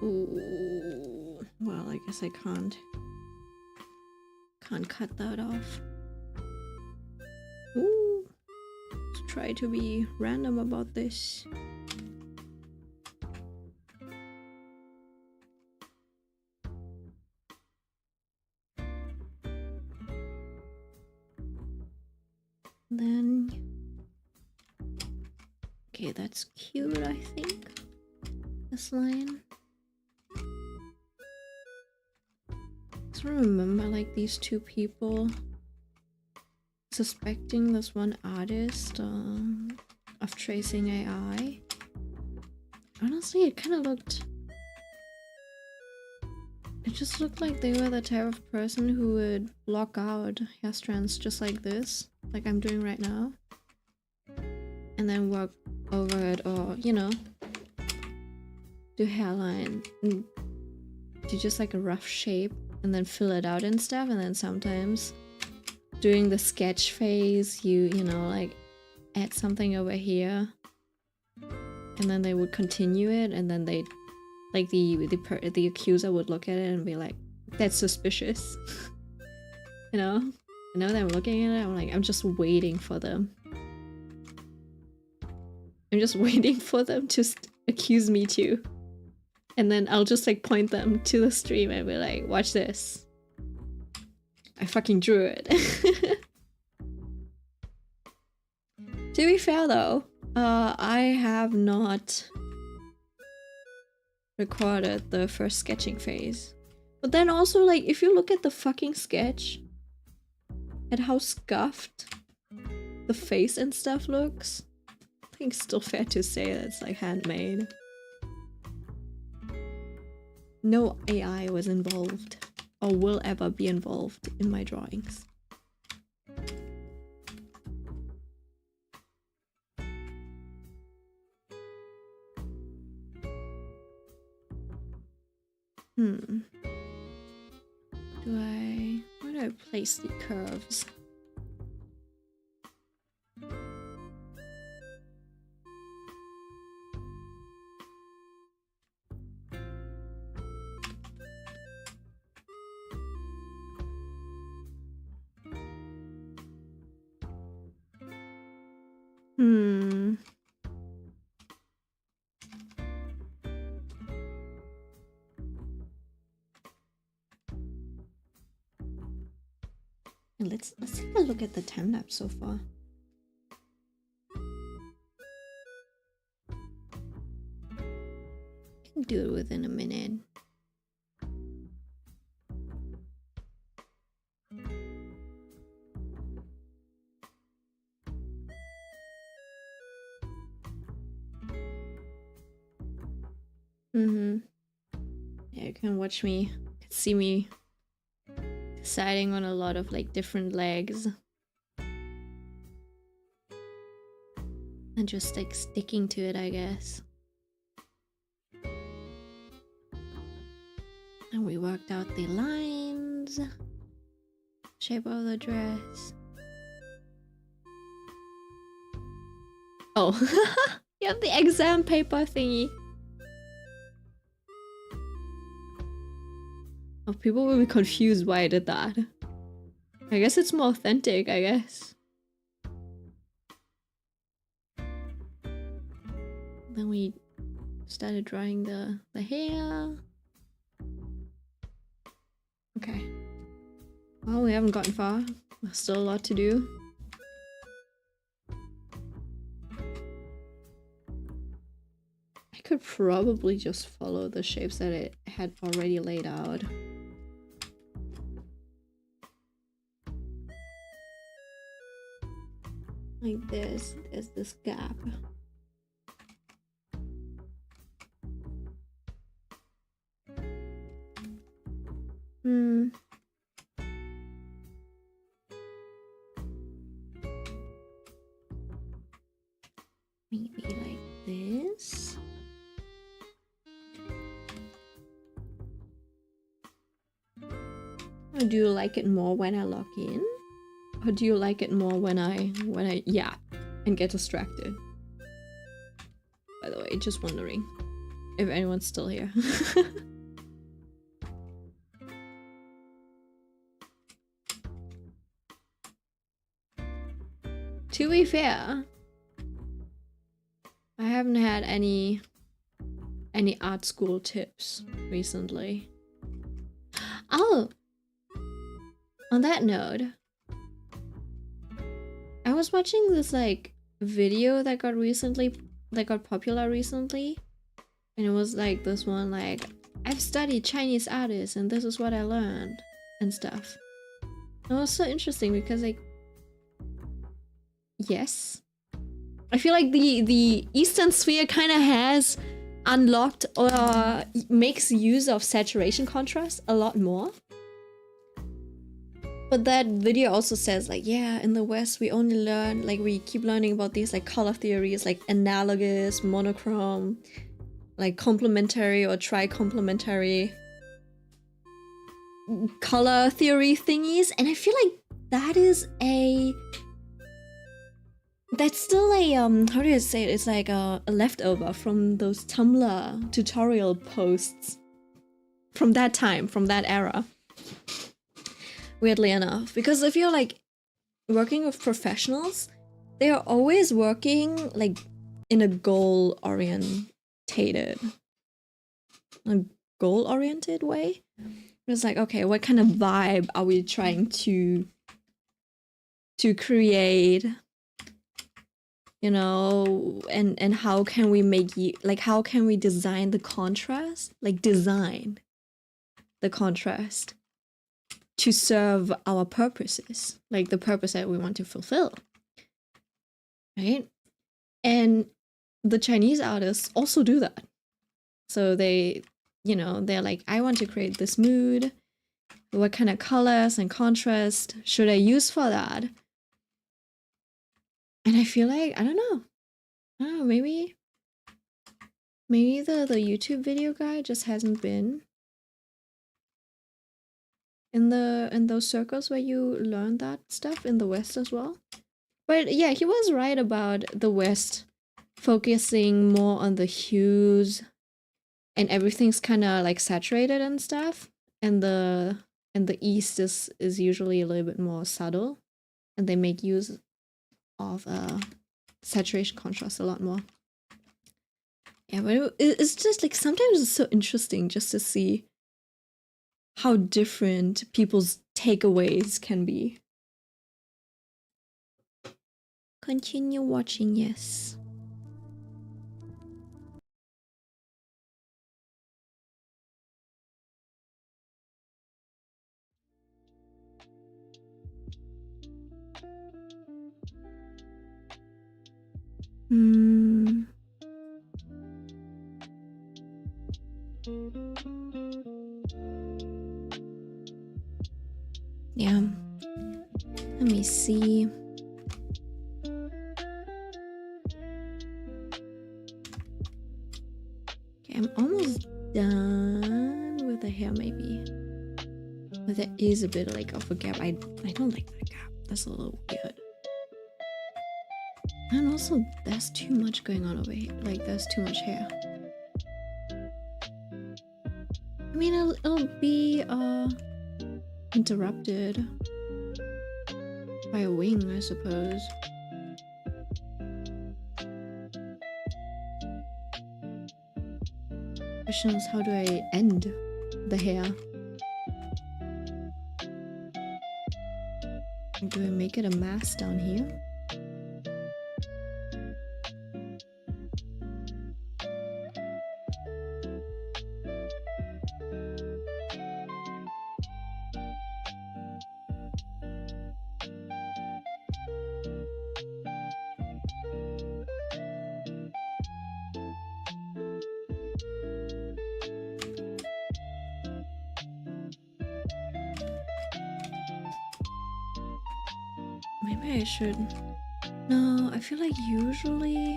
Ooh, well, I guess I can't cut that off. Ooh. try to be random about this. Then, okay, that's cute, I think. This line. I remember like these two people suspecting this one artist of tracing AI. Honestly, it kind of looked... It just looked like they were the type of person who would block out hair strands just like this, like I'm doing right now, and then work over it, or, you know, do hairline and do just like a rough shape and then fill it out and stuff, and then sometimes during the sketch phase you know, like add something over here, and then they would continue it, and then they like the accuser would look at it and be like, that's suspicious. You know? I know that I'm looking at it, I'm like, I'm just waiting for them. I'm just waiting for them to accuse me too. And then I'll just like point them to the stream and be like, watch this. I fucking drew it. To be fair though, I have not recorded the first sketching phase. But then also, like, if you look at the fucking sketch, at how scuffed the face and stuff looks, I think it's still fair to say that it's like handmade. No AI was involved, or will ever be involved in my drawings. Where do I place the curves? Let's take a look at the time lapse so far. I can do it within a minute. Yeah, you can watch me, you can see me deciding on a lot of like different legs. And just like sticking to it, I guess. And we worked out the lines, shape of the dress. Oh, you have the exam paper thingy. Oh, people will be confused why I did that. I guess it's more authentic, I guess. Then we started drawing the hair. Okay. Well, we haven't gotten far. There's still a lot to do. I could probably just follow the shapes that it had already laid out. Like this, there's this gap. Maybe like this. Or do you like it more when I log in? Or do you like it more when I yap and get distracted? By the way, just wondering if anyone's still here. To be fair, haven't had any art school tips recently. Oh, on that note, I was watching this like video that got popular recently, and it was like this one like, I've studied Chinese artists and this is what I learned and stuff. It was so interesting because like, yes, I feel like the Eastern Sphere kind of has unlocked or makes use of saturation contrast a lot more. But that video also says like, yeah, in the West we only learn, like we keep learning about these like color theories like analogous, monochrome, like complementary or tri-complementary color theory thingies, and I feel like that's still a how do you say it? It's like a leftover from those Tumblr tutorial posts from that time, from that era. Weirdly enough, because if you're like working with professionals, they are always working like in a goal-oriented way. It's like, okay, what kind of vibe are we trying to create? You know, and how can we make you like, how can we design the contrast? Like design the contrast to serve our purposes, like the purpose that we want to fulfill, right? And the Chinese artists also do that. So they, you know, they're like, I want to create this mood. What kind of colors and contrast should I use for that? And I feel like, I don't know, maybe the YouTube video guy just hasn't been in those circles where you learn that stuff in the West as well. But yeah, he was right about the West focusing more on the hues and everything's kind of like saturated and stuff, and the East is usually a little bit more subtle, and they make use of saturation contrast a lot more. Yeah, but it's just like, sometimes it's so interesting just to see how different people's takeaways can be. Continue watching, yes. Yeah. Let me see. Okay, I'm almost done with the hair, maybe. But there is a bit like of a gap. I don't like that gap. That's a little weird. And also, there's too much going on over here. Like, there's too much hair. I mean, it'll be interrupted by a wing, I suppose. Question is, how do I end the hair? Do I make it a mass down here? Maybe I should. No, I feel like usually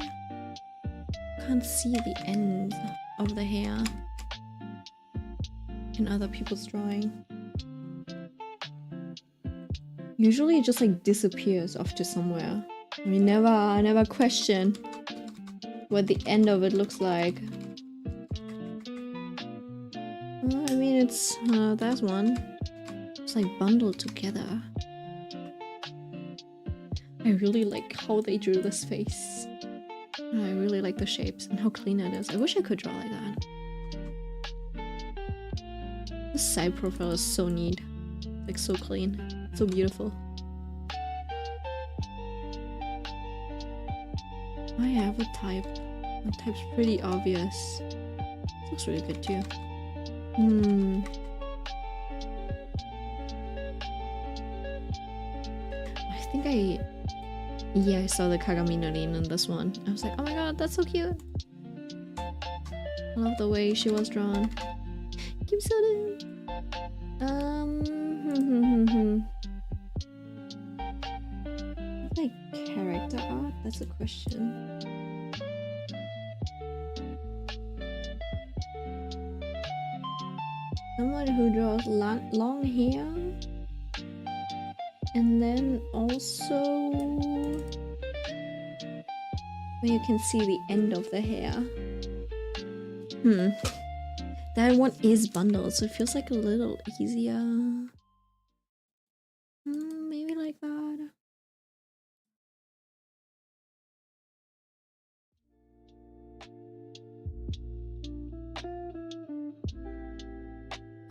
can't see the ends of the hair in other people's drawing. Usually it just like disappears off to somewhere. I mean, I never question what the end of it looks like. Well, I mean, it's that's one. It's like bundled together. I really like how they drew this face. I really like the shapes and how clean it is. I wish I could draw like that. The side profile is so neat. Like so clean. So beautiful. I have a type. The type's pretty obvious. It looks really good too. I think I saw the Kagami no Rin in this one. I was like, oh my god, that's so cute. I love the way she was drawn. Kim Soda. Like character art? That's a question. Someone who draws long hair. And then also where you can see the end of the hair. That one is bundled, so it feels like a little easier. Maybe like that.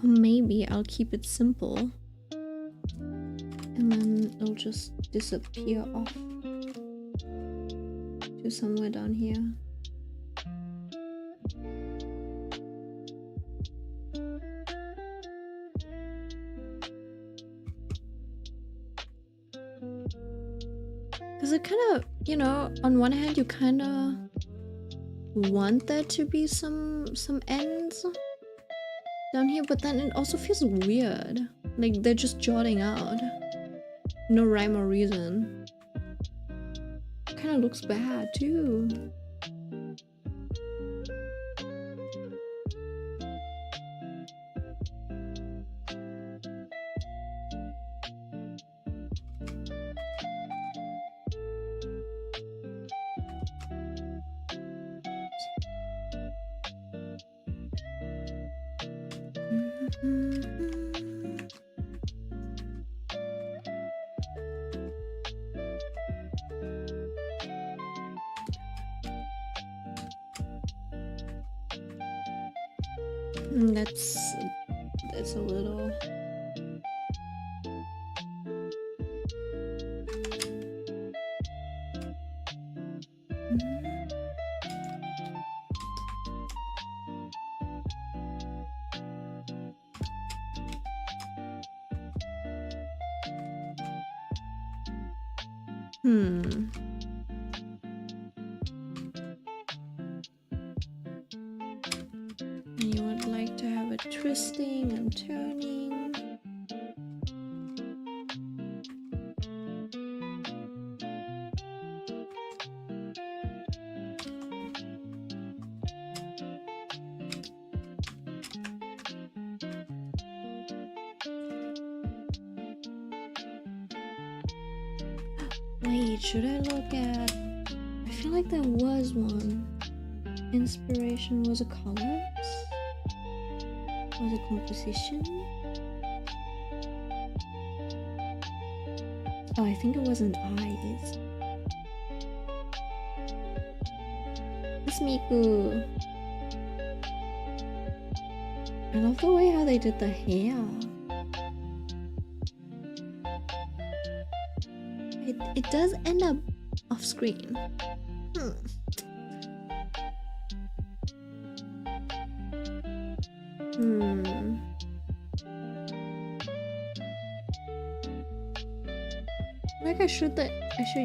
Or maybe I'll keep it simple. And then it'll just disappear off to somewhere down here. Because it kind of, you know, on one hand you kind of want there to be some ends down here, but then it also feels weird. Like they're just jotting out. No rhyme or reason. Kind of looks bad too. That's a little. And you would like to have it twisting and turning. Wait, should I look at... I feel like there was one. Inspiration was a colors? Was a composition? Oh, I think it was an eyes. It's Miku. I love the way how they did the hair. It does end up off screen. Like I should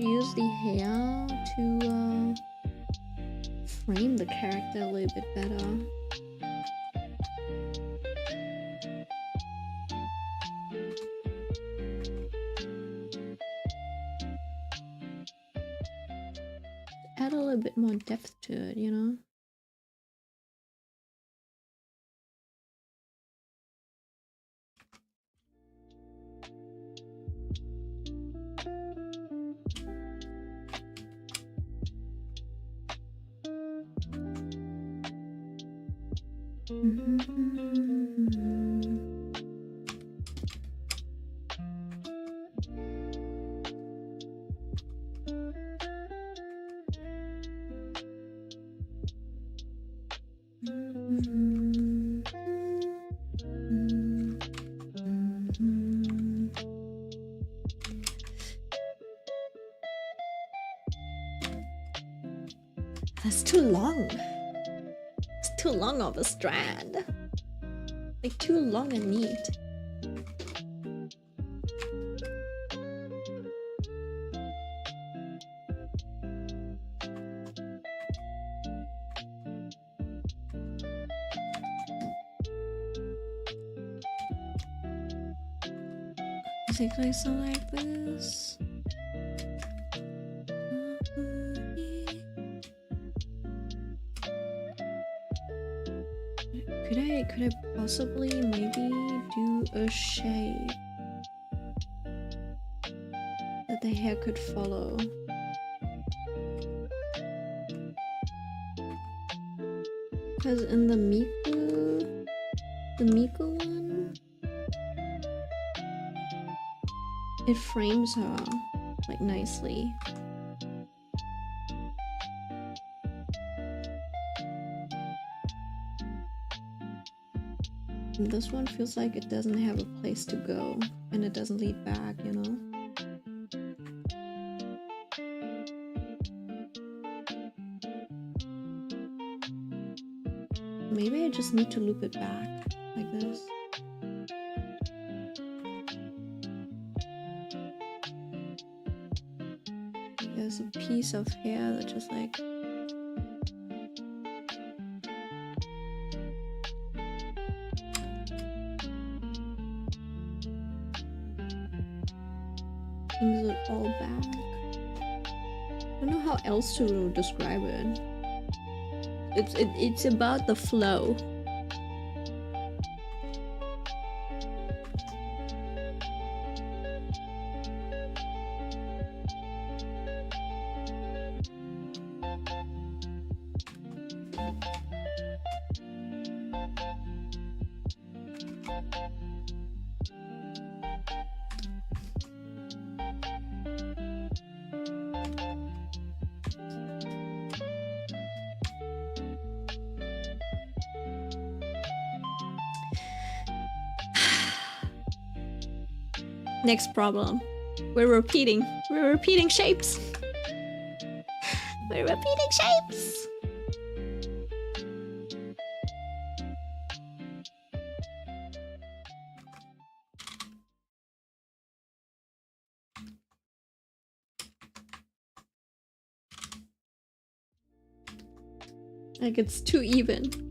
use the hair to frame the character a little bit better. Add a little bit more depth to it, you know? That's too long. It's too long of a strand. Like too long and neat. Basically, so like this. Could I possibly maybe do a shape that the hair could follow? Because in the Miku one, it frames her like nicely. And this one feels like it doesn't have a place to go and it doesn't lead back, you know? Maybe I just need to loop it back like this. There's a piece of hair that just like brings it all back. I don't know how else to describe it. It's about the flow. Next problem. We're repeating shapes. We're repeating shapes. Like it's too even.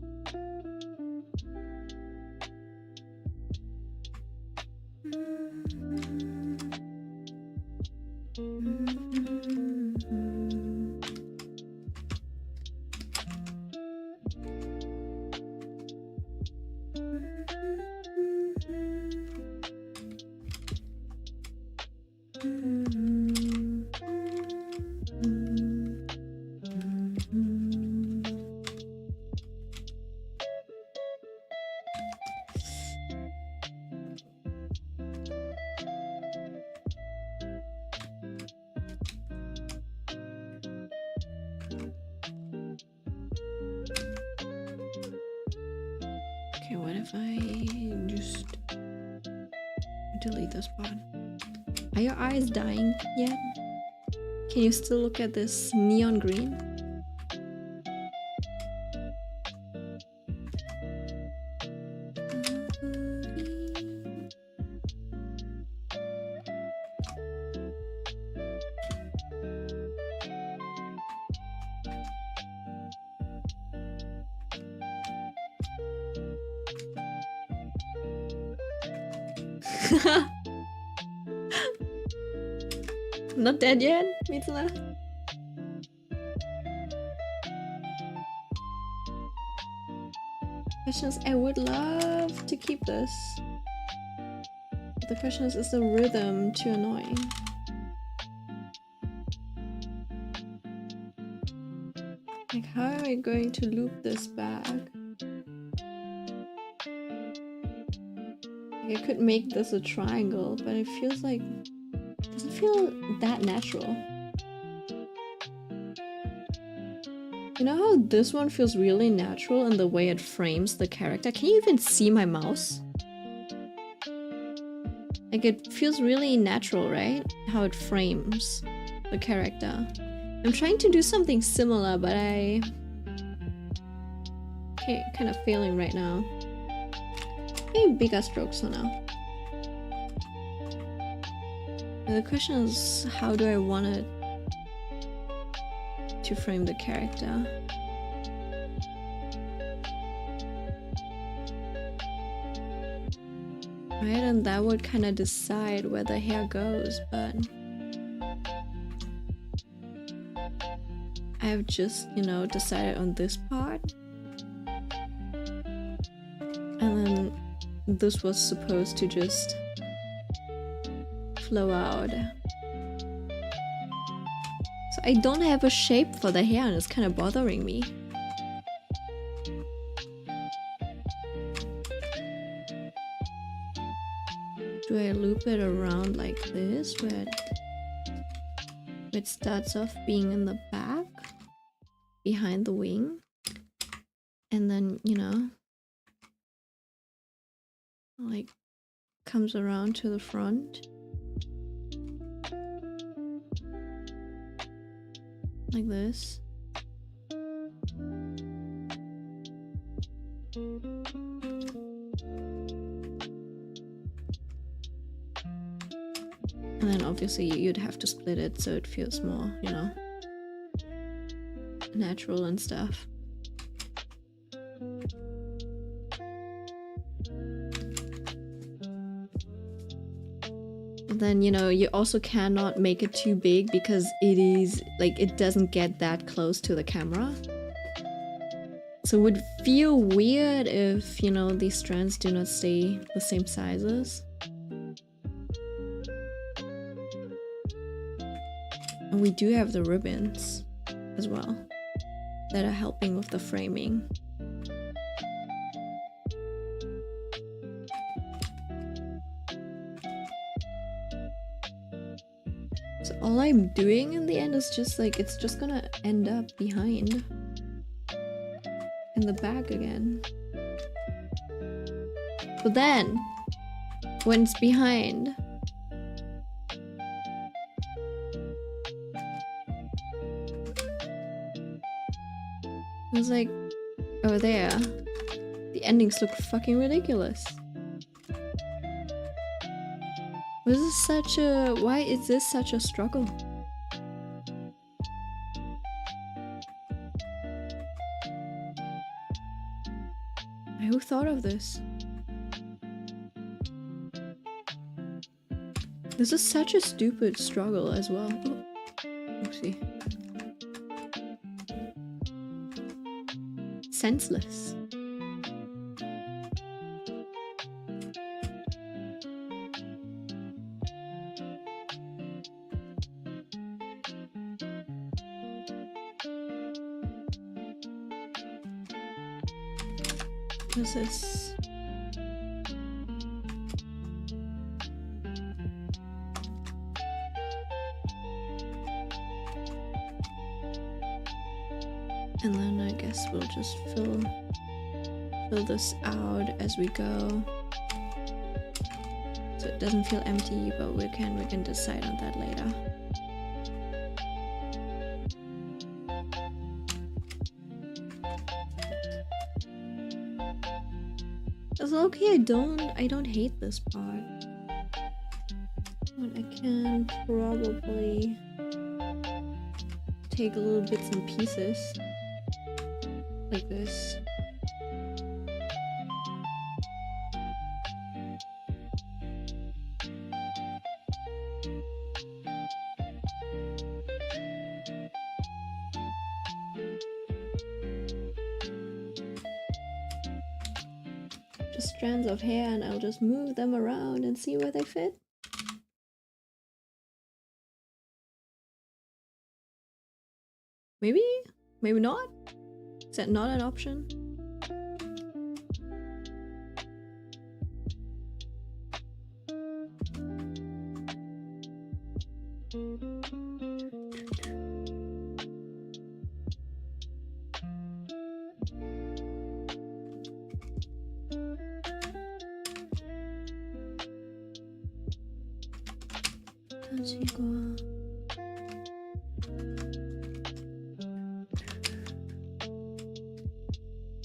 Okay, what if I just delete this part? Are your eyes dying yet? Can you still look at this neon green? Not dead yet, Mitsula? Question is, I would love to keep this. But the question is the rhythm too annoying? Like, how am I going to loop this back? Like, I could make this a triangle, but it feels like it doesn't feel that natural. You know how this one feels really natural in the way it frames the character? Can you even see my mouse? Like, it feels really natural, right? How it frames the character. I'm trying to do something similar, but I kind of failing right now. Maybe bigger strokes for now. And the question is, how do I want it to frame the character? Right, and that would kind of decide where the hair goes, but I've just, you know, decided on this part. And then this was supposed to just flow out. So I don't have a shape for the hair and it's kind of bothering me. Do I loop it around like this, where it starts off being in the back, behind the wing, and then, you know, like comes around to the front? Like this. And then obviously you'd have to split it so it feels more, you know, natural and stuff. But then, you know, you also cannot make it too big because it is, like, it doesn't get that close to the camera. So it would feel weird if, you know, these strands do not stay the same sizes. And we do have the ribbons as well that are helping with the framing. So all I'm doing in the end is just like, it's just gonna end up behind in the back again. But then when it's behind, it's like, over there, the endings look fucking ridiculous. This is such a... Why is this such a struggle? Who thought of this? This is such a stupid struggle as well. Oh, oopsie. Senseless. What's this? And then I guess we'll just fill this out as we go, so it doesn't feel empty. But we can decide on that later. It's okay. I don't hate this part, but I can probably take little bits and pieces like this. Just strands of hair, and I'll just move them around and see where they fit. Maybe? Maybe not? Is that not an option?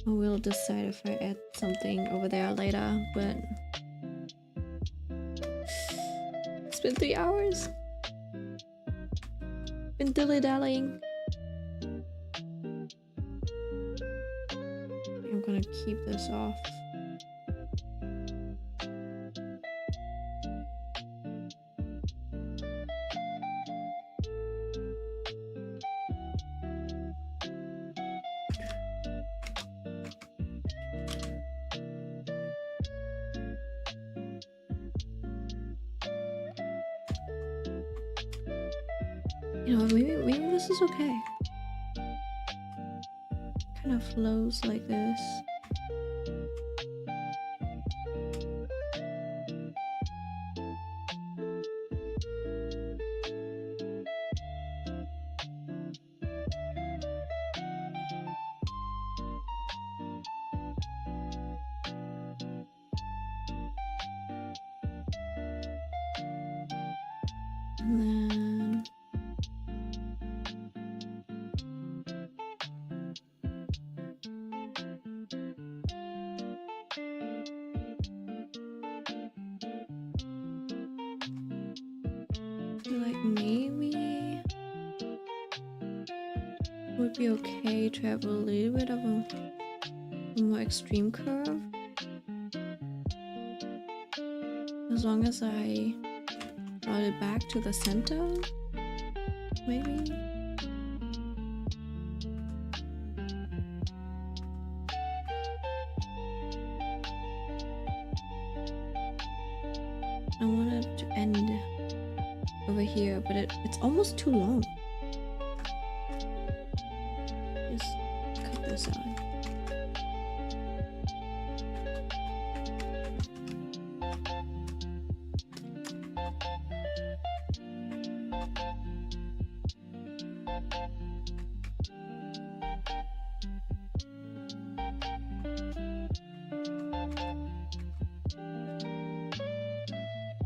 I will decide if I add something over there later, but it's been 3 hours. Been dilly-dallying. I'm gonna keep this off. You know, maybe this is okay. Kind of flows like this. And then like maybe would be okay to have a little bit of a more extreme curve, as long as I brought it back to the center, maybe. I wanted to end over here, but it's almost too long. Just cut this out.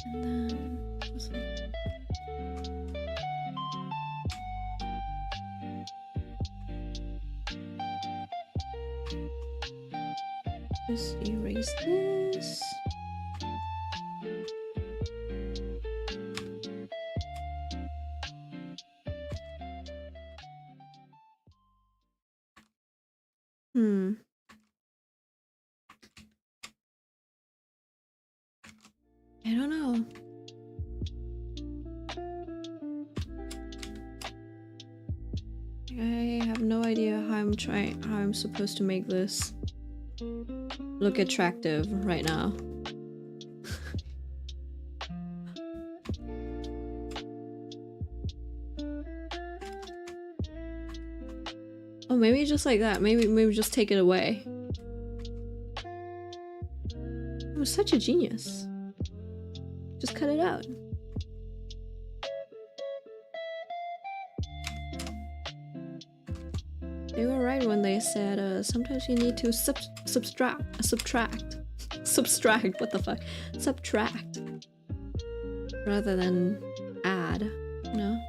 And then just like just erase this. I don't know. I have no idea how I'm supposed to make this look attractive right now. Oh, maybe just like that. Maybe just take it away. I was such a genius. Just cut it out. They were right when they said sometimes you need to subtract. What the fuck? Subtract rather than add, you know?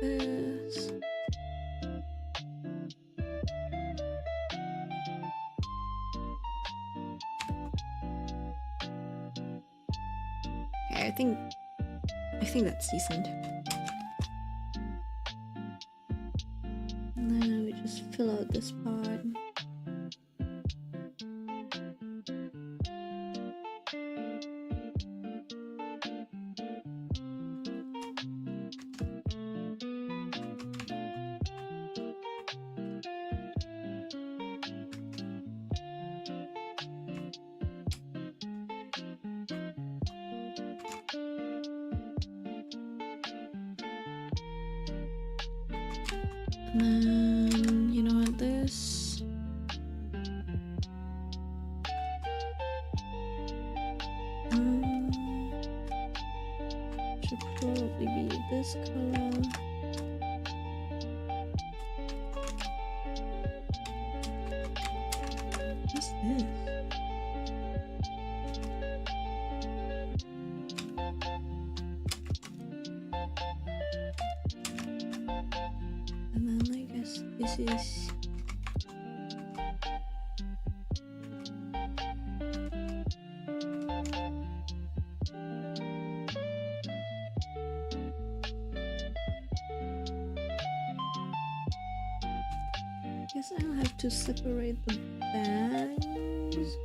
This. Okay, I think that's decent. And then we just fill out this part. And then, you know what, this. Should probably be this color. What's this? And then I guess this is guess I'll have to separate the bags.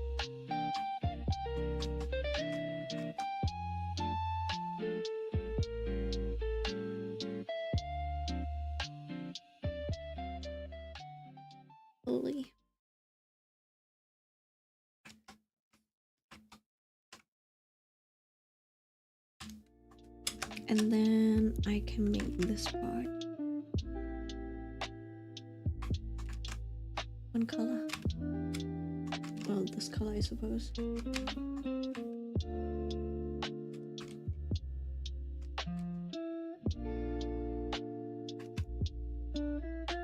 Holy. And then I can make this part one color. Well, this color, I suppose.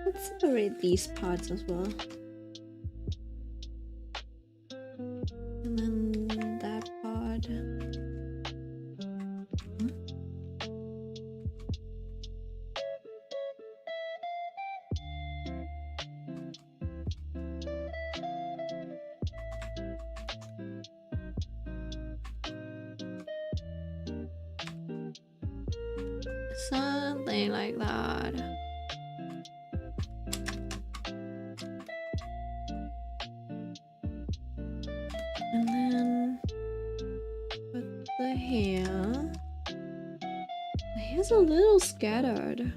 Let's separate these parts as well. And then that part. Something like that. And then put the hair. The hair's a little scattered.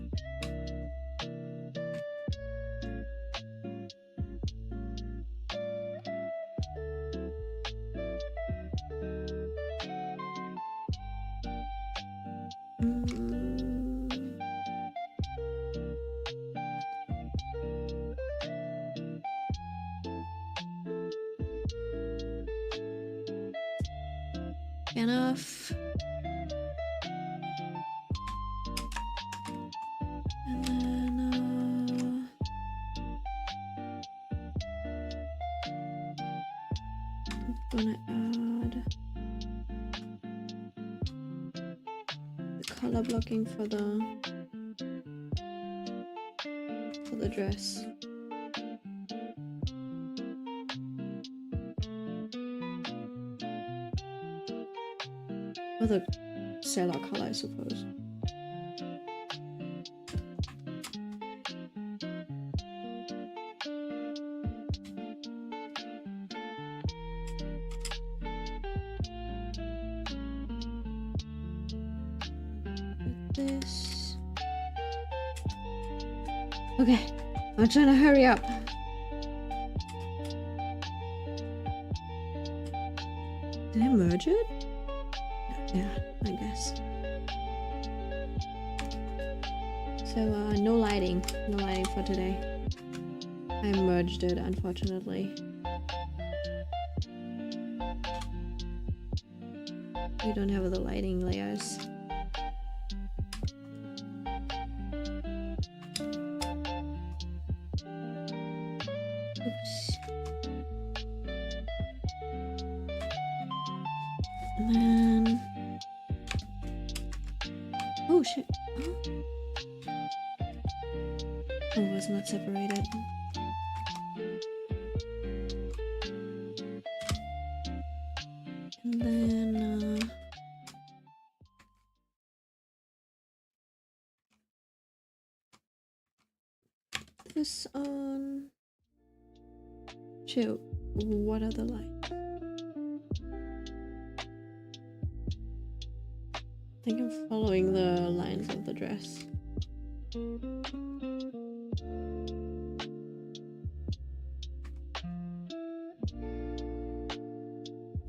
Enough. And then I'm gonna add the color blocking for the dress. Or the sailor color, I suppose. This. Okay, I'm trying to hurry up. Did I merge it? Yeah, I guess. So, no lighting for today. I merged it, unfortunately. We don't have the lighting layers. Oops. And then... oh shit. Oh, it was not separated. And then this on. Shoot, what are the lights? I think I'm following the lines of the dress.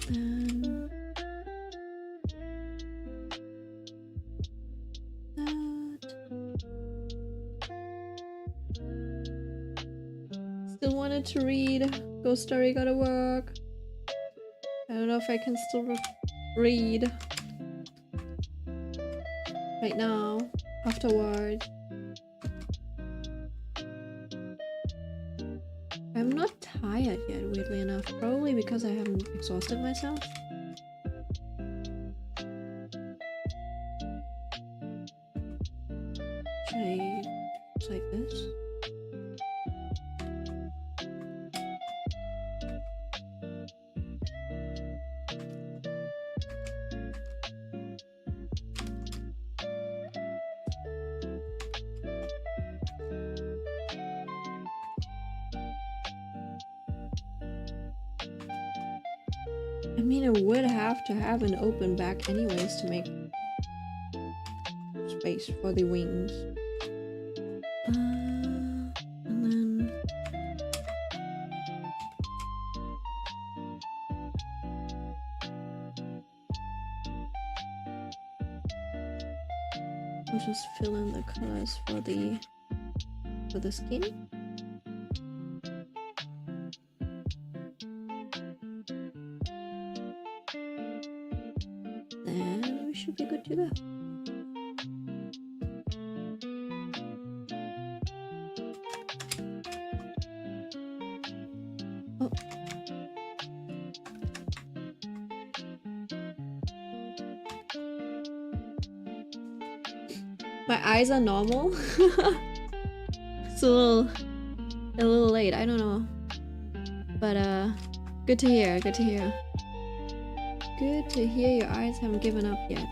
And that. still wanted to read. Ghost Story gotta work. I don't know if I can still read right now, afterward. I'm not tired yet, weirdly enough. Probably because I haven't exhausted myself. Should I just like this? I mean, it would have to have an open back anyways to make space for the wings. And then I'll just fill in the colors for the skin. Then we should be good to go. Oh. My eyes are normal. It's a little late, I don't know. But good to hear, good to hear. Good to hear your eyes haven't given up yet.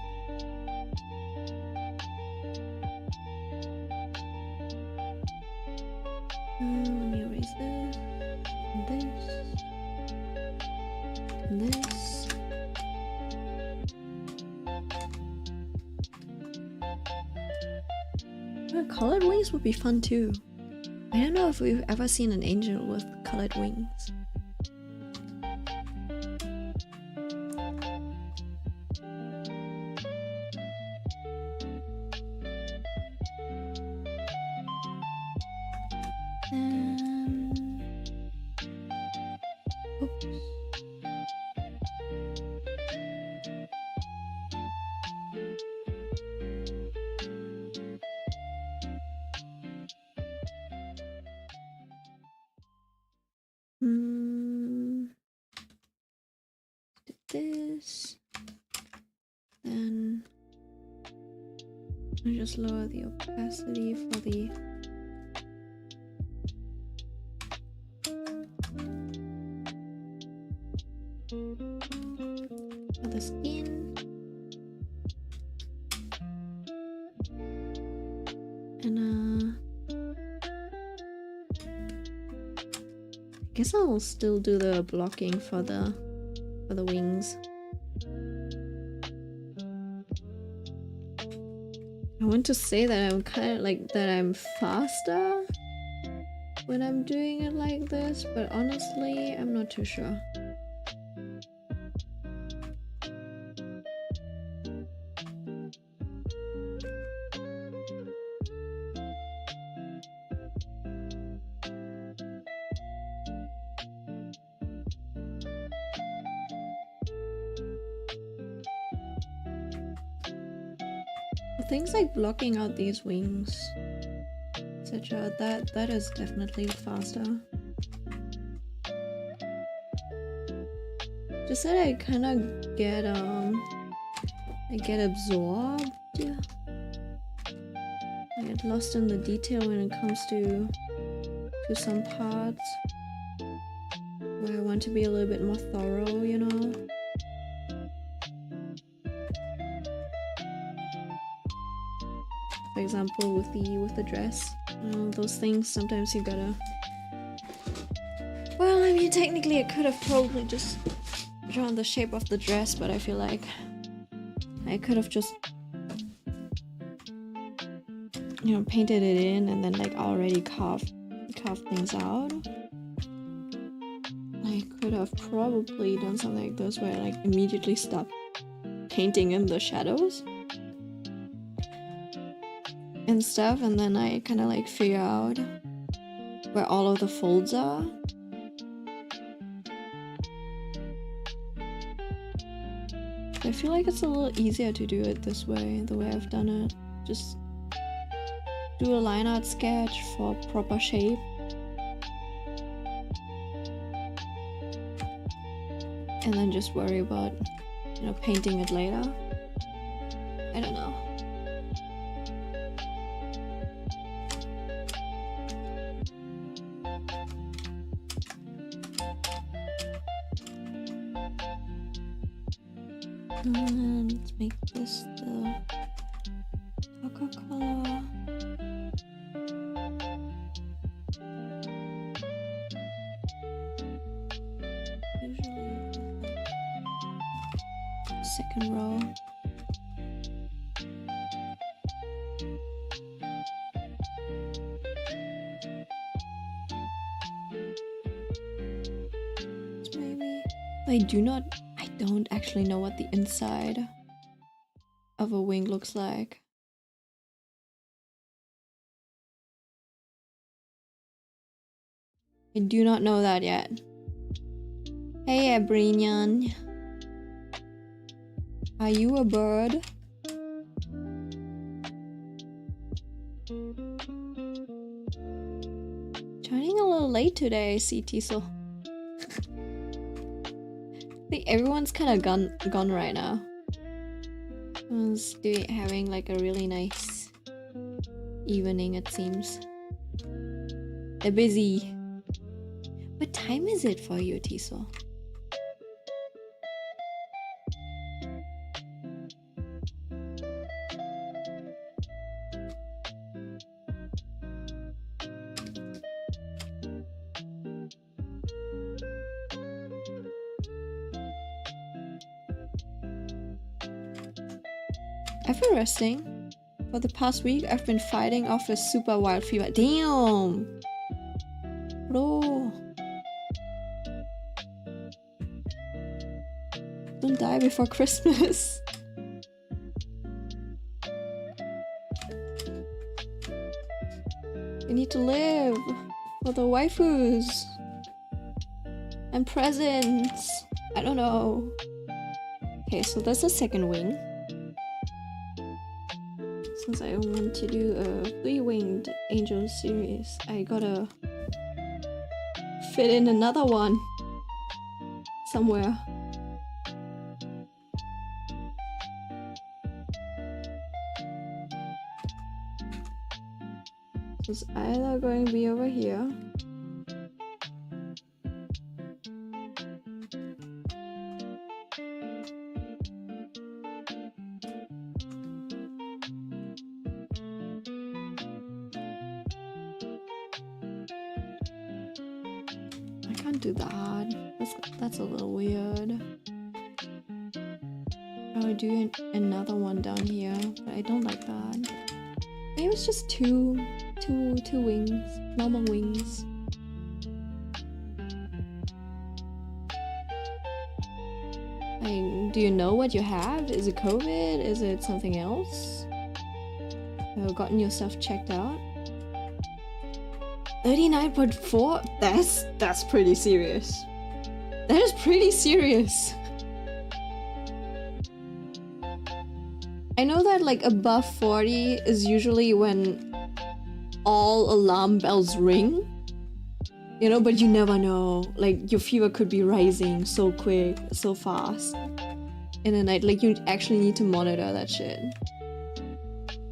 Let me erase this, and this, and this. Colored wings would be fun too. I don't know if we've ever seen an angel with colored wings. Oops. Did this. Then I just lower the opacity for the skin. And I guess I'll still do the blocking for the wings. I want to say that I'm kind of like that I'm faster when I'm doing it like this, but honestly, I'm not too sure. Things like blocking out these wings, etc. That is definitely faster. Just that I kind of get absorbed. I get lost in the detail when it comes to some parts where I want to be a little bit more thorough, you know. For example, with the dress, you know, those things. Sometimes you gotta. Well, I mean, technically, I could have probably just drawn the shape of the dress, but I feel like I could have just, you know, painted it in and then like already carved things out. I could have probably done something like this where I like immediately stopped painting in the shadows and stuff, and then I kind of like figure out where all of the folds are. I feel like it's a little easier to do it this way, the way I've done it. Just do a line art sketch for proper shape. And then just worry about, you know, painting it later. I don't know. Let's make this the Taka color. Usually second row. Maybe I don't actually know what the inside of a wing looks like. I do not know that yet. Hey Abrinian. Are you a bird? Joining a little late today, see Teasel. I think everyone's kind of gone right now. Everyone's having like a really nice evening, it seems. They're busy. What time is it for you, Teasel? I've been resting. For the past week, I've been fighting off a super wild fever. Damn! Bro. Don't die before Christmas. We need to live for the waifus and presents. I don't know. Okay, so that's the second wing. Since I want to do a 3-winged angel series, I gotta fit in another one somewhere. So it's either going to be over here. I can't do that. That's a little weird. I would do another one down here, but I don't like that. Maybe it's just two wings, normal wings. Like, do you know what you have? Is it COVID? Is it something else? Have you gotten yourself checked out? 39.4? That's pretty serious. That is pretty serious. I know that like above 40 is usually when all alarm bells ring, you know, but you never know. Like your fever could be rising so quick, so fast in a night. Like you actually need to monitor that shit.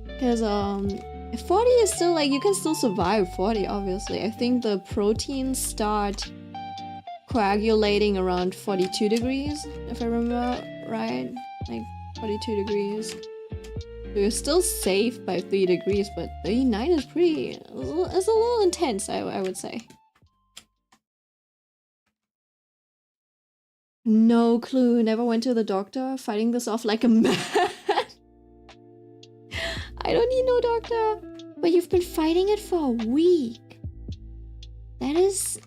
Because 40 is still like, you can still survive 40 obviously. I think the proteins start coagulating around 42 degrees, if I remember right. Like 42 degrees. So you're still safe by 3 degrees, but 39 is pretty, it's a little intense, I would say. No clue, never went to the doctor, fighting this off like a man. I don't need no doctor. But you've been fighting it for a week. That is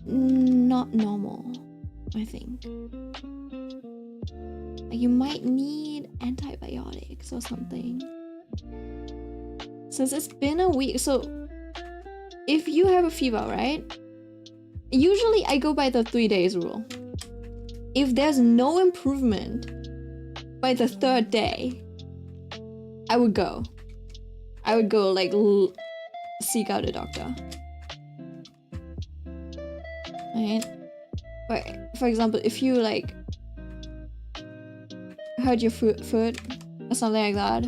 not normal, I think. Like you might need antibiotics or something. Since it's been a week, so if you have a fever, right? Usually I go by the 3 days rule. If there's no improvement by the 3rd day, I would go. I would go like seek out a doctor. Right? For example, if you like hurt your foot or something like that,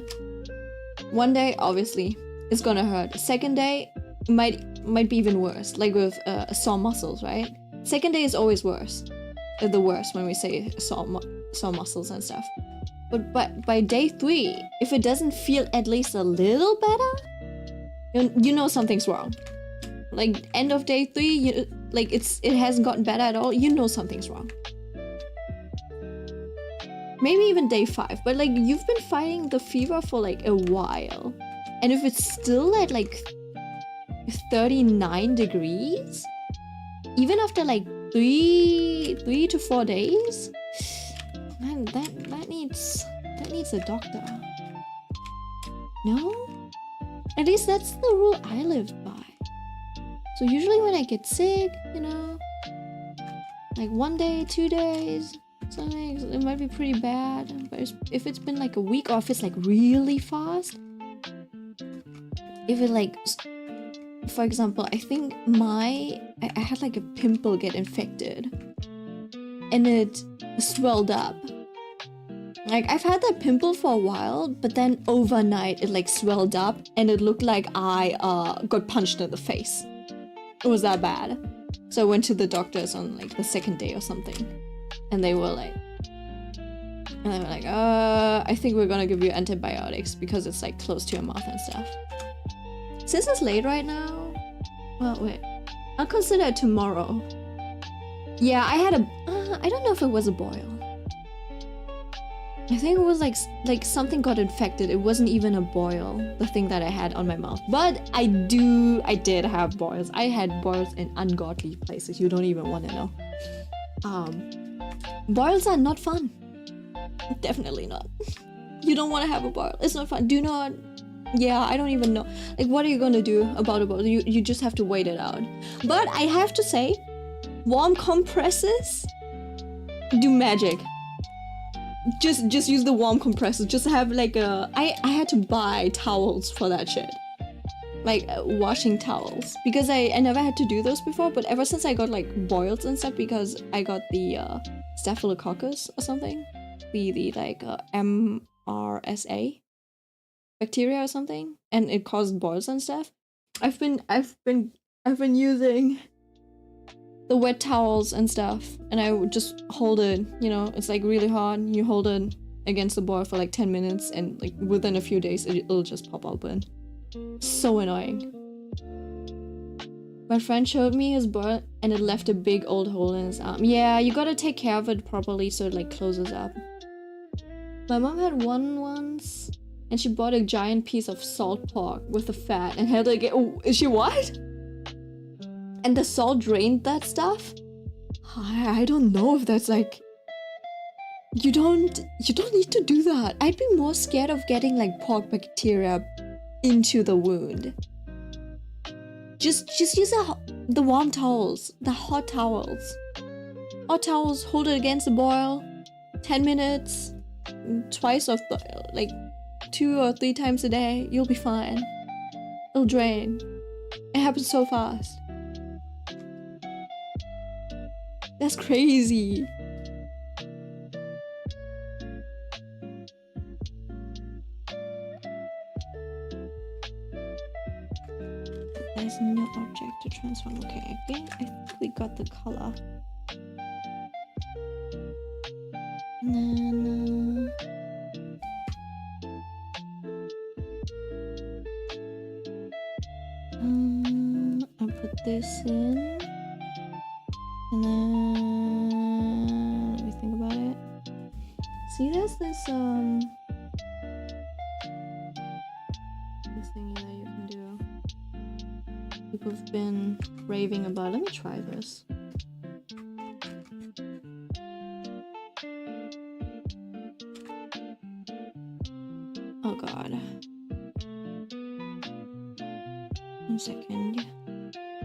one day obviously it's gonna hurt. Second day might be even worse, like with sore muscles, right? Second day is always worse. The worst when we say sore muscles and stuff. But by day 3, if it doesn't feel at least a little better, you know something's wrong. Like end of day 3, it hasn't gotten better at all. You know something's wrong. Maybe even day 5, but like you've been fighting the fever for like a while, and if it's still at like 39 degrees, even after like 3 to 4 days, man, that needs a doctor. No? At least that's the rule I lived by. So usually when I get sick, you know, like 1 day, 2 days, something, it might be pretty bad. But if it's been like a week, or if it's like really fast, if it like, for example, I think I had like a pimple get infected and it swelled up. Like I've had that pimple for a while, but then overnight it like swelled up and it looked like I got punched in the face. It was that bad. So I went to the doctors on like the 2nd day or something, and they were like, I think we're gonna give you antibiotics because it's like close to your mouth and stuff. Since it's late right now, well, wait, I'll consider it tomorrow. Yeah, I had I don't know if it was a boil. I think it was like something got infected. It wasn't even a boil, the thing that I had on my mouth. But I did have boils. I had boils in ungodly places. You don't even want to know. Boils are not fun. Definitely not. You don't want to have a boil. It's not fun. Do not. Yeah, I don't even know. Like, what are you gonna do about a boil? You just have to wait it out. But I have to say, warm compresses do magic. Just use the warm compressors. Just have like I had to buy towels for that shit, like washing towels, because I never had to do those before. But ever since I got like boils and stuff, because I got the staphylococcus or something, the like MRSA bacteria or something, and it caused boils and stuff. I've been using the wet towels and stuff, and I would just hold it, you know, it's like really hot, and you hold it against the boil for like 10 minutes, and like within a few days it'll just pop open. So annoying. My friend showed me his boil and it left a big old hole in his arm. Yeah, you gotta take care of it properly so it like closes up. My mom had one once, and she bought a giant piece of salt pork with the fat and had like, oh, is she what? And the salt drained that stuff? I don't know if that's like... You don't need to do that. I'd be more scared of getting like pork bacteria into the wound. Just use the warm towels, the hot towels. Hot towels, hold it against the boil, 10 minutes, twice or like 2 or 3 times a day, you'll be fine. It'll drain. It happens so fast. That's crazy. There's no object to transform. Okay, I think we got the color. And then I'll put this in. And then let me think about it. See, there's this thingy that you can do. People have been raving about. Let me try this. Oh god. 1 second.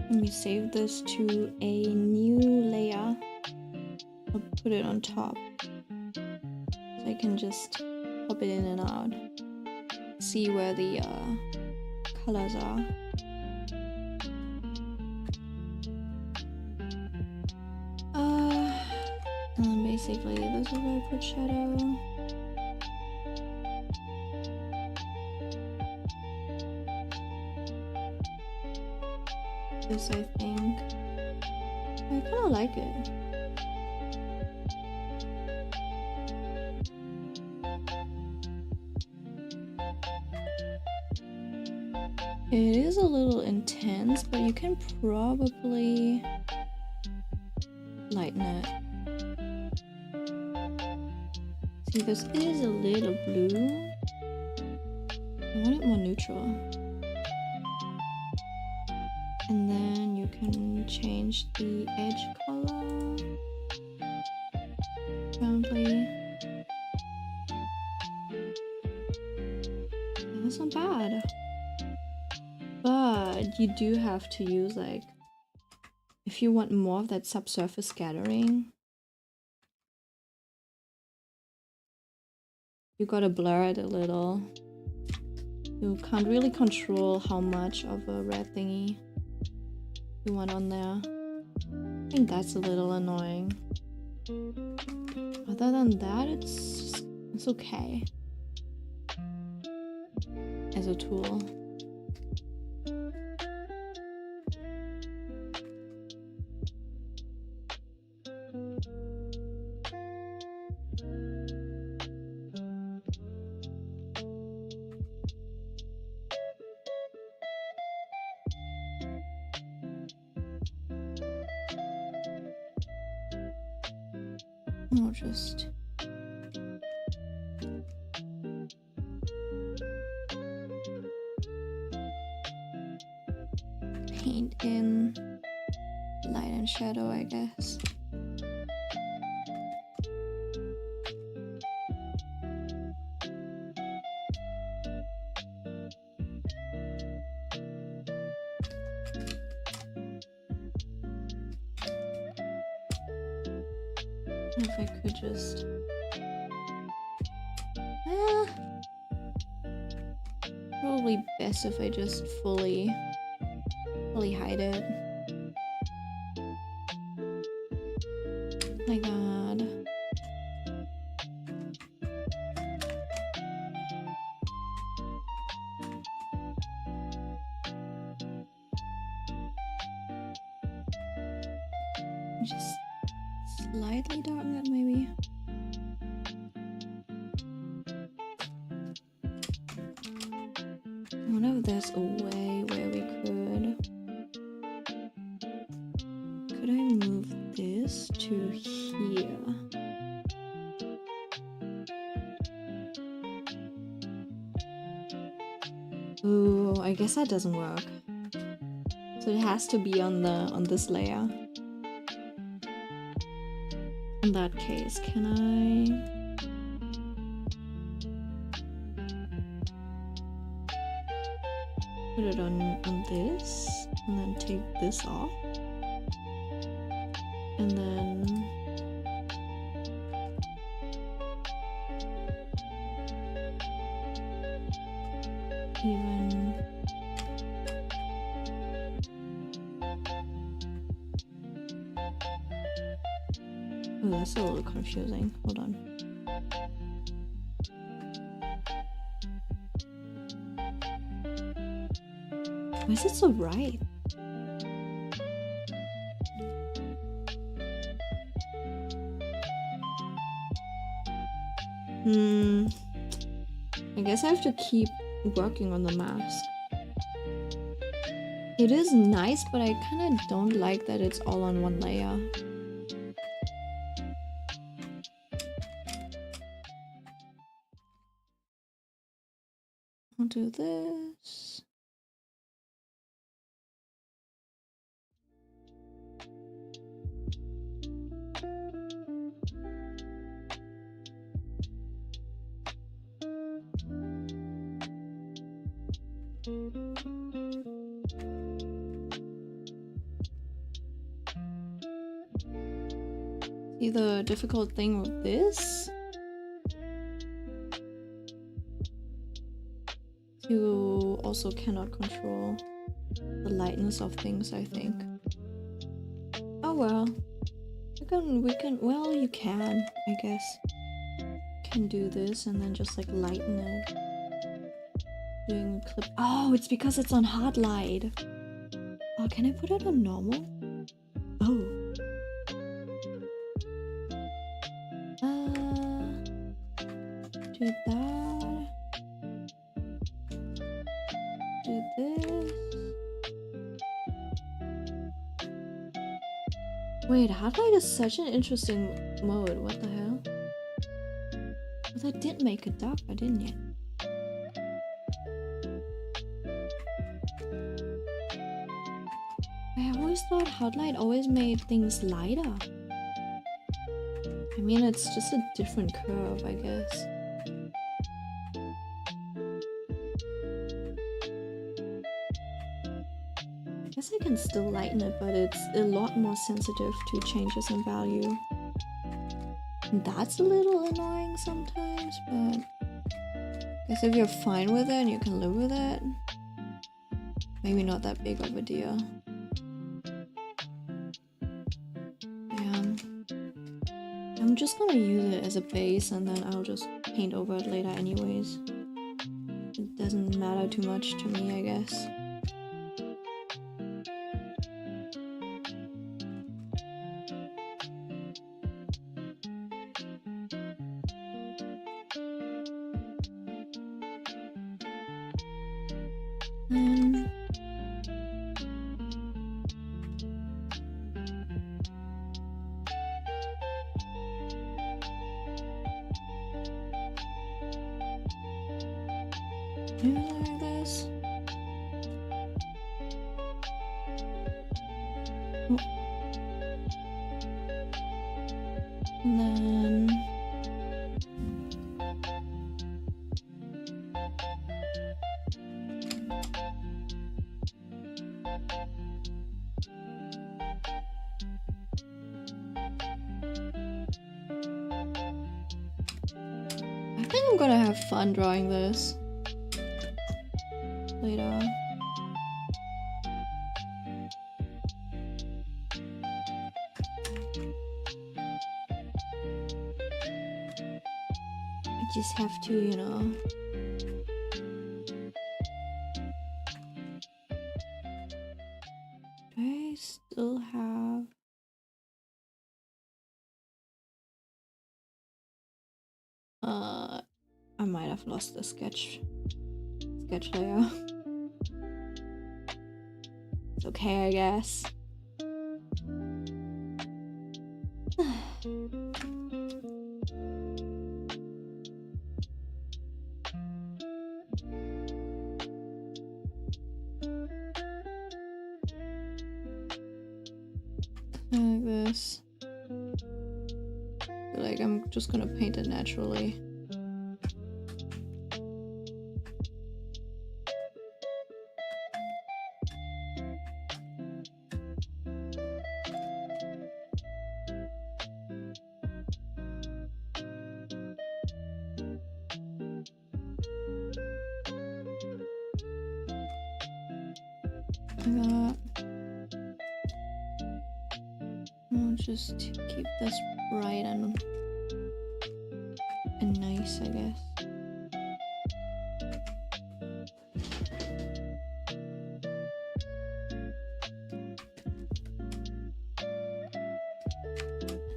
Let me save this to a new layer. I'll put it on top. So I can just pop it in and out. See where the colors are. And then basically this is where I put shadow. This I think. I kinda like it. It is a little intense, but you can probably lighten it. See, this is a little blue. I want it more neutral. And then you can change the edge color. Currently. That's not bad. But you do have to use, like, if you want more of that subsurface scattering, you gotta blur it a little. You can't really control how much of a red thingy you want on there. I think that's a little annoying. Other than that, it's okay as a tool. I'll just paint in light and shadow, I guess. If I could just probably best if I just fully hide it like that. Just slightly darken it, maybe. I wonder if there's a way where we could I move this to here? Ooh, I guess that doesn't work. So it has to be on this layer. In that case, can I put it on this and then take this off? And then even oh, that's a little confusing. Hold on. Why is it so bright? I guess I have to keep working on the mask. It is nice, but I kind of don't like that it's all on one layer. I'll do this. See the difficult thing with this? You also cannot control the lightness of things, I think. Oh well. Well, you can, I guess. Can do this and then just like lighten it. Doing clip. Oh, it's because it's on hard light. Oh, can I put it on normal? Oh. Do that. Do this. Wait, hard light is such an interesting mode. What the hell? Well, that did make it darker, didn't it? I always thought hard light always made things lighter. I mean, it's just a different curve, I guess. I guess I can still lighten it, but it's a lot more sensitive to changes in value. And that's a little annoying sometimes, but I guess if you're fine with it and you can live with it, maybe not that big of a deal. Yeah. I'm just gonna use it as a base and then I'll just paint over it later anyways. It doesn't matter too much to me, I guess. Maybe like this. Oh. And then I think I'm gonna have fun drawing this later. I just have to, you know. Do I still have... I might have lost the sketch layer. It's okay, I guess. Like this. Like I'm just gonna paint it naturally. I'll just keep this bright and nice, I guess.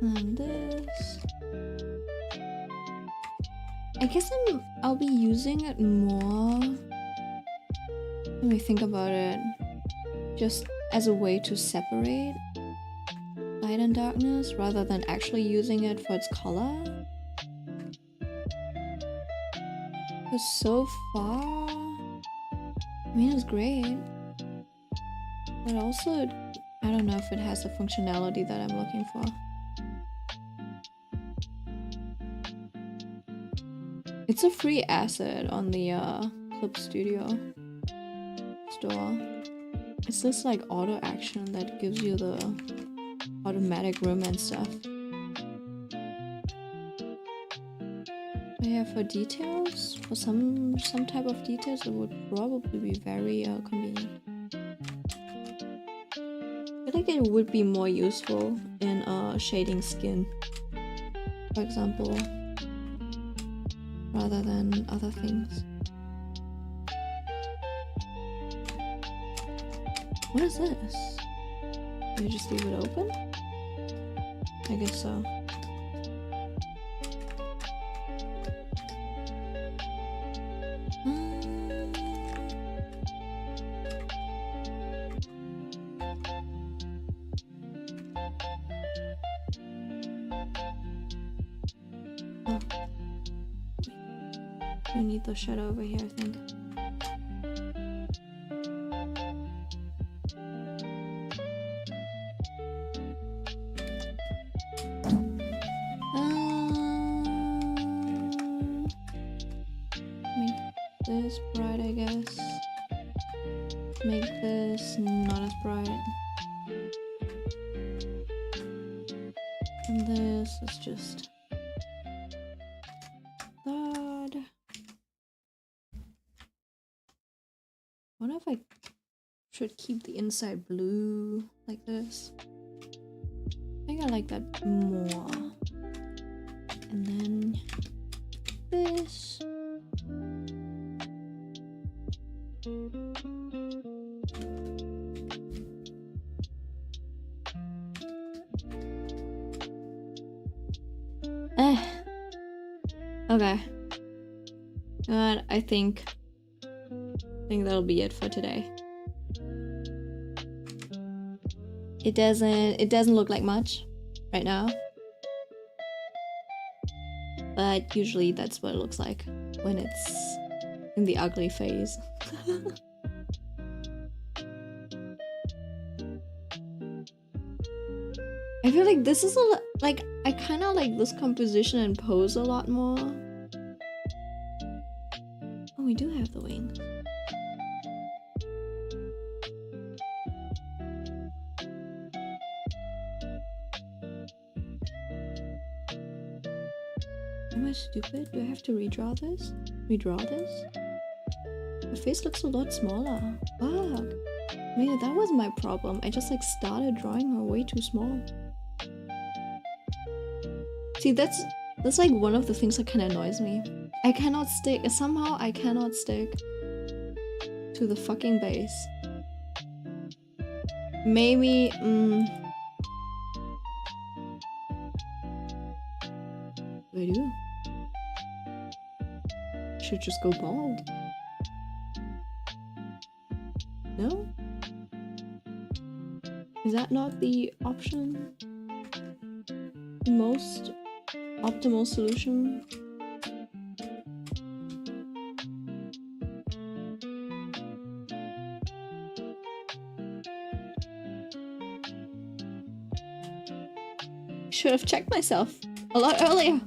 And this. I guess I'll be using it more. Let me think about it. Just as a way to separate light and darkness rather than actually using it for its color. But so far, I mean, it's great. But also, I don't know if it has the functionality that I'm looking for. It's a free asset on the Clip Studio store. It's this like auto action that gives you the automatic room and stuff. Yeah, for details, for some type of details, it would probably be very convenient. I feel like it would be more useful in shading skin, for example, rather than other things. What is this? Do you just leave it open? I guess so. Oh. We need the shadow over here, I think. Make this bright, I guess. Make this not as bright. And this is just that. I wonder if I should keep the inside blue like this. I think I like that more. And then this. Okay. I think that'll be it for today. It doesn't look like much right now. But usually that's what it looks like when it's in the ugly phase. I feel like this is like I kind of like this composition and pose a lot more. Oh, we do have the wings. Am I stupid? Do I have to redraw this? Redraw this? The face looks a lot smaller. Fuck. Maybe that was my problem. I just like started drawing her way too small. See, that's like one of the things that kind of annoys me. I cannot stick. Somehow I cannot stick to the fucking base. Maybe. What do I do? Should just go bald. No? Is that not the option? The most optimal solution? Should have checked myself a lot earlier.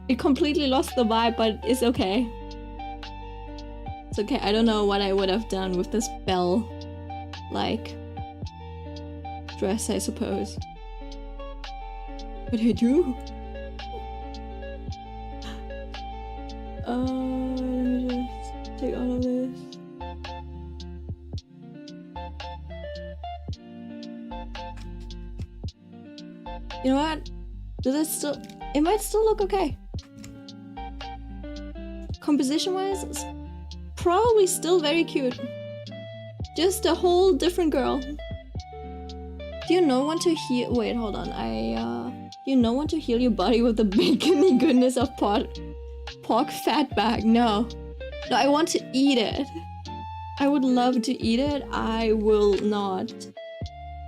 It completely lost the vibe, but it's okay. It's okay. I don't know what I would have done with this bell like dress, I suppose. What did I do? Let me just take all of this. You know what? Does it still? It might still look okay. Composition-wise, it's probably still very cute. Just a whole different girl. Do you not want to heal? Wait, hold on. Do you not want to heal your body with the bacony goodness of pork fat bag? No. No, I want to eat it. I would love to eat it. I will not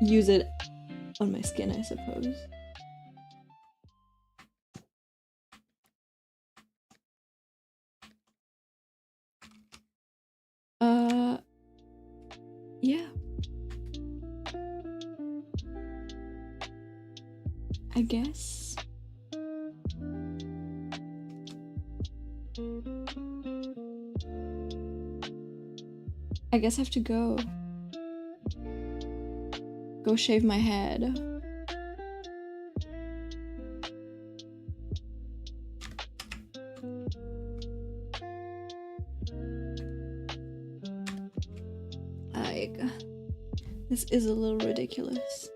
use it on my skin, I suppose. Yeah. I guess. I guess I have to go. Go shave my head. Like, this is a little ridiculous.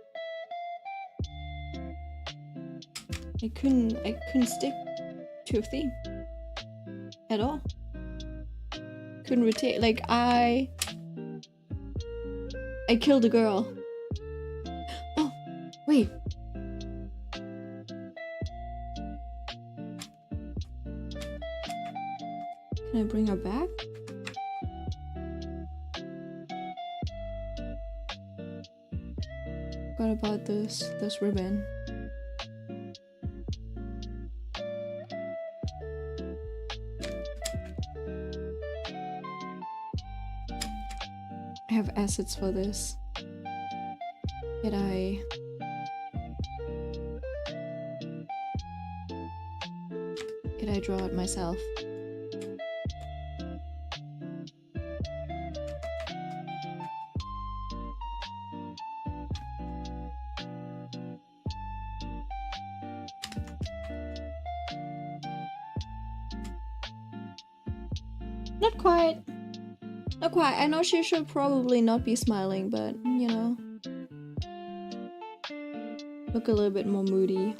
I couldn't stick to a theme at all. Couldn't rotate. Like, I killed a girl. Oh, wait. Can I bring her back? What about this ribbon? I have assets for this. Did I draw it myself? Not quite. Not quite. I know she should probably not be smiling, but, you know. Look a little bit more moody.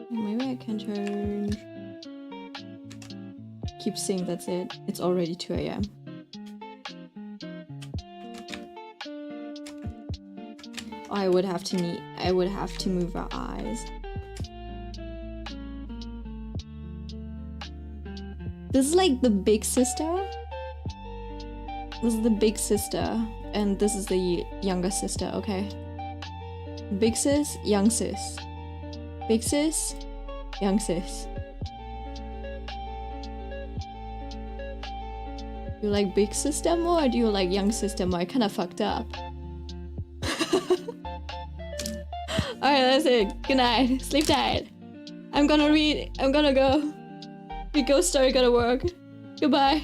Maybe I can turn... Keep saying that's it. It's already 2 AM. Oh, I would have to move her eyes. This is like the big sister. This is the big sister, and this is the younger sister, okay? Big sis, young sis. Big sis, young sis. You like big sister more, or do you like young sister more? I kinda fucked up. Alright, that's it. Good night. Sleep tight. I'm gonna go. The ghost story gotta work. Goodbye.